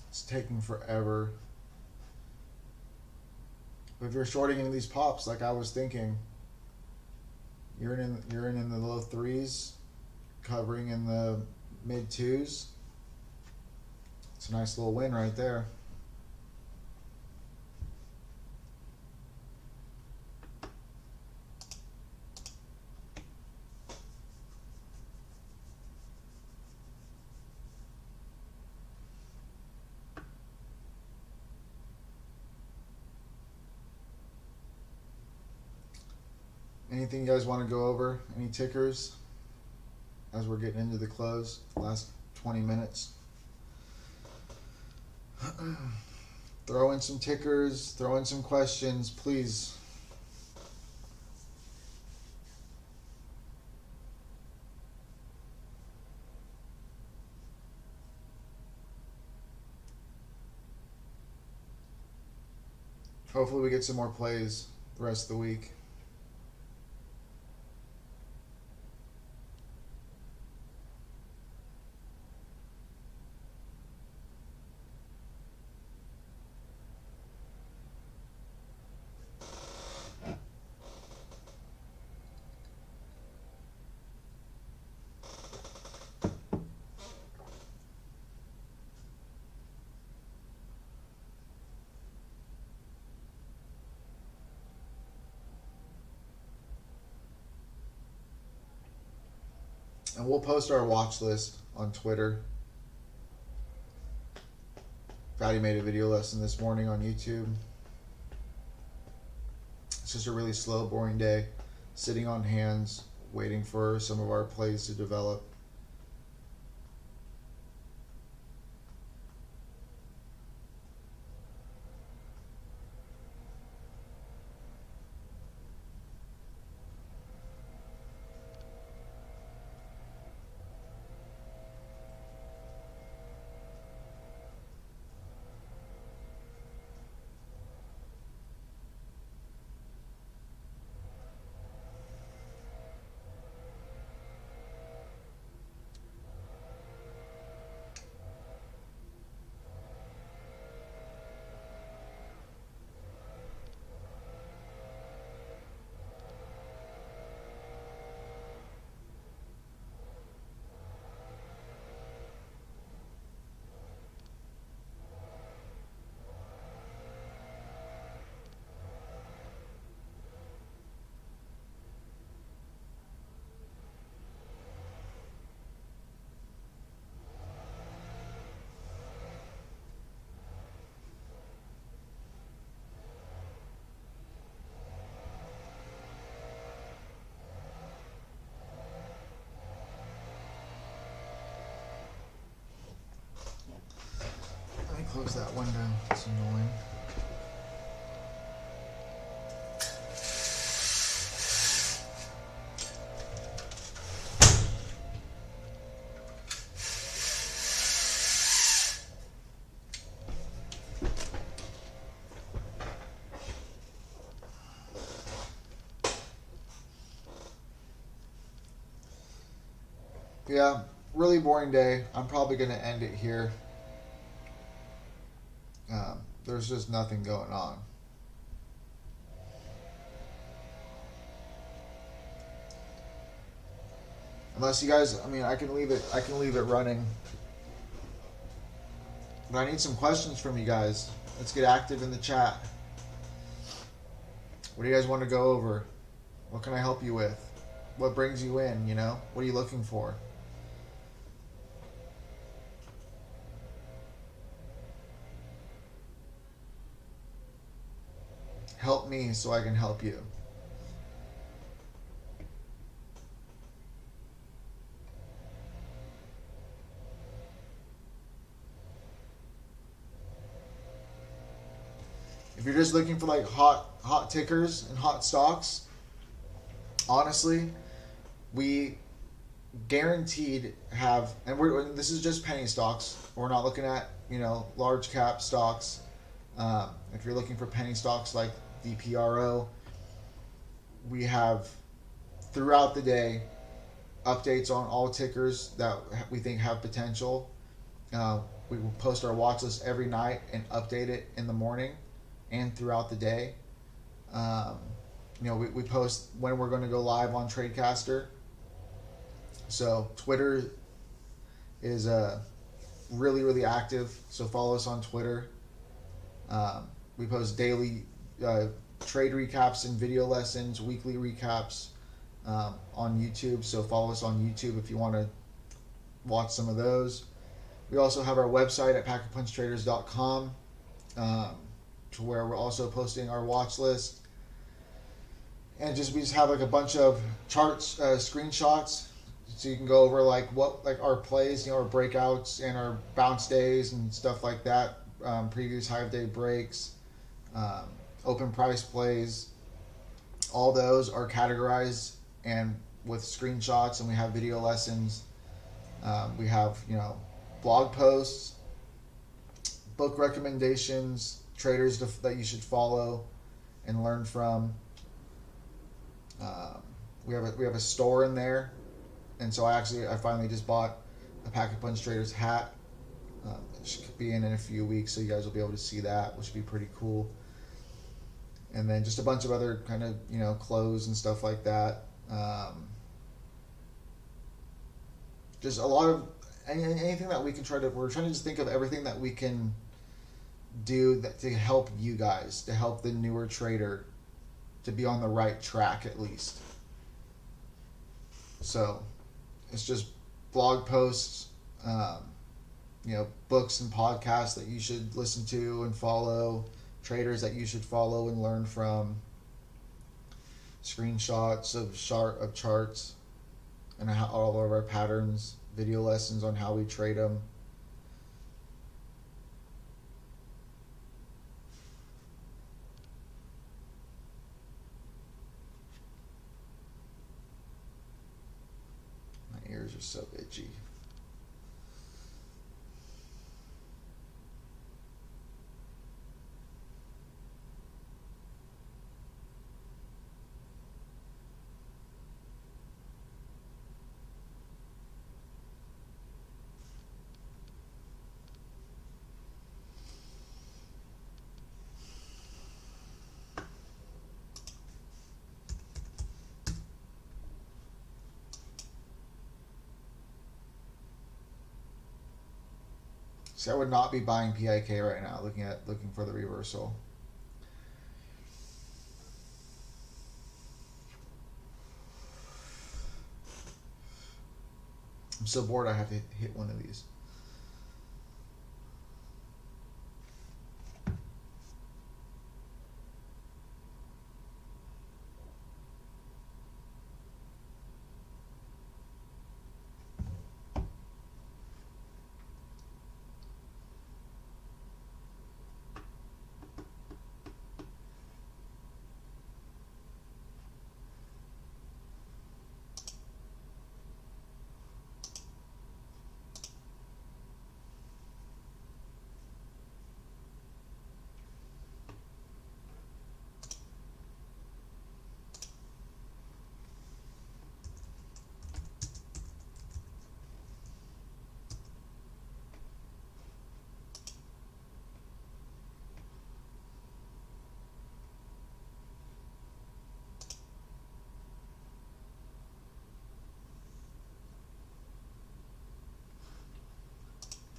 It's taking forever. But if you're shorting into these pops, like I was thinking, you're in the low threes, covering in the mid twos. It's a nice little win right there. Anything you guys want to go over? Any tickers as we're getting into the close, last 20 minutes? Throw in some tickers, throw in some questions, please. Hopefully we get some more plays the rest of the week. And we'll post our watch list on Twitter. Fatty made a video lesson this morning on YouTube. It's just a really slow, boring day. Sitting on hands, waiting for some of our plays to develop. Let me close that window. It's annoying. Yeah, really boring day. I'm probably going to end it here. There's just nothing going on. Unless you guys, I mean, I can leave it running. But I need some questions from you guys. Let's get active in the chat. What do you guys want to go over? What can I help you with? What brings you in, you know? What are you looking for? me so I can help you. If you're just looking for like hot tickers and hot stocks, honestly, we guaranteed have, and this is just penny stocks. We're not looking at large cap stocks. If you're looking for penny stocks like DPRO, we have throughout the day updates on all tickers that we think have potential. We will post our watch list every night and update it in the morning and throughout the day. We post when we're going to go live on Tradecaster. So Twitter is really, really active. So follow us on Twitter. We post daily trade recaps and video lessons, weekly recaps on YouTube. So follow us on YouTube if you want to watch some of those. We also have our website at packerpunchtraders.com, to where we're also posting our watch list. And we just have like a bunch of charts, screenshots, so you can go over like our plays, our breakouts and our bounce days and stuff like that. Previous high of day breaks, open price plays. All those are categorized and with screenshots, and we have video lessons. We have blog posts, book recommendations, traders that you should follow and learn from. We have a store in there, and so I finally just bought a Packer Punch Traders hat. It should be in a few weeks, so you guys will be able to see that, which would be pretty cool. And then just a bunch of other kind of clothes and stuff like that. Just a lot of anything that we can we're trying to just think of everything that we can do to help you guys, to help the newer trader to be on the right track at least. So it's just blog posts, books and podcasts that you should listen to and follow, traders that you should follow and learn from, screenshots of charts and all of our patterns, video lessons on how we trade them. My ears are so itchy. See, I would not be buying PIK right now, looking for the reversal. I'm so bored I have to hit one of these.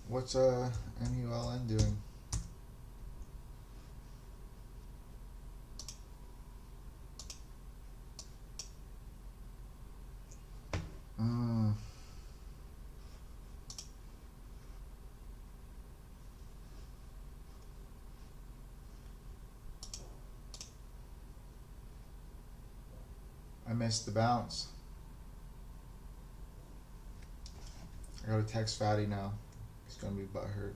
What's MULN doing? missed the bounce. I gotta text Fatty now. He's gonna be butthurt.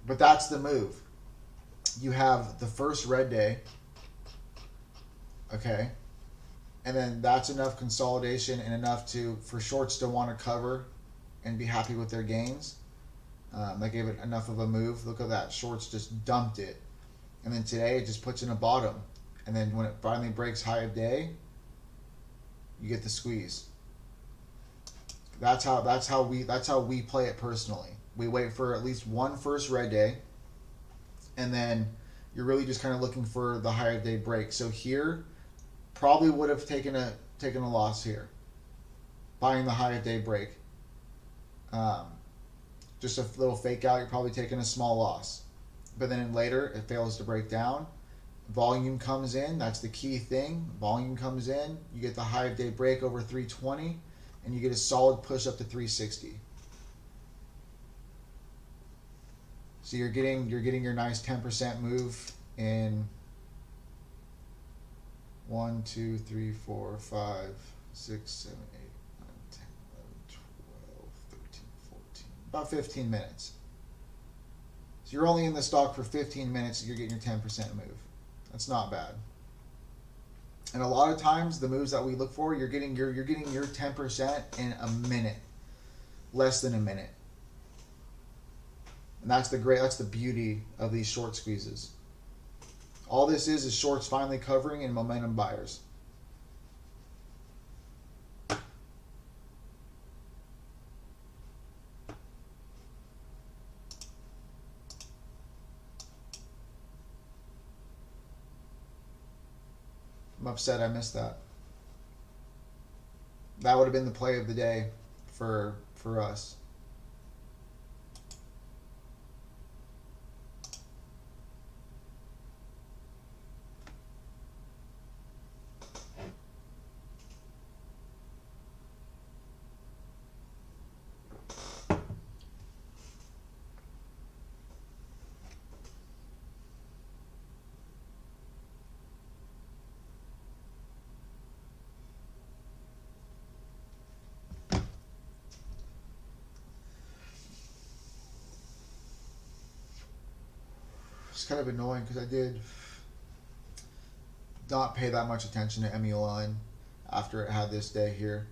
But that's the move. You have the first red day, okay, and then that's enough consolidation and enough for shorts to want to cover and be happy with their gains. They gave it enough of a move. Look at that. Shorts just dumped it. And then today it just puts in a bottom. And then when it finally breaks high of day, you get the squeeze. That's how we play it personally. We wait for at least one first red day, and then you're really just kind of looking for the high of day break. So here, probably would have taken a loss here, buying the high of day break. Just a little fake out, you're probably taking a small loss. But then later, it fails to break down. Volume comes in, that's the key thing. Volume comes in, you get the high of day break over 320, and you get a solid push up to 360. So you're getting your nice 10% move in 1, 2, 3, 4, 5, 6, 7, 8, 9, 10, 11, 12, 13, 14, about 15 minutes. So you're only in the stock for 15 minutes and you're getting your 10% move. That's not bad. And a lot of times the moves that we look for, you're getting your 10% in a minute. Less than a minute. And that's the beauty of these short squeezes. All this is shorts finally covering and momentum buyers. I'm upset I missed that. That would have been the play of the day for us. It's kind of annoying because I did not pay that much attention to MELN after it had this day here.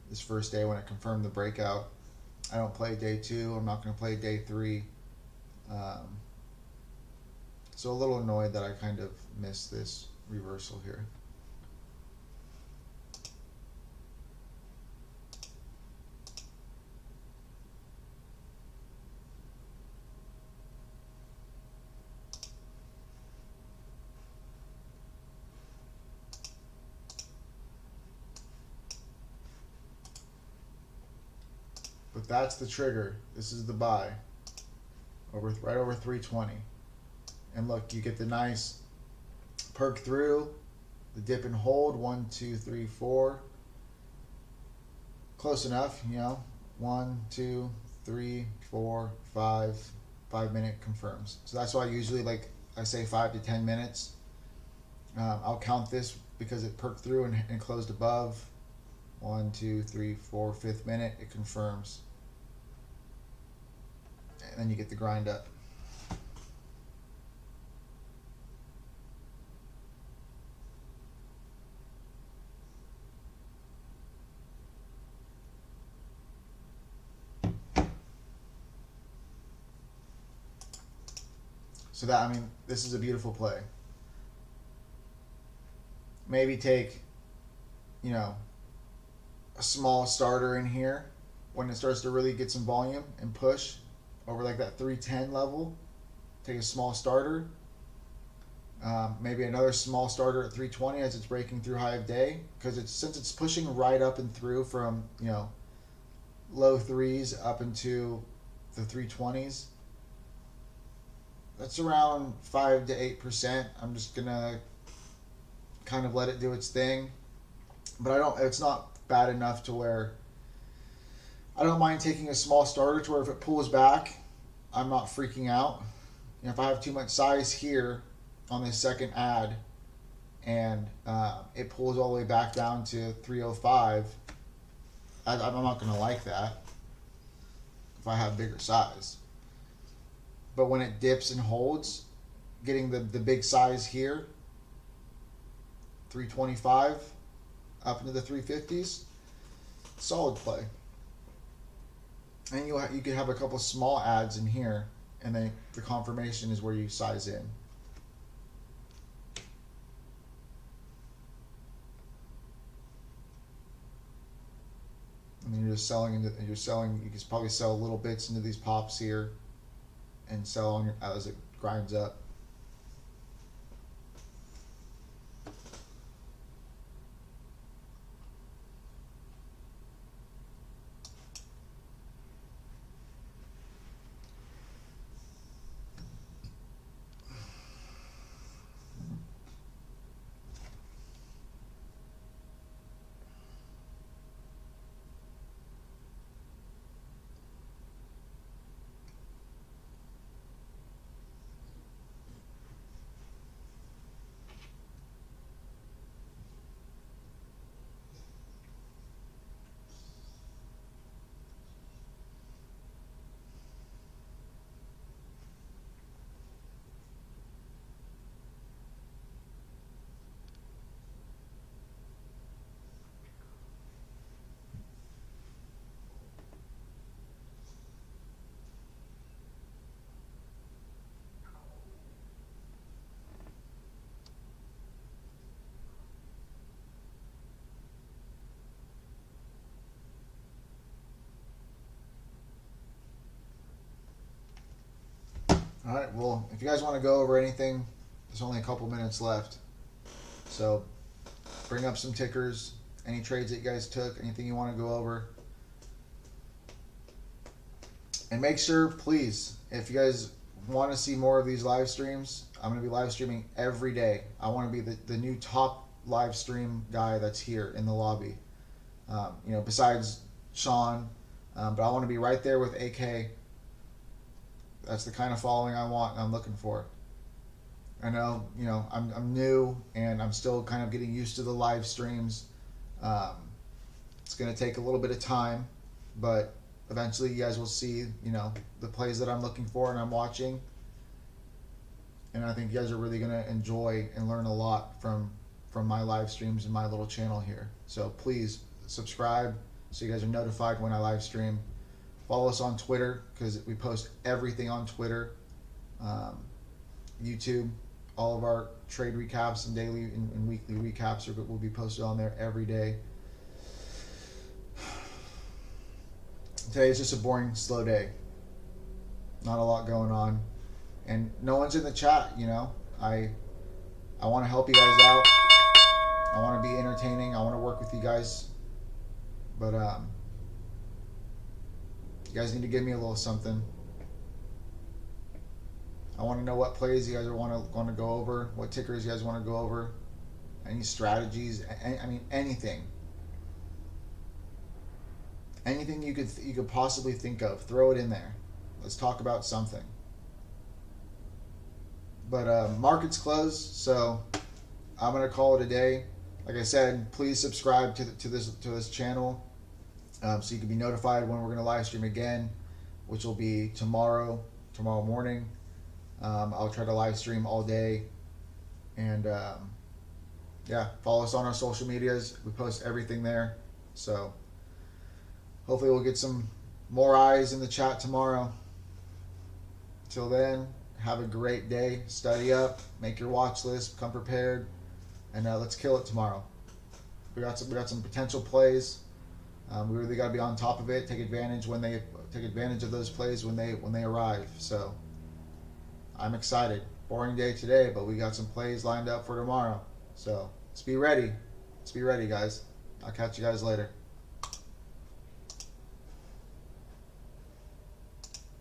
This first day when it confirmed the breakout. I don't play day 2. I'm not going to play day 3. So a little annoyed that I kind of missed this reversal here. But that's the trigger. This is the buy. Right over 320. And look, you get the nice perk through, the dip and hold, 1, 2, 3, 4. Close enough, 1, 2, 3, 4, 5. 5 minute confirms. So that's why usually I say 5 to 10 minutes. I'll count this because it perked through and closed above. 1, 2, 3, 4, 5th minute, it confirms. And then you get the grind up. So this is a beautiful play. Maybe take, a small starter in here when it starts to really get some volume and push over that 310 level. Take a small starter. Maybe another small starter at 320 as it's breaking through high of day, because since it's pushing right up and through from low 3s up into the 320s. That's around 5 to 8%. I'm just gonna kind of let it do its thing, but it's not bad enough to where I don't mind taking a small starter to where if it pulls back, I'm not freaking out. You know, if I have too much size here on this second ad and it pulls all the way back down to 305, I'm not going to like that if I have bigger size. But when it dips and holds, getting the big size here, 325 up into the 350s, solid play. And you could have a couple small ads in here, and then the confirmation is where you size in. And then you're just selling into, you can probably sell little bits into these pops here and sell on your, as it grinds up. All right, well, if you guys want to go over anything, there's only a couple minutes left. So bring up some tickers, any trades that you guys took, anything you want to go over. And make sure, please, if you guys want to see more of these live streams, I'm going to be live streaming every day. I want to be the new top live stream guy that's here in the lobby. You know, besides Sean, but I want to be right there with AK. That's the kind of following I want and I'm looking for. I know, you know, I'm new and I'm still kind of getting used to the live streams. It's going to take a little bit of time, but eventually you guys will see, you know, the plays that I'm looking for and I'm watching. And I think you guys are really going to enjoy and learn a lot from my live streams and my little channel here. So please subscribe so you guys are notified when I live stream. Follow us on Twitter because we post everything on Twitter. YouTube, all of our trade recaps and daily and weekly recaps will be posted on there every day. Today is just a boring, slow day. Not a lot going on. And no one's in the chat, you know. I want to help you guys out. I want to be entertaining. I want to work with you guys. But you guys need to give me a little something. I want to know what plays you guys want to go over, what tickers you guys want to go over, any strategies. I mean, anything. Anything you could possibly think of, throw it in there. Let's talk about something. But market's closed, so I'm gonna call it a day. Like I said, please subscribe to this channel so you can be notified when we're gonna live stream again, which will be tomorrow morning. I'll try to live stream all day, and yeah, follow us on our social medias. We post everything there, so hopefully we'll get some more eyes in the chat tomorrow. Till then, have a great day. Study up, make your watch list, come prepared, and let's kill it tomorrow. We got some potential plays. We really got to be on top of it. Take advantage of those plays when they arrive. So I'm excited. Boring day today, but we got some plays lined up for tomorrow. So let's be ready. Let's be ready, guys. I'll catch you guys later.